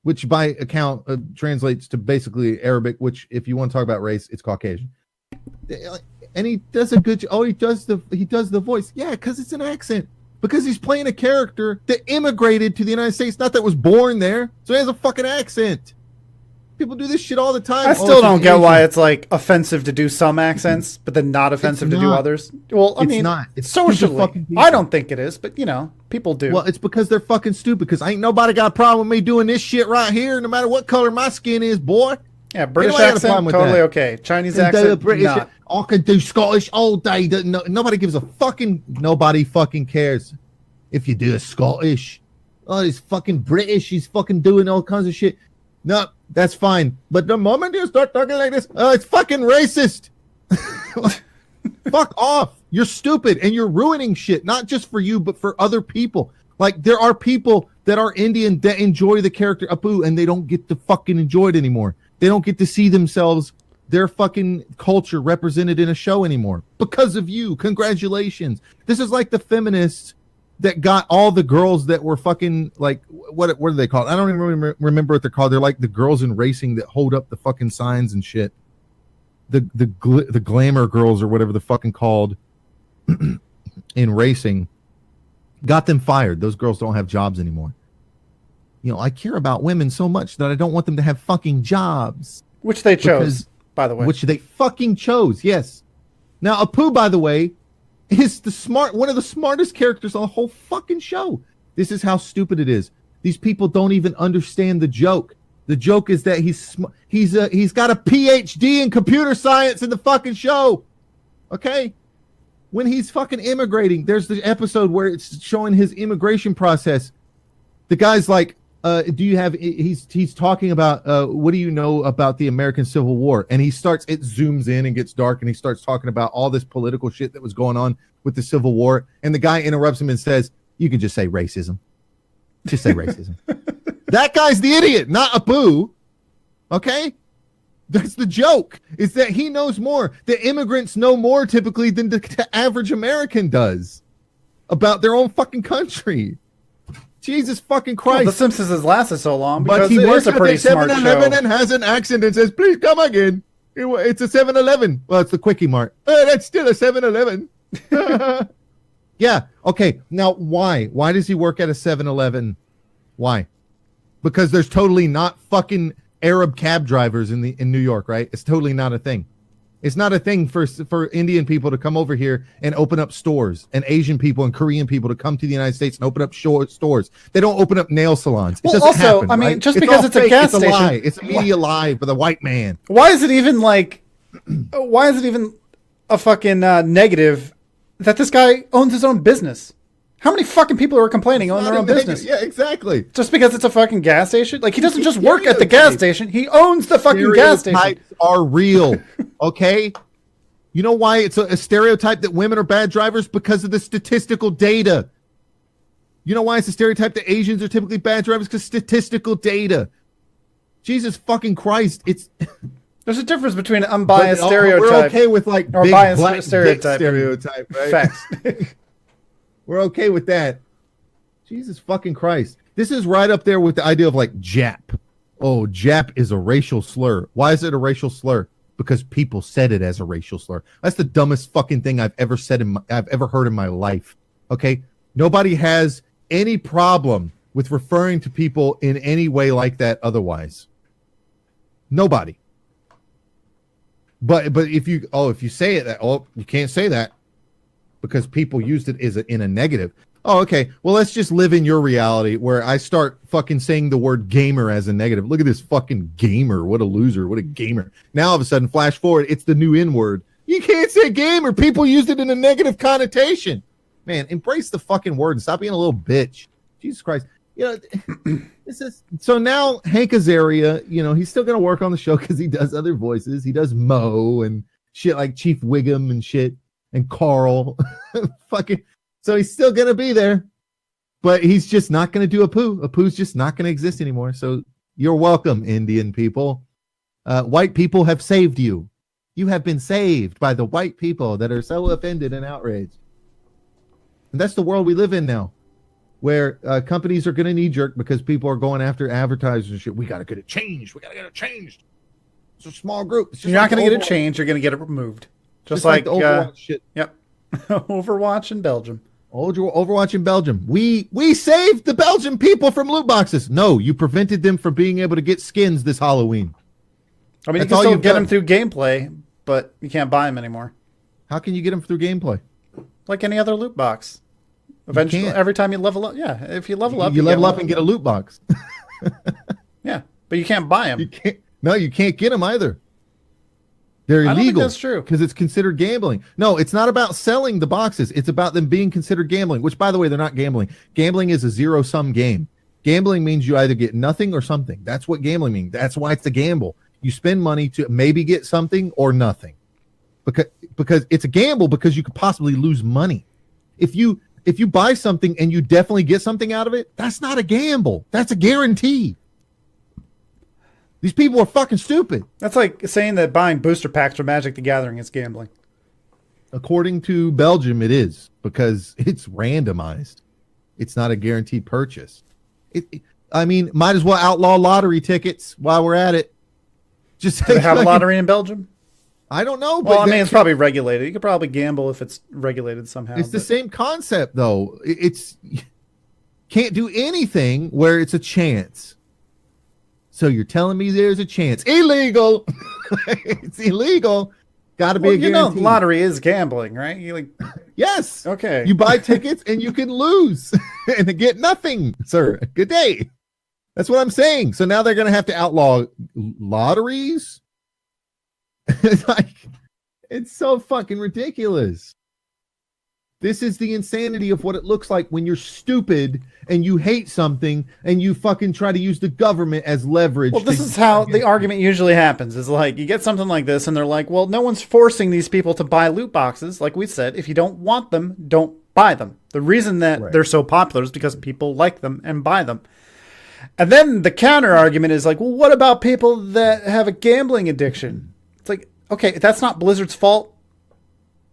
Which by account translates to basically Arabic, which if you want to talk about race, it's Caucasian. And he does a good he does the voice. Yeah, because it's an accent. Because he's playing a character that immigrated to the United States, not that was born there. So he has a fucking accent. People do this shit all the time. I still don't get why it's like offensive to do some accents, but then not offensive to do others. Well, I mean, it's socially. I don't think it is, but people do. Well, it's because they're fucking stupid. Because ain't nobody got a problem with me doing this shit right here, no matter what color my skin is, boy. Yeah, British accent, totally okay. Chinese accent, British, not. I can do Scottish all day. Nobody gives a fucking. Nobody fucking cares if you do a Scottish. Oh, he's fucking British. He's fucking doing all kinds of shit. No, that's fine. But the moment you start talking like this, it's fucking racist. Fuck off. You're stupid and you're ruining shit, not just for you, but for other people. Like, there are people that are Indian that enjoy the character Apu and they don't get to fucking enjoy it anymore. They don't get to see themselves, their fucking culture represented in a show anymore because of you. Congratulations. This is like the feminists that got all the girls that were fucking like, what are they called? I don't even remember what they're called. They're like the girls in racing that hold up the fucking signs and shit. The glamour girls or whatever they're fucking called in racing. Got them fired. Those girls don't have jobs anymore. I care about women so much that I don't want them to have fucking jobs. Which they chose, by the way. Which they fucking chose, yes. Now, Apu, by the way, is one of the smartest characters on the whole fucking show. This is how stupid it is. These people don't even understand the joke. The joke is that he's got a PhD in computer science in the fucking show. Okay. When he's fucking immigrating, there's the episode where it's showing his immigration process. The guy's like, do you have, he's talking about, what do you know about the American Civil War? And it zooms in and gets dark, and he starts talking about all this political shit that was going on with the Civil War. And the guy interrupts him and says, you can just say racism. Just say racism. That guy's the idiot, not Abu. Okay? That's the joke, is that he knows more. The immigrants know more typically than the average American does about their own fucking country. Jesus fucking Christ. Well, The Simpsons has lasted so long because but he it works is a pretty at smart 7-Eleven show. and has an accent and says, please come again. It's a 7-Eleven. Well, it's the Quickie Mart. That's still a 7-Eleven. Yeah. Okay. Now, why? Why does he work at a 7-Eleven? Why? Because there's totally not fucking Arab cab drivers in New York, right? It's totally not a thing. It's not a thing for Indian people to come over here and open up stores, and Asian people and Korean people to come to the United States and open up stores. They don't open up nail salons. It doesn't happen, I mean, right? just because it's a gas station, it's a lie. It's a media lie for the white man. Why is it even a fucking negative that this guy owns his own business? How many fucking people are complaining on their own business? Yeah, exactly. Just because it's a fucking gas station? Like, he doesn't just work at the gas station. He owns the fucking gas station. Stereotypes are real, okay? You know why it's a stereotype that women are bad drivers? Because of the statistical data. You know why it's a stereotype that Asians are typically bad drivers? Because statistical data. Jesus fucking Christ. There's a difference between an unbiased stereotype. We're okay with like or big biased black stereotype, right? Facts. We're okay with that. Jesus fucking Christ. This is right up there with the idea of like Jap. Oh, Jap is a racial slur. Why is it a racial slur? Because people said it as a racial slur. That's the dumbest fucking thing I've ever said I've ever heard in my life. Okay? Nobody has any problem with referring to people in any way like that otherwise. Nobody. But if you say it, you can't say that because people used it in a negative. Oh, okay. Well, let's just live in your reality where I start fucking saying the word gamer as a negative. Look at this fucking gamer. What a loser. What a gamer. Now, all of a sudden, flash forward, it's the new N word. You can't say gamer. People used it in a negative connotation. Man, embrace the fucking word and stop being a little bitch. Jesus Christ. You know, so now Hank Azaria, you know, he's still going to work on the show because he does other voices. He does Mo and shit like Chief Wiggum and shit and Carl. Fucking. So he's still going to be there, but he's just not going to do Apu. Apu's just not going to exist anymore. So you're welcome, Indian people. White people have saved you. You have been saved by the white people that are so offended and outraged. And that's the world we live in now, where companies are going to knee jerk because people are going after advertisers and shit. We got to get it changed. We got to get it changed. It's a small group. You're not going to get it changed. You're going to get it removed. Just like the Overwatch shit. Yep. Overwatch in Belgium. Overwatch in Belgium. We saved the Belgian people from loot boxes. No, you prevented them from being able to get skins this Halloween. I mean, you can still get them through gameplay, but you can't buy them anymore. How can you get them through gameplay? Like any other loot box. Eventually, every time you level up, yeah. If you level up, you level up and get a loot box. Yeah, but you can't buy them. You can't get them either. They're illegal. I don't think that's true. Because it's considered gambling. No, it's not about selling the boxes. It's about them being considered gambling, which, by the way, they're not gambling. Gambling is a zero-sum game. Gambling means you either get nothing or something. That's what gambling means. That's why it's a gamble. You spend money to maybe get something or nothing. Because it's a gamble because you could possibly lose money. If you buy something and you definitely get something out of it, that's not a gamble. That's a guarantee. These people are fucking stupid. That's like saying that buying booster packs for Magic the Gathering is gambling. According to Belgium, it is because it's randomized. It's not a guaranteed purchase. I mean, might as well outlaw lottery tickets while we're at it. Just do they have a lottery in Belgium? I don't know. Well, I mean, it's probably regulated. You could probably gamble if it's regulated somehow. It's the same concept, though. It's can't do anything where it's a chance. So you're telling me there's a chance? Illegal. It's illegal. Got to be a guarantee. You know, lottery is gambling, right? Yes. Okay. You buy tickets and you can lose and get nothing, sir. Good day. That's what I'm saying. So now they're going to have to outlaw lotteries. It's like, It's so fucking ridiculous. This is the insanity of what it looks like when you're stupid and you hate something and you fucking try to use the government as leverage. Well, this is how the argument usually happens. Is like you get something like this, and they're like, "Well, no one's forcing these people to buy loot boxes." Like we said, if you don't want them, don't buy them. The reason that they're so popular is because people like them and buy them. And then the counter argument is like, "Well, what about people that have a gambling addiction?" It's like, okay, that's not Blizzard's fault.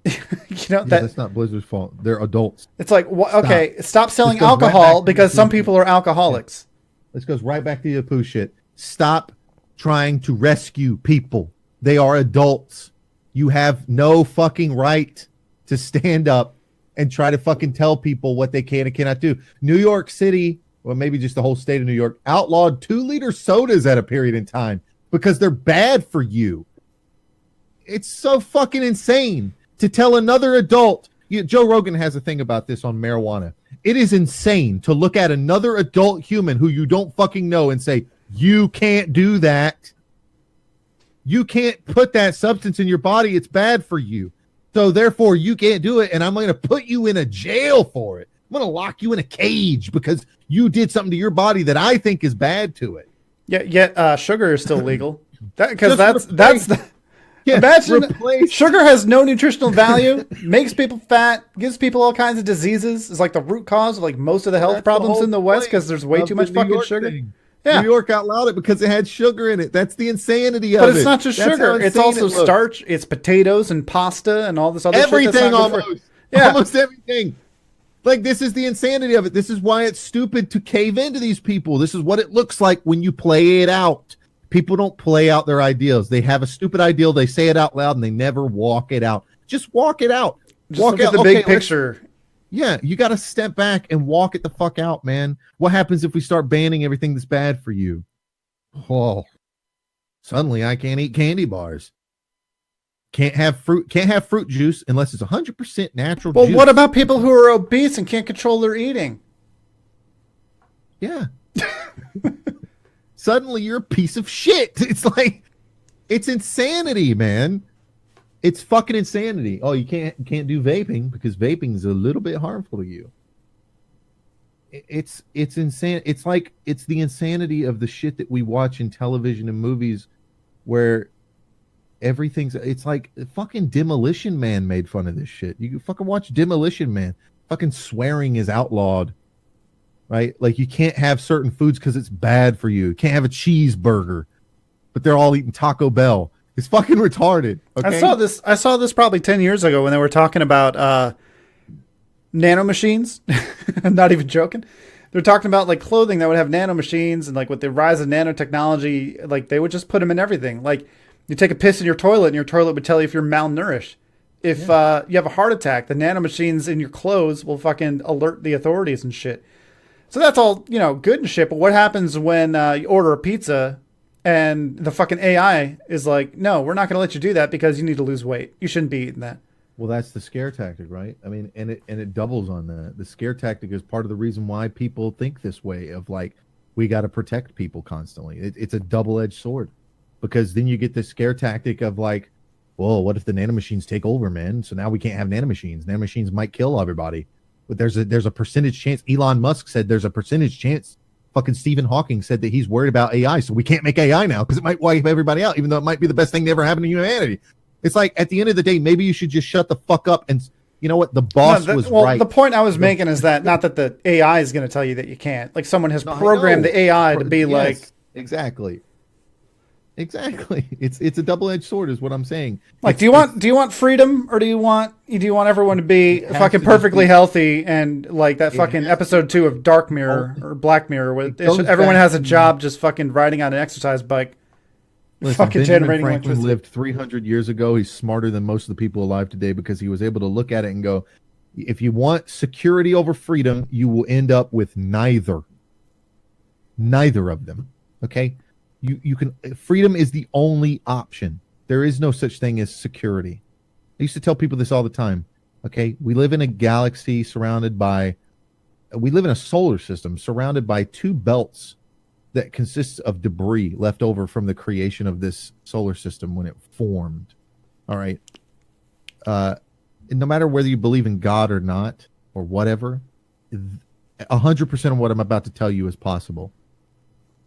That's not Blizzard's fault. They're adults. It's like, okay, stop selling alcohol because some people are alcoholics. This goes right back to the Apu shit. Stop trying to rescue people. They are adults. You have no fucking right to stand up and try to fucking tell people what they can and cannot do. New York City, well, maybe just the whole state of New York, outlawed 2-liter sodas at a period in time because they're bad for you. It's so fucking insane. To tell another adult, Joe Rogan has a thing about this on marijuana. It is insane to look at another adult human who you don't fucking know and say, you can't do that. You can't put that substance in your body. It's bad for you. So therefore you can't do it. And I'm going to put you in a jail for it. I'm going to lock you in a cage because you did something to your body that I think is bad to it. Yet sugar is still legal. Because that's the... Yeah, imagine sugar has no nutritional value, makes people fat, gives people all kinds of diseases. It's like the root cause of like most of the health problems in the West because there's way too much fucking sugar. Yeah. New York outlawed it because it had sugar in it. That's the insanity of it. But it's not just sugar. It's also starch. It's potatoes and pasta and all this other everything shit. Almost. Yeah. Almost everything. Like, this is the insanity of it. This is why it's stupid to cave into these people. This is what it looks like when you play it out. People don't play out their ideals. They have a stupid ideal. They say it out loud and they never walk it out. Just walk it out. Just walk out the big picture. Yeah, you got to step back and walk it the fuck out, man. What happens if we start banning everything that's bad for you? Oh, suddenly I can't eat candy bars. Can't have fruit juice unless it's 100% natural juice. Well, what about people who are obese and can't control their eating? Yeah. Suddenly you're a piece of shit. It's like, it's insanity, man. It's fucking insanity. Oh, you can't do vaping because vaping is a little bit harmful to you. It's insane. It's like, it's the insanity of the shit that we watch in television and movies where it's like fucking Demolition Man made fun of this shit. You fucking watch Demolition Man. Fucking swearing is outlawed. Right? Like, you can't have certain foods because it's bad for you. You can't have a cheeseburger, but they're all eating Taco Bell. It's fucking retarded. Okay? I saw this probably 10 years ago when they were talking about nanomachines. I'm not even joking. They're talking about like clothing that would have nanomachines, and like with the rise of nanotechnology, like they would just put them in everything. Like, you take a piss in your toilet and your toilet would tell you if you're malnourished. If you have a heart attack, the nanomachines in your clothes will fucking alert the authorities and shit. So that's all, good and shit. But what happens when you order a pizza and the fucking AI is like, no, we're not going to let you do that because you need to lose weight. You shouldn't be eating that. Well, that's the scare tactic, right? I mean, and it doubles on that. The scare tactic is part of the reason why people think this way of like, we got to protect people constantly. It's a double-edged sword, because then you get this scare tactic of like, well, what if the nanomachines take over, man? So now we can't have nanomachines. Nanomachines might kill everybody. But there's a percentage chance. Elon Musk said there's a percentage chance. Fucking Stephen Hawking said that he's worried about AI, so we can't make AI now because it might wipe everybody out, even though it might be the best thing to ever happen to humanity. It's like, at the end of the day, maybe you should just shut the fuck up. And you know what? The boss was right. The point I was making is that not that the AI is going to tell you that you can't. Like, someone has programmed the AI to be like... Exactly. It's a double-edged sword, is what I'm saying. Like, do you want freedom, or do you want everyone to be fucking perfectly healthy, and like that fucking episode 2 of Dark Mirror or Black Mirror, where everyone has a job just fucking riding on an exercise bike. Listen, fucking Benjamin Franklin lived 300 years ago. He's smarter than most of the people alive today because he was able to look at it and go, if you want security over freedom, you will end up with neither of them. Okay? You can, freedom is the only option. There is no such thing as security. I used to tell people this all the time. Okay, we live in a galaxy we live in a solar system surrounded by 2 belts that consists of debris left over from the creation of this solar system when it formed. All right. no matter whether you believe in God or not or whatever, 100% of what I'm about to tell you is possible.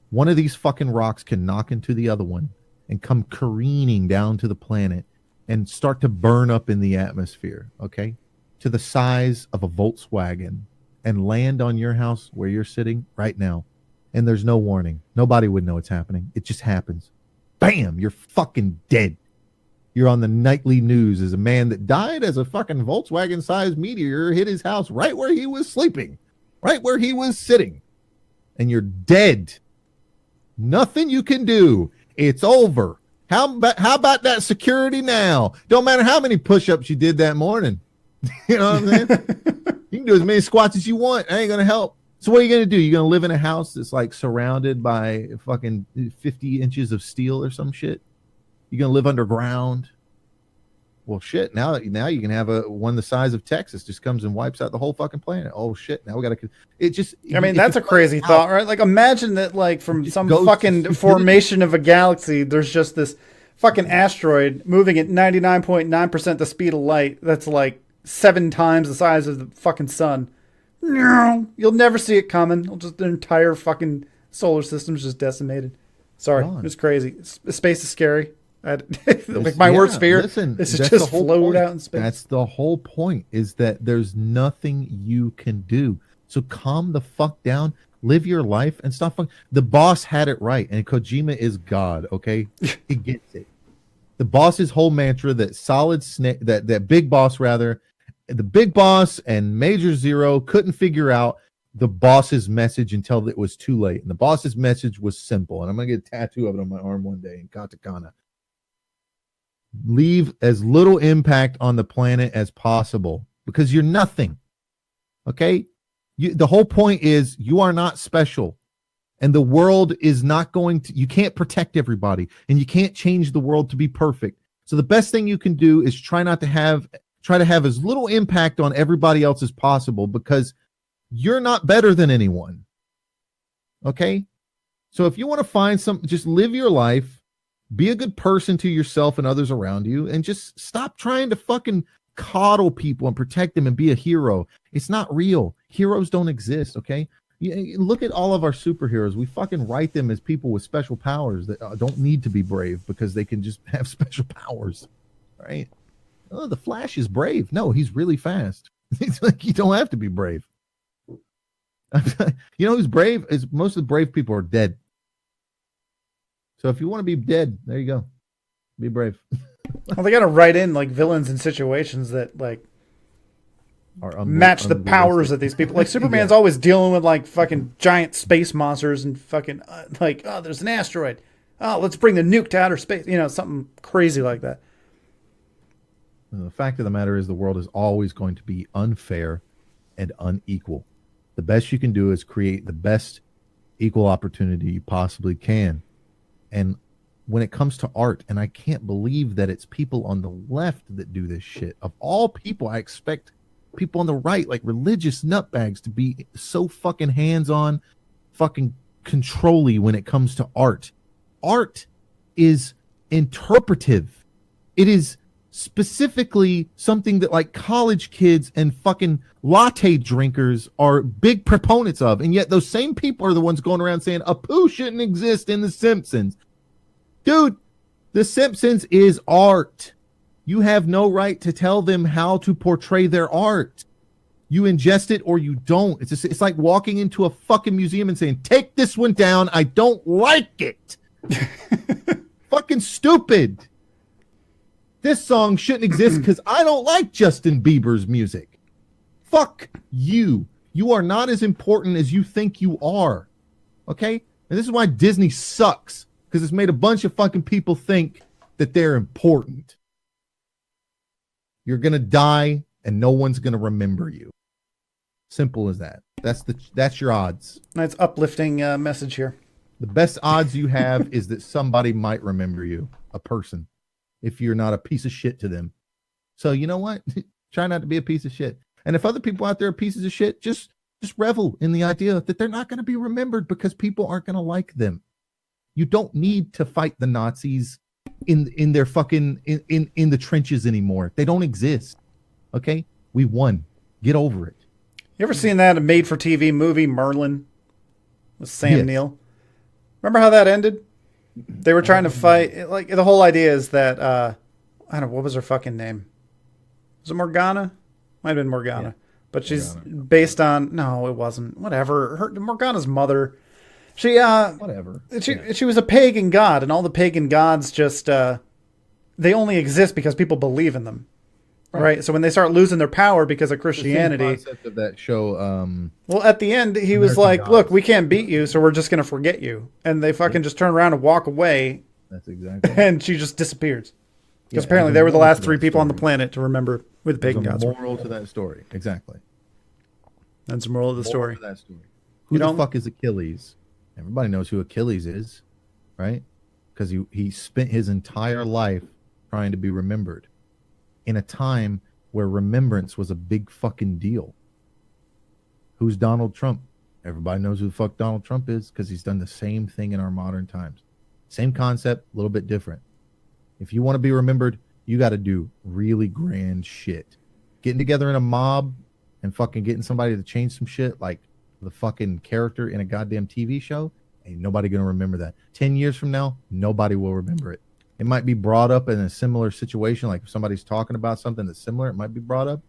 One of these fucking rocks can knock into the other one and come careening down to the planet and start to burn up in the atmosphere, okay? To the size of a Volkswagen and land on your house where you're sitting right now. And there's no warning. Nobody would know it's happening. It just happens. Bam! You're fucking dead. You're on the nightly news as a man that died as a fucking Volkswagen-sized meteor hit his house right where he was sleeping, right where he was sitting. And you're dead. Nothing you can do. It's over. How about that security now? Don't matter how many push-ups you did that morning. You know what I'm saying? You can do as many squats as you want. I ain't going to help. So what are you going to do? You're going to live in a house that's like surrounded by fucking 50 inches of steel or some shit? You're going to live underground? Well, shit. Now you can have one the size of Texas just comes and wipes out the whole fucking planet. Oh, shit. Now we got to... It just... I mean, that's a crazy thought, right? Like, imagine that, like, from some fucking formation of a galaxy, there's just this fucking asteroid moving at 99.9% the speed of light that's, like, 7 times the size of the fucking sun. No, you'll never see it coming. Just the entire fucking solar system's just decimated. Sorry, it's crazy. Space is scary. Like my worst fear is to just float out in space. That's the whole point, is that there's nothing you can do. So calm the fuck down, live your life, and stop fucking. The boss had it right, and Kojima is God, okay? He gets it. The boss's whole mantra that Solid Snake, that Big Boss rather, the Big Boss and Major Zero couldn't figure out the boss's message until it was too late. And the boss's message was simple. And I'm going to get a tattoo of it on my arm one day in katakana. Leave as little impact on the planet as possible, because you're nothing. Okay? The whole point is you are not special. And the world is not going to, you can't protect everybody, and you can't change the world to be perfect. So the best thing you can do is try to have as little impact on everybody else as possible, because you're not better than anyone. Okay? So if you want to find just live your life, be a good person to yourself and others around you, and just stop trying to fucking coddle people and protect them and be a hero. It's not real. Heroes don't exist, okay? Look at all of our superheroes. We fucking write them as people with special powers that don't need to be brave because they can just have special powers, right? Oh, the Flash is brave. No, he's really fast. It's like you don't have to be brave. You know who's brave? Is most of the brave people are dead. So if you want to be dead, there you go. Be brave. Well, they got to write in like villains in situations that like match the powers of these people. Like Superman's always dealing with like fucking giant space monsters and fucking like, oh, there's an asteroid. Oh, let's bring the nuke to outer space. You know, something crazy like that. The fact of the matter is the world is always going to be unfair and unequal. The best you can do is create the best equal opportunity you possibly can. And when it comes to art, and I can't believe that it's people on the left that do this shit. Of all people, I expect people on the right, like religious nutbags, to be so fucking hands-on, fucking control-y when it comes to art. Art is interpretive. It is specifically something that like college kids and fucking latte drinkers are big proponents of. And yet those same people are the ones going around saying Apu shouldn't exist in The Simpsons. Dude, The Simpsons is art. You have no right to tell them how to portray their art. You ingest it or you don't. It's like walking into a fucking museum and saying, take this one down. I don't like it. Fucking stupid. This song shouldn't exist because I don't like Justin Bieber's music. Fuck you. You are not as important as you think you are. Okay? And this is why Disney sucks. Because it's made a bunch of fucking people think that they're important. You're going to die and no one's going to remember you. Simple as that. That's your odds. Nice uplifting message here. The best odds you have is that somebody might remember you, a person, if you're not a piece of shit to them. So you know what? Try not to be a piece of shit. And if other people out there are pieces of shit, just revel in the idea that they're not going to be remembered because people aren't going to like them. You don't need to fight the Nazis. in their fucking in the trenches anymore. They don't exist. Okay, we won. Get over it. You ever seen that made-for-TV movie Merlin with Sam Yes. Neill? Remember how that ended? They were trying to fight. Like the whole idea is that I don't know what was her fucking name. Was it Morgana? Might have been Morgana, Yeah. but she's Morgana. based on no, it wasn't. Whatever. Her Morgana's mother. She Whatever. she Yeah. she was a pagan god, and all the pagan gods just they only exist because people believe in them. Right. So when they start losing their power because of The same Christianity, concept of that show. well, at the end, he was American like, Gods. "Look, we can't beat you, so we're just going to forget you." And they fucking just turn around and walk away, That's exactly. and she just disappears. Because Yeah, apparently there's a they were the moral last to three that people on the story. planet to remember who the There's pagan a gods were. moral to that story. Exactly. That's the moral of the story. Moral to that story. Who You the don't- fuck is Achilles? Everybody knows who Achilles is, right? Because he spent his entire life trying to be remembered in a time where remembrance was a big fucking deal. Who's Donald Trump? Everybody knows who the fuck Donald Trump is because he's done the same thing in our modern times. Same concept, a little bit different. If you want to be remembered, you got to do really grand shit. Getting together in a mob and fucking getting somebody to change some shit like the fucking character in a goddamn TV show, ain't nobody going to remember that. 10 years from now, nobody will remember it. It might be brought up in a similar situation, like if somebody's talking about something that's similar, it might be brought up.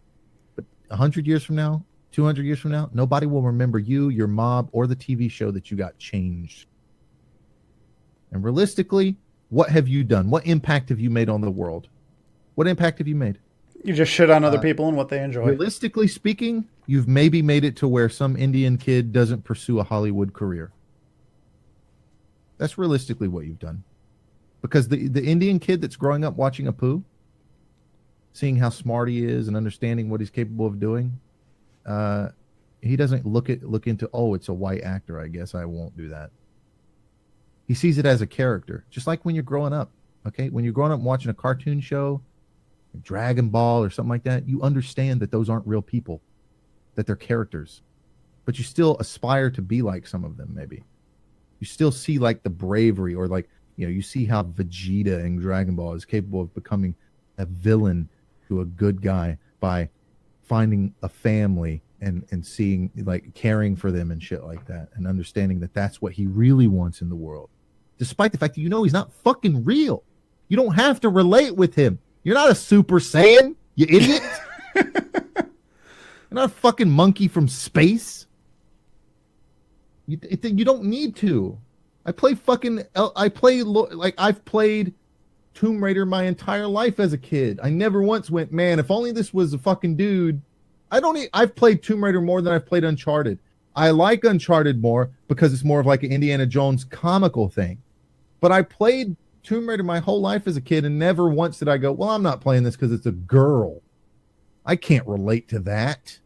But 100 years from now, 200 years from now, nobody will remember you, your mob, or the TV show that you got changed. And realistically, what have you done? What impact have you made on the world? What impact have you made? You just shit on other people and what they enjoy. Realistically speaking, you've maybe made it to where some Indian kid doesn't pursue a Hollywood career. That's realistically what you've done. Because the Indian kid that's growing up watching Apu, seeing how smart he is and understanding what he's capable of doing, he doesn't look into, oh, it's a white actor, I guess I won't do that. He sees it as a character, just like when you're growing up. Okay, when you're growing up watching a cartoon show, Dragon Ball or something like that, you understand that those aren't real people, that they're characters, but you still aspire to be like some of them. Maybe you still see like the bravery, or like, you know, you see how Vegeta in Dragon Ball is capable of becoming a villain to a good guy by finding a family and seeing, like, caring for them and shit like that, and understanding that that's what he really wants in the world, despite the fact that, you know, he's not fucking real. You don't have to relate with him. You're not a Super Saiyan, you idiot. You're not a fucking monkey from space. You don't need to. I've played Tomb Raider my entire life as a kid. I never once went, man, if only this was a fucking dude. I've played Tomb Raider more than I've played Uncharted. I like Uncharted more because it's more of like an Indiana Jones comical thing. But I played Tomb Raider my whole life as a kid, and never once did I go, well, I'm not playing this because it's a girl. I can't relate to that.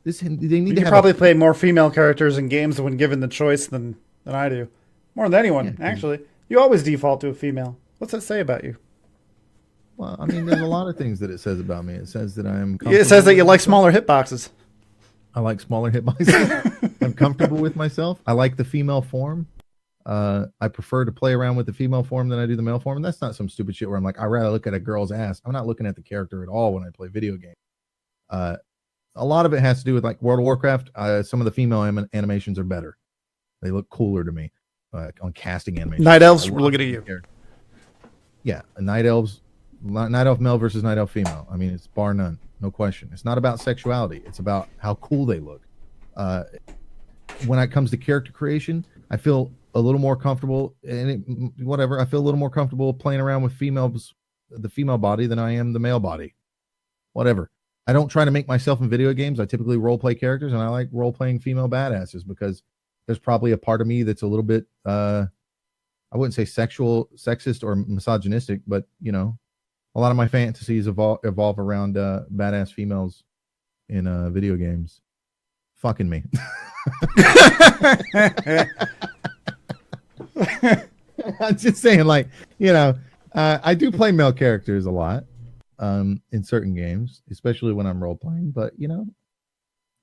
They need to You probably play more female characters in games when given the choice than I do. More than anyone, Yeah, actually. You always default to a female. What's that say about you? Well, I mean, there's a lot of things that it says about me. It says that I'm. It says that you like smaller hitboxes. I like smaller hitboxes. I'm comfortable with myself. I like the female form. I prefer to play around with the female form than I do the male form. And that's not some stupid shit where I'm like, I'd rather look at a girl's ass. I'm not looking at the character at all when I play video games. A lot of it has to do with, like, World of Warcraft. Some of the female animations are better. They look cooler to me on casting animations. Night elves, we're looking at you. Yeah, night elf male versus night elf female. I mean, it's bar none, no question. It's not about sexuality. It's about how cool they look. When it comes to character creation, I feel a little more comfortable, and I feel a little more comfortable playing around with the female body than I am the male body. Whatever. I don't try to make myself in video games. I typically role play characters, and I like role playing female badasses because there's probably a part of me that's a little bit, I wouldn't say sexist or misogynistic, but, you know, a lot of my fantasies evolve around badass females in video games. Fucking me. I'm just saying, like, you know, I do play male characters a lot in certain games, especially when I'm role playing. But, you know,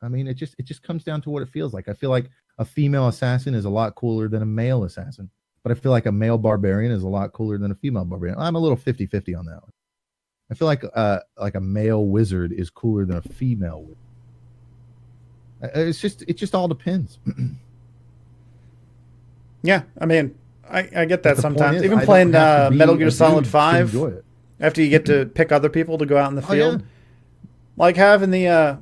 I mean, it just comes down to what it feels like. I feel like a female assassin is a lot cooler than a male assassin. But I feel like a male barbarian is a lot cooler than a female barbarian. I'm a little 50-50 on that one. I feel like a male wizard is cooler than a female wizard. It just all depends. Yeah, I mean, I get But that the point sometimes. is, Even I don't playing have to be Metal a Gear dude Solid to 5, enjoy it. after you get to pick other people to go out in the Oh yeah, field, like having the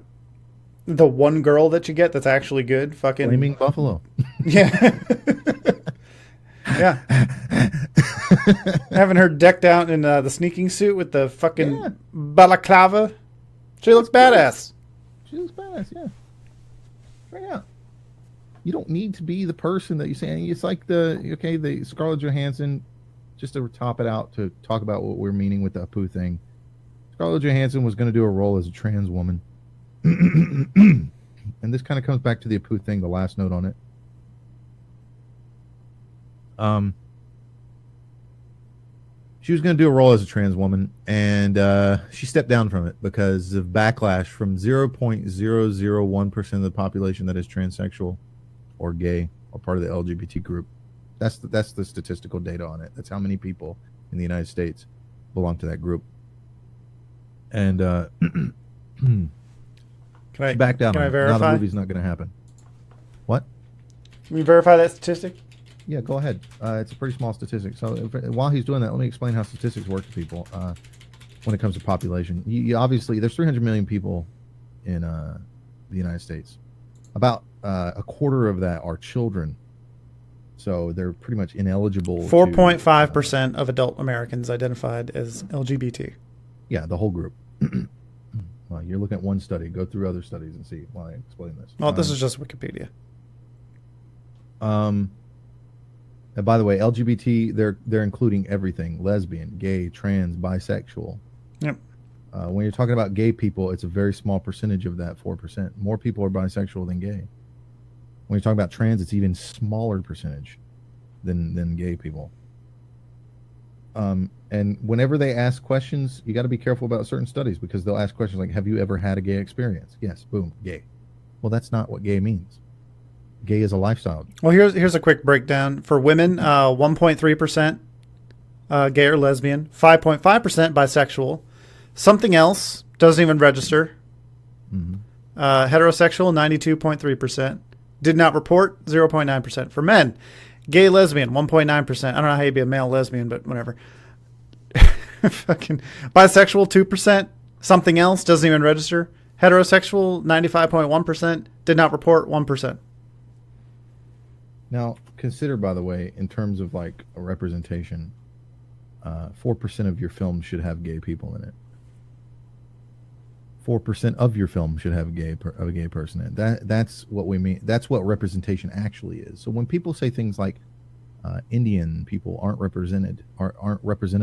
one girl that you get that's actually good, fucking flaming buffalo. yeah, yeah. Having her decked out in the sneaking suit with the fucking Yeah. balaclava, she looks badass. She looks badass. Yeah, right out. You don't need to be the person that you're saying. It's like the Scarlett Johansson. Just to top it out, to talk about what we're meaning with the Apu thing. Scarlett Johansson was going to do a role as a trans woman, and this kind of comes back to the Apu thing. The last note on it. She was going to do a role as a trans woman, and she stepped down from it because of backlash from 0.001% of the population that is transsexual or gay or part of the LGBT group. That's the statistical data on it. That's how many people in the United States belong to that group. And Can I back down. Can I Now verify? the movie's not going to happen. What? Can you verify that statistic? Yeah, go ahead. It's a pretty small statistic. So while he's doing that, let me explain how statistics work to people when it comes to population. You obviously, there's 300 million people in the United States. About a quarter of that are children. So they're pretty much ineligible. 4.5% of adult Americans identified as LGBT. Yeah, the whole group. Well, you're looking at one study. Go through other studies and see why I explain this. Well, this is just Wikipedia. And by the way, LGBT, they're including everything: lesbian, gay, trans, bisexual. Yep. When you're talking about gay people, it's a very small percentage of that 4%. More people are bisexual than gay. When you're talking about trans, it's even smaller percentage than gay people. And whenever they ask questions, you got to be careful about certain studies, because they'll ask questions like, have you ever had a gay experience? Yes, boom, gay. Well, that's not what gay means. Gay is a lifestyle. Well, here's a quick breakdown. For women, 1.3% gay or lesbian, 5.5% bisexual. Something else doesn't even register. Mm-hmm. Heterosexual, 92.3%. Did not report, 0.9%. For men, gay, lesbian, 1.9%. I don't know how you'd be a male lesbian, but whatever. Fucking bisexual, 2%. Something else doesn't even register. Heterosexual, 95.1%. Did not report, 1%. Now, consider, by the way, in terms of like a representation, 4% of your film should have gay people in it. 4% of your film should have a gay person in it. That's what we mean. That's what representation actually is. So when people say things like Indian people aren't represented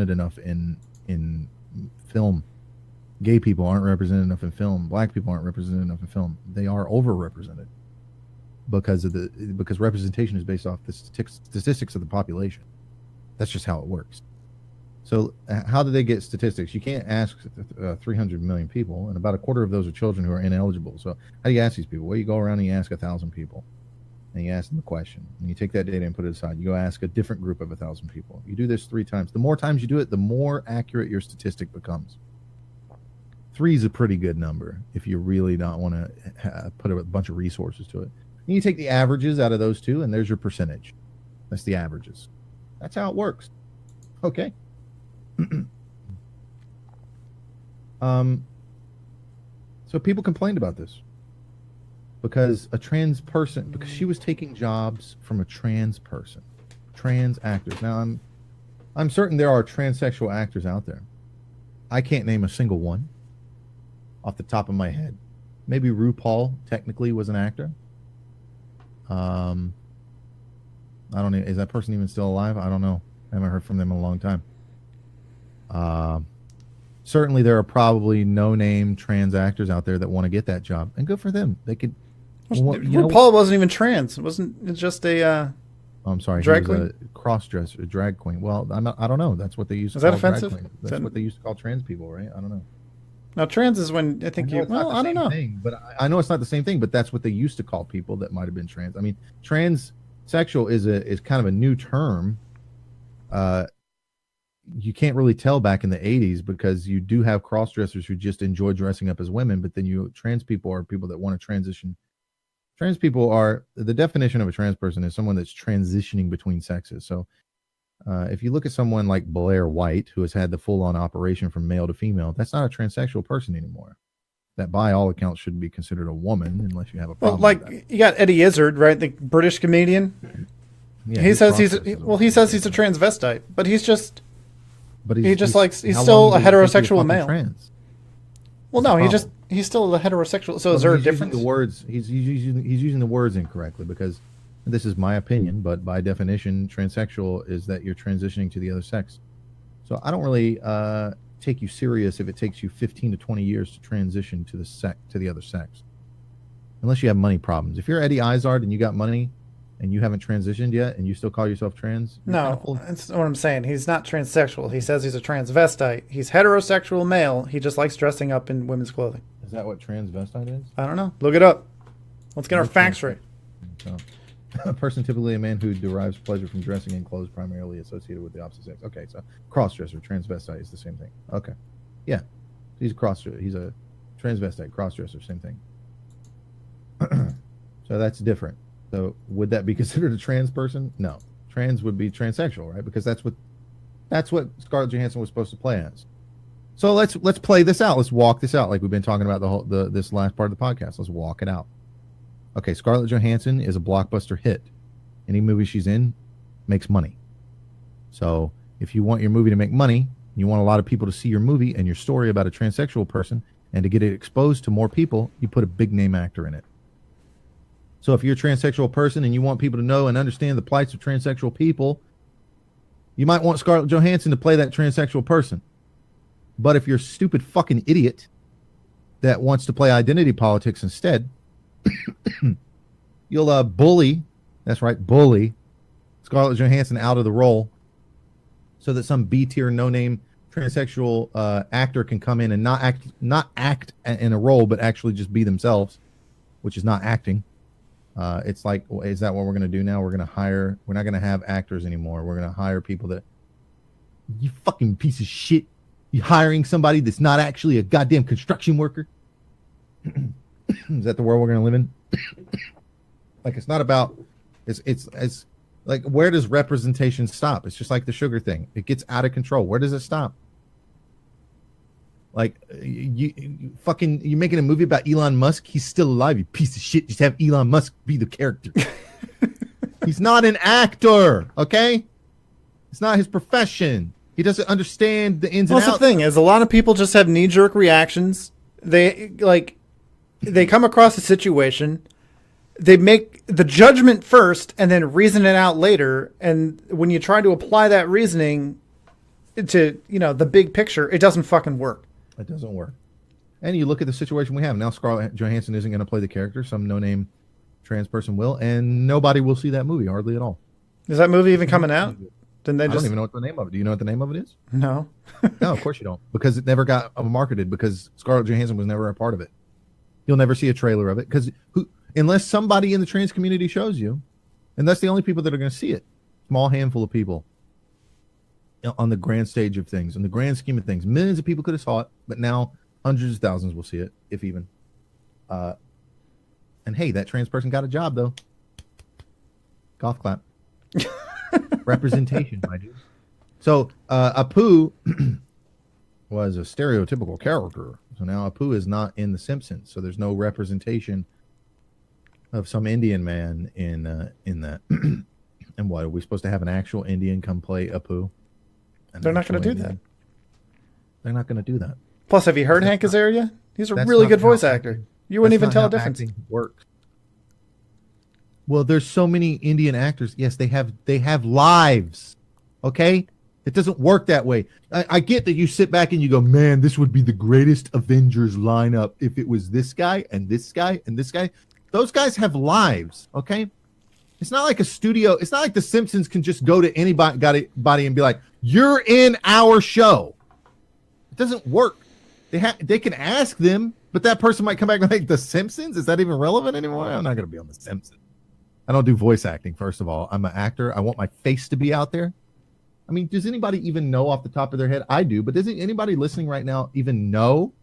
enough in film, gay people aren't represented enough in film, black people aren't represented enough in film, they are overrepresented because representation is based off the statistics of the population. That's just how it works. So how do they get statistics? You can't ask 300 million people, and about a quarter of those are children who are ineligible. So how do you ask these people? Well, you go around and you ask 1,000 people, and you ask them the question, and you take that data and put it aside. You go ask a different group of 1,000 people. You do this 3 times. The more times you do it, the more accurate your statistic becomes. 3 is a pretty good number if you really don't want to put a bunch of resources to it. And you take the averages out of those 2, and there's your percentage. That's the averages. That's how it works. Okay. So people complained about this because a trans person, because she was taking jobs from a trans person, trans actors. Now I'm certain there are transsexual actors out there. I can't name a single one off the top of my head. Maybe RuPaul technically was an actor. I don't know. Is that person even still alive? I don't know. I haven't heard from them in a long time. Certainly there are probably no-name trans actors out there that want to get that job, and good for them. They could. RuPaul wasn't even trans. It's just a. I'm sorry, drag he was queen? a cross-dresser, a drag queen. Well, I don't know. That's what they used to Is that call drag offensive? queens. That's what they used to call trans people, right? I don't know. Now, trans is when I think I know it's not the I don't same know. thing, but I know it's not the same thing, but that's what they used to call people that might have been trans. I mean, transsexual is kind of a new term you can't really tell back in the 80s because you do have cross dressers who just enjoy dressing up as women, but then trans people are people that want to transition. Trans people are, the definition of a trans person is someone that's transitioning between sexes. So if you look at someone like Blair White, who has had the full on operation from male to female, that's not a transsexual person anymore. That by all accounts should be considered a woman unless you have a problem. Well, like you got Eddie Izzard, right? The British comedian. Yeah, he says he's a transvestite, but he's just he's how still long a do you think you're heterosexual fucking male. Trans? Well, no, he's still a heterosexual. So is there a difference? The words he's using the words incorrectly because this is my opinion, but by definition, transsexual is that you're transitioning to the other sex. So I don't really take you serious if it takes you 15 to 20 years to transition to the other sex, unless you have money problems. If you're Eddie Izzard and you got money and you haven't transitioned yet and you still call yourself trans, No, that's what I'm saying. He's not transsexual. He says he's a transvestite. He's heterosexual male. He just likes dressing up in women's clothing. Is that what transvestite is? I don't know. Look it up. Let's get our facts right. So, a person, typically a man who derives pleasure from dressing in clothes primarily associated with the opposite sex. Okay, so crossdresser, transvestite is the same thing. Okay, yeah, he's a crossdresser. He's a transvestite, crossdresser, same thing. So that's different. So would that be considered a trans person? No, trans would be transsexual, right? Because that's what Scarlett Johansson was supposed to play as. So let's play this out. Let's walk this out, like we've been talking about this last part of the podcast. Let's walk it out. Okay, Scarlett Johansson is a blockbuster hit. Any movie she's in makes money. So if you want your movie to make money, you want a lot of people to see your movie and your story about a transsexual person, and to get it exposed to more people, you put a big name actor in it. So if you're a transsexual person and you want people to know and understand the plights of transsexual people, you might want Scarlett Johansson to play that transsexual person. But if you're a stupid fucking idiot that wants to play identity politics instead, you'll bully, that's right, bully Scarlett Johansson out of the role so that some B-tier, no-name transsexual actor can come in and not act in a role, but actually just be themselves, which is not acting. It's like, is that what we're going to do now? We're not going to have actors anymore. We're going to hire people that, you fucking piece of shit, you hiring somebody that's not actually a goddamn construction worker? Is that the world we're going to live in? Like, it's not about, it's like, where does representation stop? It's just like the sugar thing. It gets out of control. Where does it stop? Like, you're making a movie about Elon Musk. He's still alive, you piece of shit. Just have Elon Musk be the character. He's not an actor, okay? It's not his profession. He doesn't understand the ins and outs. That's the thing, is a lot of people just have knee-jerk reactions. They come across a situation, they make the judgment first and then reason it out later. And when you try to apply that reasoning to, the big picture, it doesn't fucking work. It doesn't work. And you look at the situation we have now. Scarlett Johansson isn't going to play the character. Some no-name trans person will, and nobody will see that movie hardly at all. Is that movie even coming out? I don't even know what the name of it. Do you know what the name of it is? No. No, of course you don't, because it never got marketed, because Scarlett Johansson was never a part of it. You'll never see a trailer of it, because unless somebody in the trans community shows you, and that's the only people that are going to see it. Small handful of people on the grand stage of things, in the grand scheme of things. Millions of people could have saw it, but now hundreds of thousands will see it, if even. And hey, that trans person got a job, though. Golf clap. Representation, my dude. So Apu was a stereotypical character. So now Apu is not in the Simpsons. So there's no representation of some Indian man in that. And what, are we supposed to have an actual Indian come play Apu? They're not going to do that. They're not going to do that. Plus, have you heard Hank Azaria? He's a really good voice actor. You wouldn't even tell a difference. Works. Well, there's so many Indian actors. Yes, they have lives. Okay? It doesn't work that way. I get that you sit back and you go, man, this would be the greatest Avengers lineup if it was this guy and this guy and this guy. Those guys have lives, okay? It's not like a studio. It's not like the Simpsons can just go to anybody and be like, you're in our show. It doesn't work. They can ask them, but that person might come back and like, the Simpsons? Is that even relevant anymore? I'm not going to be on the Simpsons. I don't do voice acting, first of all. I'm an actor. I want my face to be out there. I mean, does anybody even know off the top of their head? I do, but does anybody listening right now even know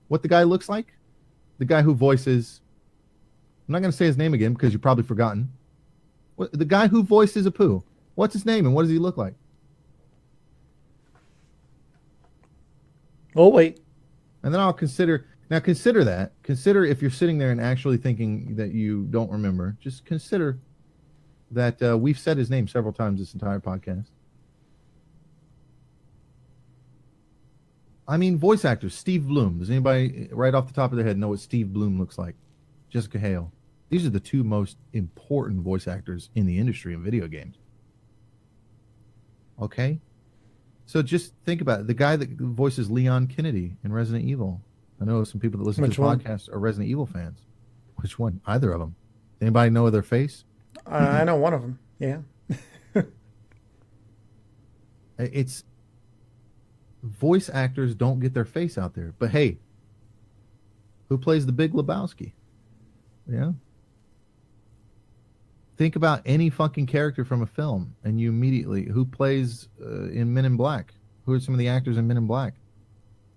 what the guy looks like? The guy who voices, I'm not going to say his name again because you've probably forgotten. The guy who voices Apu. What's his name and what does he look like? Oh, wait. And then I'll consider that. Consider if you're sitting there and actually thinking that you don't remember, just consider that we've said his name several times this entire podcast. I mean, voice actors, Steve Bloom. Does anybody right off the top of their head know what Steve Bloom looks like? Jessica Hale. These are the two most important voice actors in the industry of video games. Okay? So just think about it. The guy that voices Leon Kennedy in Resident Evil. I know some people that listen to this podcast are Resident Evil fans. Which one? Either of them. Anybody know their face? I know one of them. Yeah. It's voice actors don't get their face out there. But hey, who plays the Big Lebowski? Yeah. Think about any fucking character from a film, and you immediately, who plays in Men in Black? Who are some of the actors in Men in Black?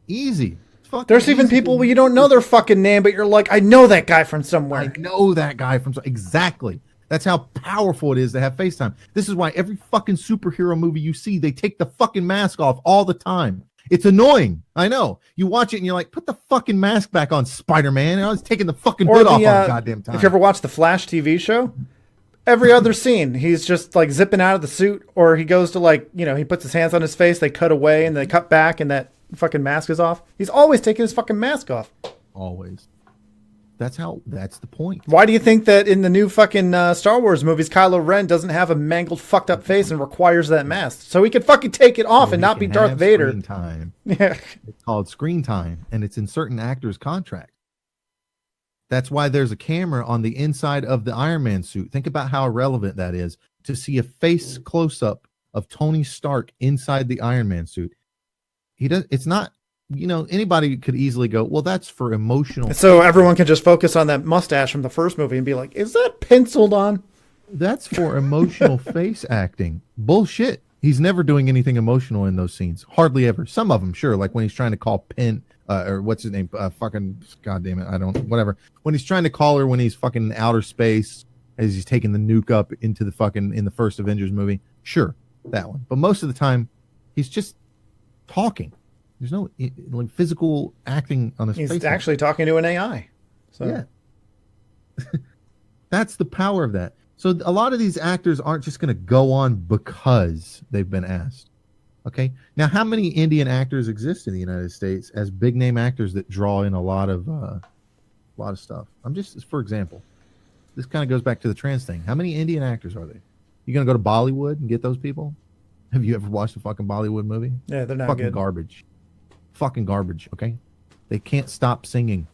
Easy. There's even people where you don't know their fucking name, but you're like, I know that guy from somewhere. I know that guy from exactly. That's how powerful it is to have FaceTime. This is why every fucking superhero movie you see, they take the fucking mask off all the time. It's annoying. I know. You watch it and you're like, put the fucking mask back on, Spider-Man. I was taking the fucking hood off all the goddamn time. If you ever watched the Flash TV show, every other scene, he's just like zipping out of the suit, or he goes to like, he puts his hands on his face, they cut away and they cut back and that fucking mask is off. He's always taking his fucking mask off. Always. That's the point. Why do you think that in the new fucking Star Wars movies, Kylo Ren doesn't have a mangled, fucked up face and requires that mask? So he can fucking take it off and not be Darth Vader. Screen time. Yeah. It's called screen time, and it's in certain actors' contracts. That's why there's a camera on the inside of the Iron Man suit. Think about how irrelevant that is to see a face close-up of Tony Stark inside the Iron Man suit. It's not, anybody could easily go, well, that's for emotional. So everyone can just focus on that mustache from the first movie and be like, is that penciled on? That's for emotional face acting. Bullshit. He's never doing anything emotional in those scenes. Hardly ever. Some of them, sure. Like when he's trying to call Penn, or what's his name? Fucking, goddamn it. Whatever. When he's trying to call her when he's fucking in outer space, as he's taking the nuke up into the fucking, in the first Avengers movie. Sure. That one. But most of the time, he's just talking. There's no like physical acting on his face. He's actually talking to an AI. So yeah. That's the power of that. So a lot of these actors aren't just going to go on because they've been asked. Okay. Now, how many Indian actors exist in the United States as big name actors that draw in a lot of stuff? I'm just, for example, this kind of goes back to the trans thing. How many Indian actors are there? You going to go to Bollywood and get those people? Have you ever watched a fucking Bollywood movie? Yeah, they're not fucking good. Garbage. Fucking garbage. Okay. They can't stop singing.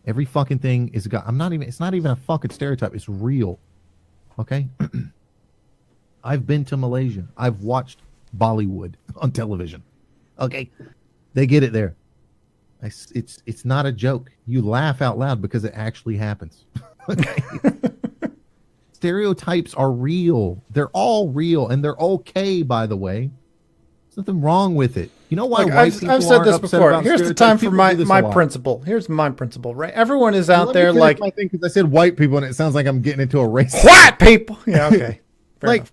Every fucking thing is it's not even a fucking stereotype. It's real. Okay. I've been to Malaysia. I've watched Bollywood on television. Okay. They get it there. It's not a joke. You laugh out loud because it actually happens. Okay. Stereotypes are real. They're all real, and they're okay, by the way. There's nothing wrong with it. You know why I've said this before. Here's the time for my principle. Here's my principle, right? Everyone is out there like my thing, because I said white people, and it sounds like I'm getting into a race. White people. Yeah, okay. Like,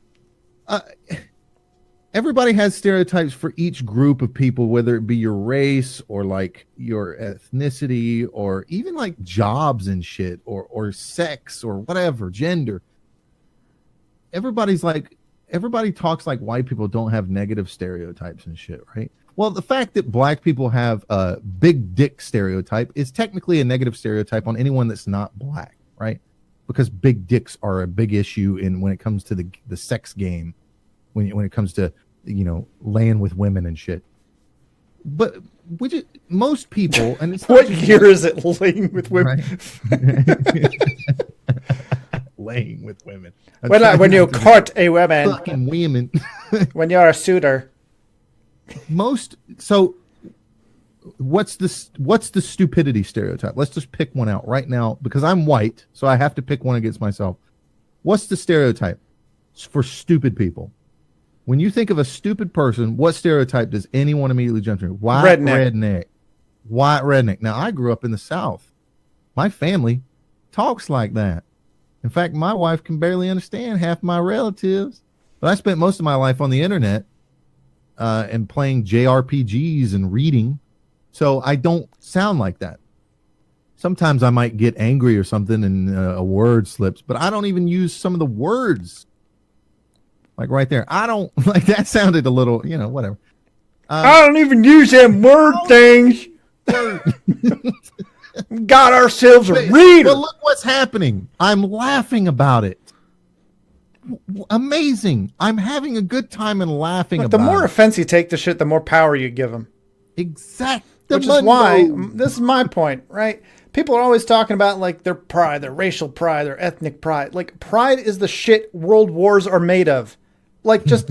everybody has stereotypes for each group of people, whether it be your race or like your ethnicity or even like jobs and shit or sex or whatever, gender. Everybody talks like white people don't have negative stereotypes and shit, right? Well, the fact that black people have a big dick stereotype is technically a negative stereotype on anyone that's not black, right? Because big dicks are a big issue when it comes to the sex game, when it comes to, laying with women and shit. But most people, and it's what year is it, laying with women? Right? Laying with women. When you court a woman. Fucking women. When you're a suitor. So what's the stupidity stereotype? Let's just pick one out right now, because I'm white, so I have to pick one against myself. What's the stereotype for stupid people? When you think of a stupid person, what stereotype does anyone immediately jump to? White Redneck. White redneck. Now, I grew up in the South. My family talks like that. In fact, my wife can barely understand half my relatives. But I spent most of my life on the internet and playing JRPGs and reading. So I don't sound like that. Sometimes I might get angry or something and a word slips, but I don't even use some of the words. Like right there. I don't like that sounded a little, whatever. I don't even use them word things. Got ourselves a reader. But look what's happening. I'm laughing about it. Amazing. I'm having a good time and laughing about it. The more offense you take to shit, the more power you give them. Exactly. Which is why, this is my point, right? People are always talking about like their pride, their racial pride, their ethnic pride. Like pride is the shit world wars are made of. Like just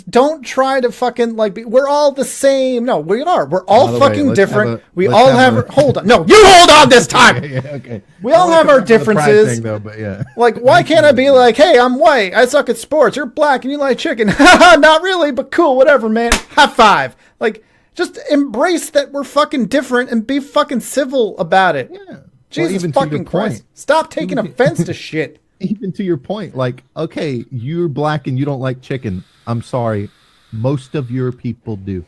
don't try to fucking like we're all the same. No, we are. We're all fucking different. We all have hold on. No, you hold on this time. Yeah, okay. We all have our differences. Thing, though, but yeah. Like why can't I be like, hey, I'm white. I suck at sports. You're black and you like chicken. Not really, but cool. Whatever, man. High five. Like just embrace that we're fucking different and be fucking civil about it. Yeah. Jesus fucking Christ. Stop taking offense to shit. Even to your point, like, okay, you're black and you don't like chicken. I'm sorry. Most of your people do.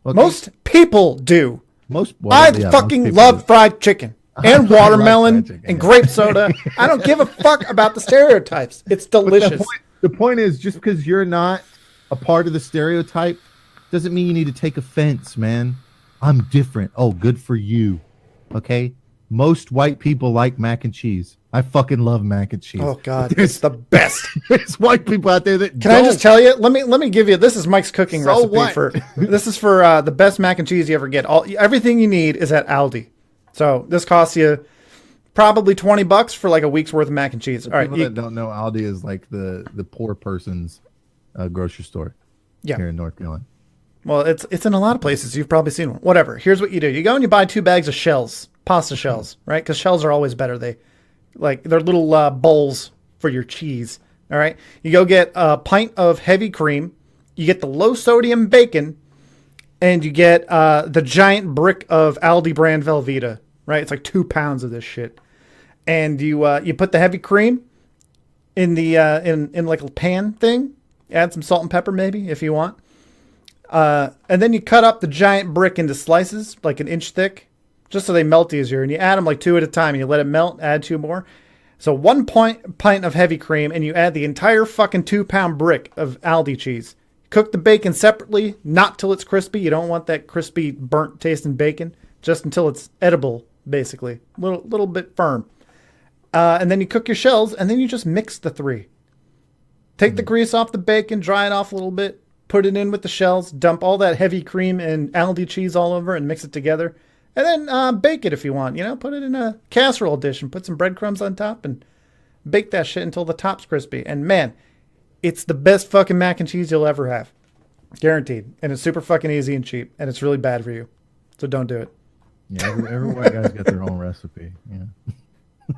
Okay? Most people do. Most fucking love fried chicken and watermelon and grape soda. I don't give a fuck about the stereotypes. It's delicious. The point is, just because you're not a part of the stereotype doesn't mean you need to take offense, man. I'm different. Oh, good for you. Okay? Most white people like mac and cheese. I fucking love mac and cheese. Oh God, it's the best. There's white people out there that Can I just tell you? Let me give you. This is Mike's cooking recipe This is for the best mac and cheese you ever get. Everything you need is at Aldi. So this costs you probably $20 for like a week's worth of mac and cheese. All right, people that don't know, Aldi is like the poor person's grocery store. Yeah. Here in North Carolina. Well, it's in a lot of places. You've probably seen one. Whatever. Here's what you do. You go and you buy 2 bags of shells, pasta shells, right? Because shells are always better. They're little bowls for your cheese. All right. You go get a pint of heavy cream. You get the low sodium bacon, and you get the giant brick of Aldi brand Velveeta. Right. It's like 2 pounds of this shit, and you put the heavy cream in the in like a pan thing. Add some salt and pepper maybe if you want. And then you cut up the giant brick into slices, like an inch thick, just so they melt easier. And you add them like 2 at a time, and you let it melt, add 2 more. So 1 pint of heavy cream, and you add the entire fucking 2-pound brick of Aldi cheese. Cook the bacon separately, not till it's crispy. You don't want that crispy, burnt tasting bacon, just until it's edible, basically. Little bit firm. And then you cook your shells, and then you just mix the 3. Take the grease off the bacon, dry it off a little bit. Put it in with the shells, dump all that heavy cream and Aldi cheese all over and mix it together. And then bake it if you want. Put it in a casserole dish and put some breadcrumbs on top and bake that shit until the top's crispy. And man, it's the best fucking mac and cheese you'll ever have. Guaranteed. And it's super fucking easy and cheap. And it's really bad for you. So don't do it. Yeah, every white guy's got their own recipe. Yeah.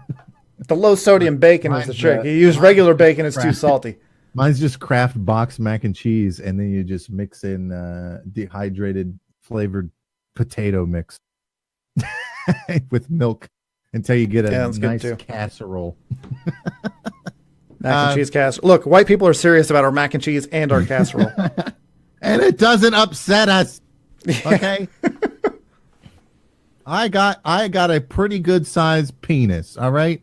The low sodium bacon is the trick. You use regular bacon, it's too salty. Mine's just Kraft box mac and cheese, and then you just mix in dehydrated flavored potato mix with milk until you get a nice casserole. Mac and cheese casserole. Look, white people are serious about our mac and cheese and our casserole. And it doesn't upset us. Okay? I got a pretty good sized penis, all right?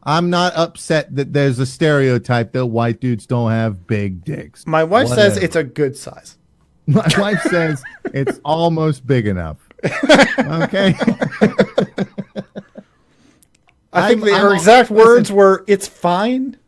I'm not upset that there's a stereotype that white dudes don't have big dicks. My wife says it's a good size. My wife says it's almost big enough. Okay? I think her exact words were, it's fine.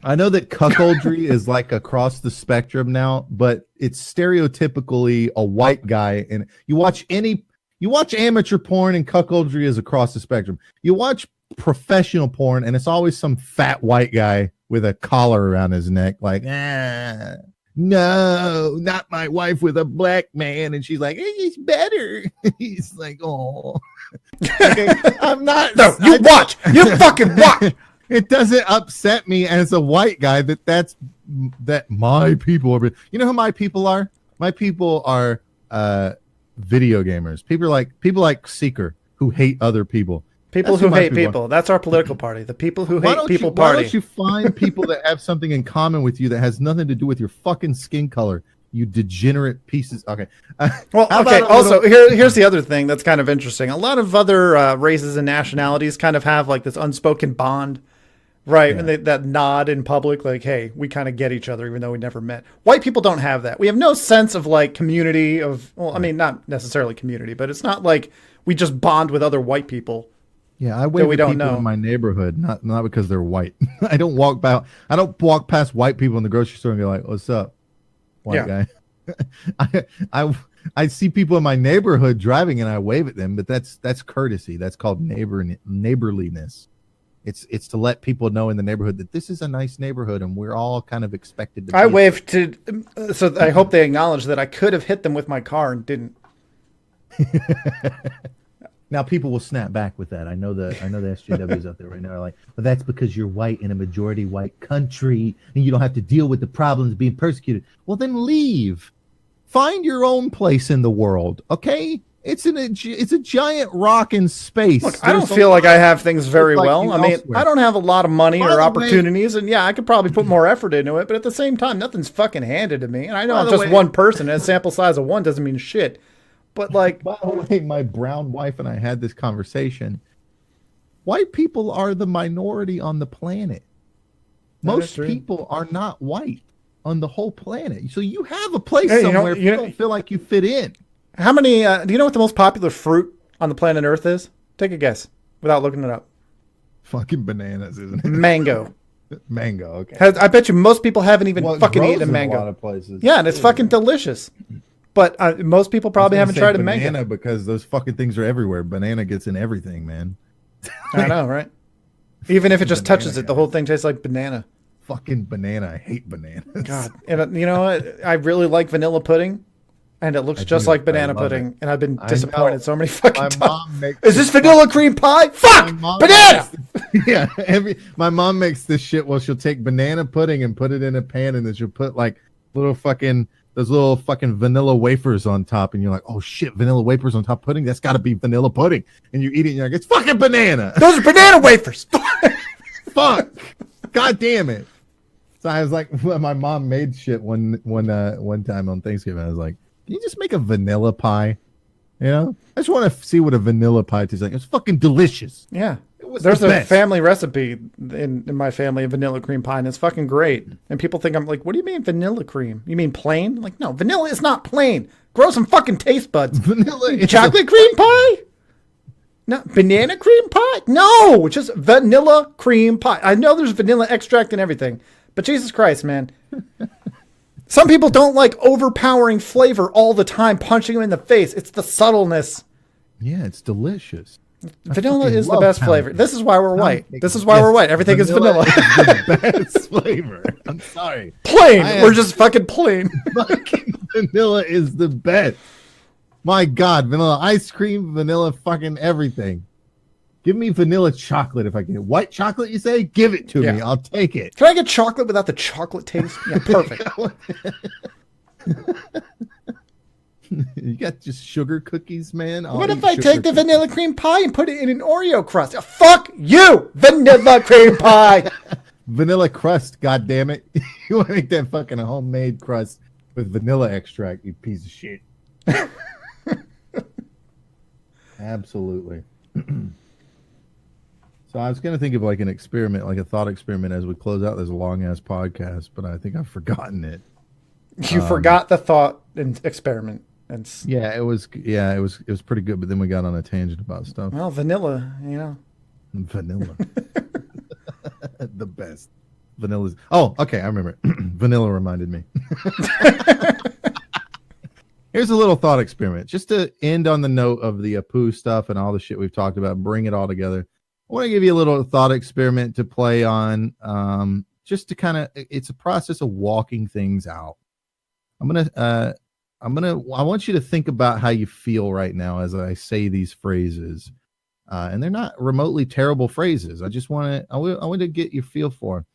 I know that cuckoldry is like across the spectrum now, but it's stereotypically a white guy. And you watch amateur porn and cuckoldry is across the spectrum. You watch professional porn and it's always some fat white guy with a collar around his neck like no, not my wife with a black man, and she's like, hey, he's better. He's like, oh. Okay, I'm not. No, you fucking watch. It doesn't upset me as a white guy that's that my people are. You know who my people are? My people are video gamers. People like Seeker who hate other people. People who hate people. That's our political party. The people who hate people party. Why don't you find people that have something in common with you that has nothing to do with your fucking skin color? You degenerate pieces. Okay. Well, okay. Also, here's the other thing that's kind of interesting. A lot of other races and nationalities kind of have like this unspoken bond, right? Yeah. And that nod in public, like, hey, we kind of get each other, even though we never met. White people don't have that. We have no sense of like community of, well, I mean, not necessarily community, but it's not like we just bond with other white people. Yeah, I wave at people in my neighborhood, not because they're white. I don't walk past white people in the grocery store and be like, "What's up, white guy?" I see people in my neighborhood driving and I wave at them, but that's courtesy. That's called neighborliness. It's to let people know in the neighborhood that this is a nice neighborhood and we're all kind of expected to. I waved to, so I hope they acknowledge that I could have hit them with my car and didn't. Now people will snap back with that. I know the SJWs out there right now are like, well, that's because you're white in a majority white country and you don't have to deal with the problems of being persecuted. Well, then leave. Find your own place in the world, okay? It's a giant rock in space. Look, I don't feel like I have things very well. I mean, I don't have a lot of money or opportunities, and yeah, I could probably put more effort into it, but at the same time, nothing's fucking handed to me. And I know I'm just one person, and a sample size of one doesn't mean shit. But like, by the way, my brown wife and I had this conversation. White people are the minority on the planet. Most people are not white on the whole planet. So you have a place somewhere if you don't feel like you fit in. How many, do you know what the most popular fruit on the planet Earth is? Take a guess without looking it up. Fucking bananas, isn't it? Mango. Mango, okay. I bet you most people haven't even fucking eaten a mango. A lot of places. Yeah, and it's fucking delicious. But most people probably haven't tried a mango. Banana, because those fucking things are everywhere. Banana gets in everything, man. I know, right? Even if it just touches it, the whole thing tastes like banana. Fucking banana. I hate bananas. God. And you know what? I really like vanilla pudding, and it looks just like banana pudding. And I've been disappointed so many fucking times. Is this vanilla cream pie? Fuck! Banana! Yeah. My mom makes this shit. Well, she'll take banana pudding and put it in a pan, and then she'll put like those little fucking vanilla wafers on top, and you're like, oh shit, vanilla wafers on top of pudding? That's got to be vanilla pudding. And you eat it, and you're like, it's fucking banana. Those are banana wafers. Fuck. God damn it. So I was like, well, my mom made shit one time on Thanksgiving. I was like, can you just make a vanilla pie? You know, I just want to see what a vanilla pie tastes like. It's fucking delicious. Yeah. There's a family recipe in my family of vanilla cream pie, and it's fucking great. And people think I'm like, what do you mean vanilla cream? You mean plain? I'm like, no, vanilla is not plain. Grow some fucking taste buds. Vanilla chocolate cream pie? No, banana cream pie? No, just vanilla cream pie. I know there's vanilla extract and everything, but Jesus Christ, man. Some people don't like overpowering flavor all the time, punching them in the face. It's the subtleness. Yeah, it's delicious. Vanilla is the best flavor. This is why we're white. This is why we're white. Everything is vanilla. Is the best flavor. I'm sorry. Plain. We're just fucking plain. Fucking vanilla is the best. My God, vanilla ice cream, vanilla fucking everything. Give me vanilla chocolate if I can. White chocolate, you say? Give it to me. I'll take it. Can I get chocolate without the chocolate taste? Yeah, perfect. You got just sugar cookies, man. What if I take the vanilla cream pie and put it in an Oreo crust? Fuck you, vanilla cream pie. Vanilla crust, goddammit. You want to make that fucking homemade crust with vanilla extract, you piece of shit. Absolutely. So I was going to think of like an experiment, like a thought experiment as we close out this long-ass podcast, but I think I've forgotten it. You forgot the thought experiment. It was pretty good, but then we got on a tangent about stuff. Well, vanilla, you know. Vanilla. The best. Vanilla's. Oh, okay, I remember it. Vanilla reminded me. Here's a little thought experiment. Just to end on the note of the Apu stuff and all the shit we've talked about, bring it all together. I want to give you a little thought experiment to play on, just to kind of, it's a process of walking things out. I want you to think about how you feel right now as I say these phrases. And they're not remotely terrible phrases. I want to get your feel for them.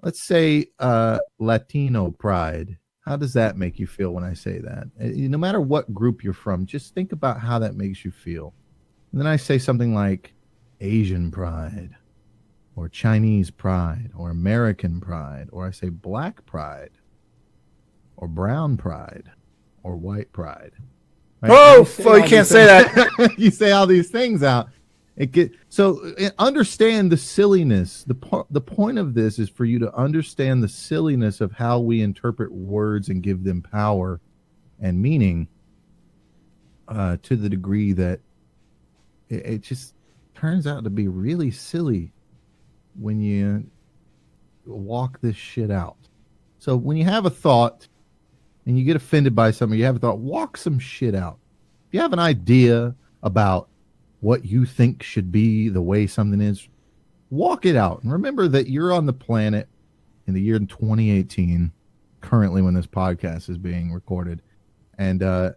let's say Latino pride. How does that make you feel when I say that? No matter what group you're from, just think about how that makes you feel. And then I say something like Asian pride or Chinese pride or American pride, or I say black pride or brown pride or white pride. Right? Oh, well, you can't say that. You say all these things out. Understand the silliness. The point of this is for you to understand the silliness of how we interpret words and give them power and meaning, to the degree that it just turns out to be really silly when you walk this shit out. So when you have a thought and you get offended by something, you have a thought, walk some shit out. If you have an idea about what you think should be the way something is, walk it out. And remember that you're on the planet in the year 2018, currently when this podcast is being recorded. And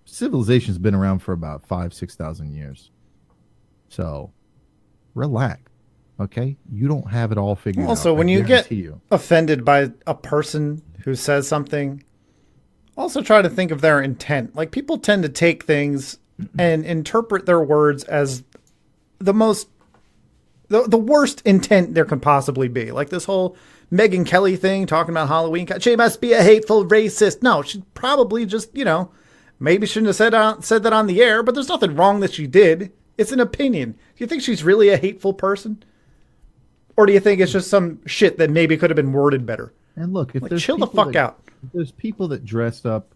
civilization's been around for about 5,000-6,000 years. So relax. Okay? You don't have it all figured out. Also, when you get offended by a person who says something, also try to think of their intent. Like, people tend to take things and interpret their words as the worst intent there can possibly be. Like this whole Megyn Kelly thing, talking about Halloween. She must be a hateful racist. No, she probably just, maybe shouldn't have said that on the air, but there's nothing wrong that she did. It's an opinion. Do you think she's really a hateful person? Or do you think it's just some shit that maybe could have been worded better? And look, if there's chill the fuck out. If there's people that dressed up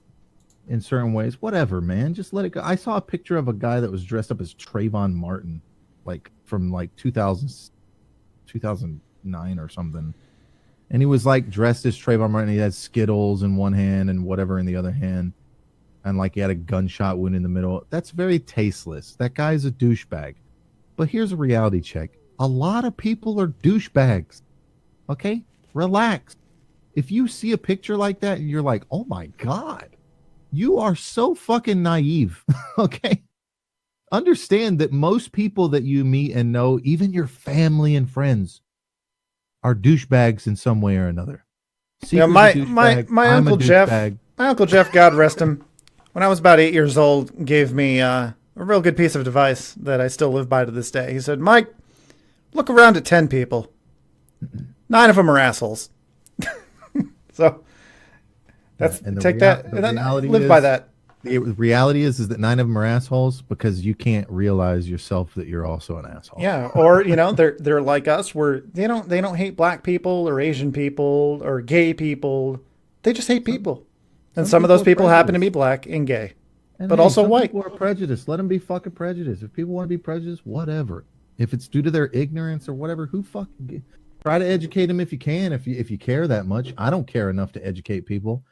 in certain ways, whatever, man, just let it go. I saw a picture of a guy that was dressed up as Trayvon Martin, from 2009 or something. And he was dressed as Trayvon Martin. He had Skittles in one hand and whatever in the other hand. And he had a gunshot wound in the middle. That's very tasteless. That guy's a douchebag. But here's a reality check. A lot of people are douchebags. Okay? Relax. If you see a picture like that and you're like, oh my God, you are so fucking naive. Okay? Understand that most people that you meet and know, even your family and friends, are douchebags in some way or another. My Uncle Jeff, God rest him, when I was about 8 years old, gave me a real good piece of advice that I still live by to this day. He said, Mike, look around at 10 people. 9 of them are assholes. So take that and then live by that. The reality is that 9 of them are assholes because you can't realize yourself that you're also an asshole. Yeah, or they're like us, where they don't hate black people or Asian people or gay people. They just hate people. And some of those people happen to be black and gay, but also white. People are prejudiced. Let them be fucking prejudiced. If people want to be prejudiced, whatever. If it's due to their ignorance or whatever, try to educate them if you can. If you care that much, I don't care enough to educate people.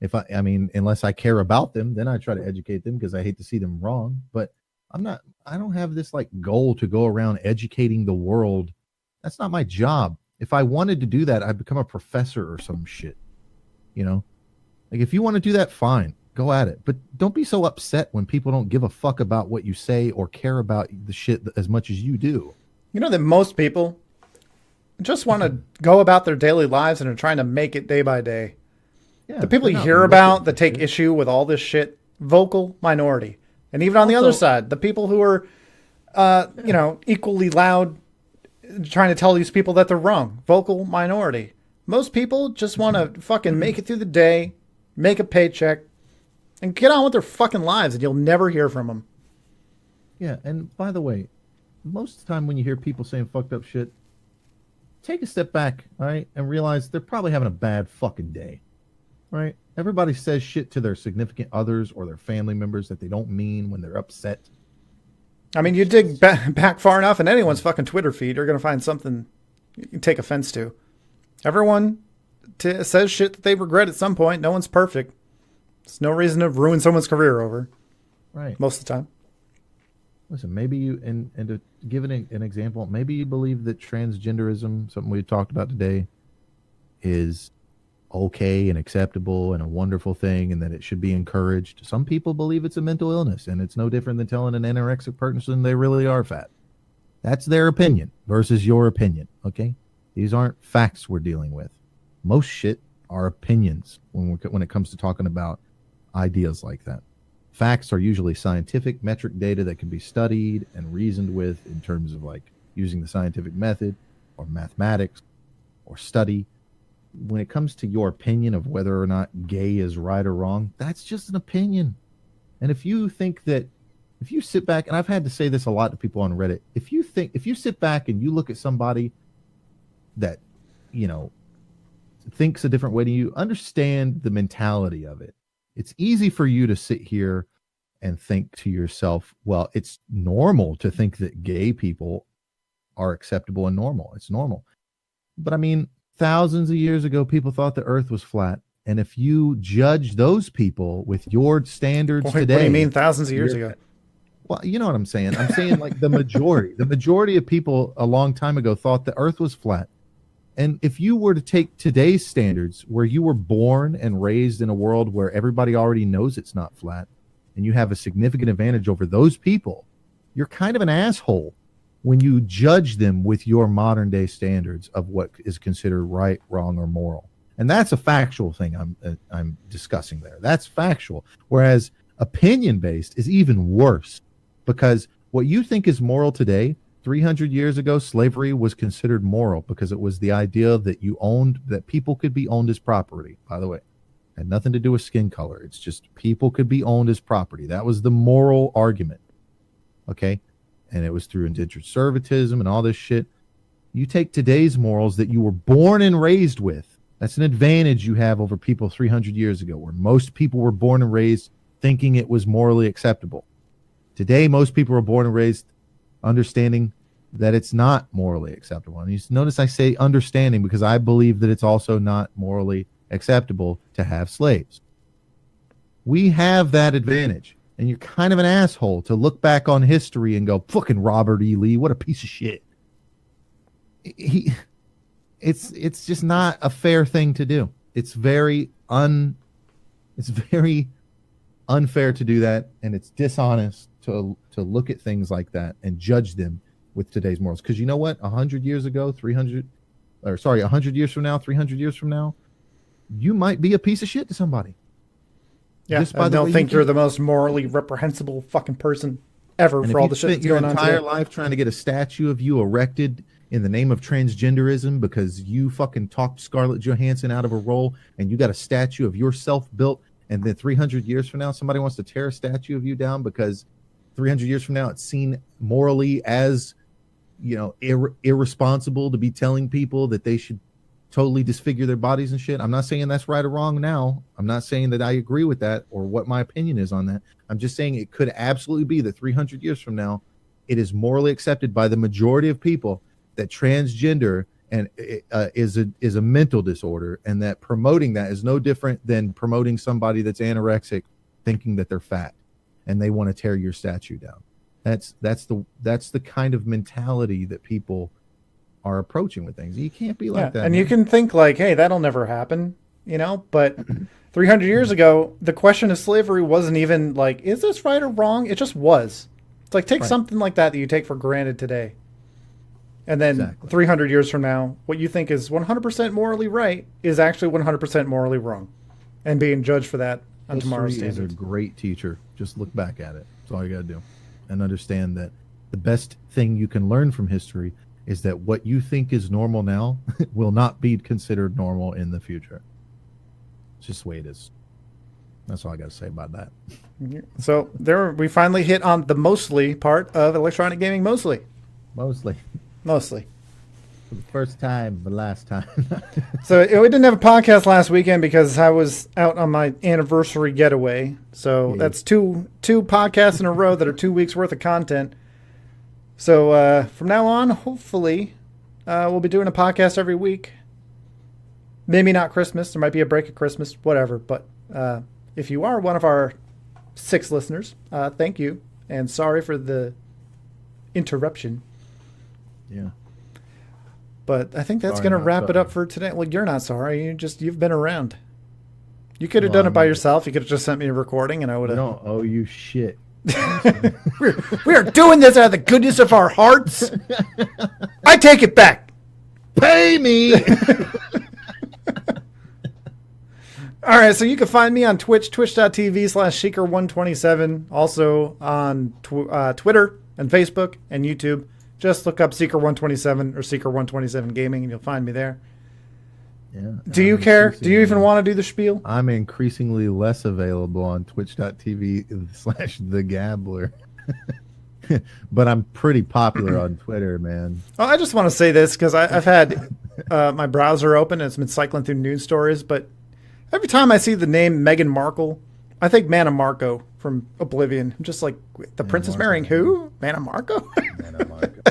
Unless I care about them, then I try to educate them because I hate to see them wrong. But I don't have this goal to go around educating the world. That's not my job. If I wanted to do that, I'd become a professor or some shit. If you want to do that, fine, go at it. But don't be so upset when people don't give a fuck about what you say or care about the shit as much as you do. You know that most people just want to go about their daily lives and are trying to make it day by day. Yeah, the people you hear about that take issue with all this shit, vocal minority. And even on the other side, the people who are, equally loud, trying to tell these people that they're wrong, vocal minority. Most people just want to fucking make it through the day, make a paycheck, and get on with their fucking lives, and you'll never hear from them. Yeah, and by the way, most of the time when you hear people saying fucked up shit, take a step back, all right, and realize they're probably having a bad fucking day. Right? Everybody says shit to their significant others or their family members that they don't mean when they're upset. I mean, you dig back far enough in anyone's fucking Twitter feed, you're going to find something you can take offense to. Everyone says shit that they regret at some point. No one's perfect. There's no reason to ruin someone's career over. Right. Most of the time. Listen, maybe you, and to give an example, maybe you believe that transgenderism, something we talked about today, is okay and acceptable and a wonderful thing and that it should be encouraged. Some people believe it's a mental illness and it's no different than telling an anorexic person they really are fat. That's their opinion versus your opinion, okay? These aren't facts we're dealing with. Most shit are opinions when it comes to talking about ideas like that. Facts are usually scientific metric data that can be studied and reasoned with in terms of like using the scientific method or mathematics or study. When it comes to your opinion of whether or not gay is right or wrong, that's just an opinion. And if you sit back, and I've had to say this a lot to people on Reddit, if you sit back and you look at somebody that, thinks a different way to you, understand the mentality of it. It's easy for you to sit here and think to yourself, well, it's normal to think that gay people are acceptable and normal. It's normal. But I mean, thousands of years ago, people thought the earth was flat. And if you judge those people with your standards today. What do you mean thousands of years ago? Well, you know what I'm saying. I'm saying like the majority of people a long time ago thought the earth was flat. And if you were to take today's standards, where you were born and raised in a world where everybody already knows it's not flat, and you have a significant advantage over those people, you're kind of an asshole when you judge them with your modern day standards of what is considered right, wrong, or moral. And that's a factual thing I'm discussing there. That's factual. Whereas opinion-based is even worse, because what you think is moral today, 300 years ago, slavery was considered moral because it was the idea that people could be owned as property. By the way, it had nothing to do with skin color. It's just people could be owned as property. That was the moral argument. Okay? And it was through indentured servitude and all this shit. You take today's morals that you were born and raised with. That's an advantage you have over people 300 years ago, where most people were born and raised thinking it was morally acceptable. Today, most people are born and raised understanding that it's not morally acceptable. And you notice I say understanding because I believe that it's also not morally acceptable to have slaves. We have that advantage. And you're kind of an asshole to look back on history and go, fucking Robert E. Lee, what a piece of shit. It's just not a fair thing to do. It's very unfair to do that, and it's dishonest to look at things like that and judge them with today's morals. Because you know what? 100 years ago, 100 years from now, 300 years from now, you might be a piece of shit to somebody. Yeah, I don't think you're the most morally reprehensible fucking person ever for all the shit that's going on today. Your entire life trying to get a statue of you erected in the name of transgenderism because you fucking talked Scarlett Johansson out of a role and you got a statue of yourself built, and then 300 years from now somebody wants to tear a statue of you down because 300 years from now it's seen morally as, irresponsible to be telling people that they should totally disfigure their bodies and shit. I'm not saying that's right or wrong now. I'm not saying that I agree with that or what my opinion is on that. I'm just saying it could absolutely be that 300 years from now, it is morally accepted by the majority of people that transgender and is a mental disorder, and that promoting that is no different than promoting somebody that's anorexic thinking that they're fat and they want to tear your statue down. That's the kind of mentality that people are approaching with things. You can't be like that. And you can think like, hey, that'll never happen, but 300 years ago, the question of slavery wasn't even like, is this right or wrong? It just was. It's like, take something like that you take for granted today. And then 300 years from now, what you think is 100% morally right is actually 100% morally wrong, and being judged for that on tomorrow's standards. History is a great teacher. Just look back at it. That's all you got to do. And understand that the best thing you can learn from history is that what you think is normal now will not be considered normal in the future. It's just the way it is. That's all I got to say about that. So there, we finally hit on the mostly part of electronic gaming. Mostly. For the first time, the last time. So we didn't have a podcast last weekend because I was out on my anniversary getaway. So that's two podcasts in a row that are 2 weeks worth of content. So from now on, hopefully, we'll be doing a podcast every week. Maybe not Christmas. There might be a break at Christmas, whatever. But if you are one of our 6 listeners, thank you. And sorry for the interruption. Yeah. But I think that's going to wrap it up for today. Well, you're not sorry. You've been around. You could have done it by yourself. You could have just sent me a recording and I would have. I don't owe you shit. we are doing this out of the goodness of our hearts. I take it back. Pay me. All right, so you can find me on Twitch, twitch.tv/Seeker127. Also on Twitter and Facebook and YouTube. Just look up Seeker127 or Seeker127 Gaming and you'll find me there. Yeah. Do you care? Do you even want to do the spiel? I'm increasingly less available on twitch.tv/the Gabller. But I'm pretty popular on Twitter, man. Well, I just want to say this because I've had my browser open and it's been cycling through news stories, but every time I see the name Meghan Markle, I think Mana Marco from Oblivion. I'm just like, the princess marrying who? Mana Marco? Mana Marco.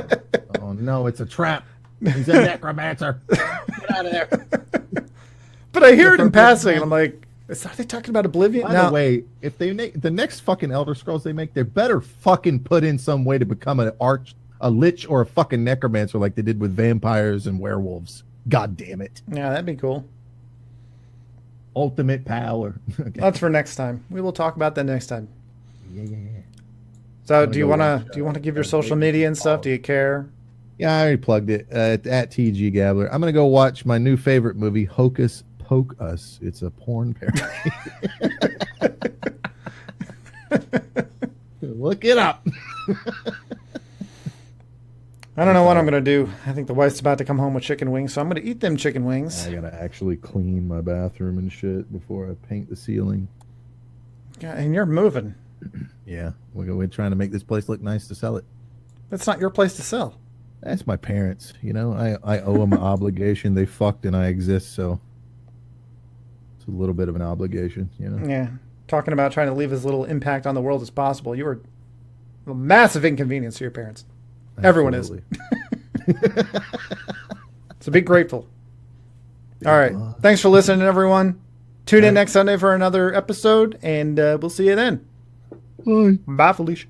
Oh, no, it's a trap. He's a necromancer. Get out of there. But I hear it in passing, and I'm like, are they talking about Oblivion? By the way, if they make the next fucking Elder Scrolls they make, they better fucking put in some way to become a lich or a fucking necromancer like they did with vampires and werewolves. God damn it. Yeah, that'd be cool. Ultimate power. Okay. That's for next time. We will talk about that next time. Yeah. So, do you want to give your social media and stuff? Do you care? Yeah, I already plugged it at TG Gabler. I'm gonna go watch my new favorite movie, Hocus Pocus. It's a porn parody. Look it up. I don't know what I'm going to do. I think the wife's about to come home with chicken wings, so I'm going to eat them chicken wings. I got to actually clean my bathroom and shit before I paint the ceiling. Yeah, and you're moving. Yeah, we're trying to make this place look nice to sell it. That's not your place to sell. That's my parents. You know, I owe them an obligation. They fucked and I exist, so it's a little bit of an obligation, you know? Yeah. Talking about trying to leave as little impact on the world as possible. You were a massive inconvenience to your parents. Everyone is. So be grateful. All right. Thanks for listening, everyone. Tune in next Sunday for another episode, and we'll see you then. Bye. Bye, Felicia.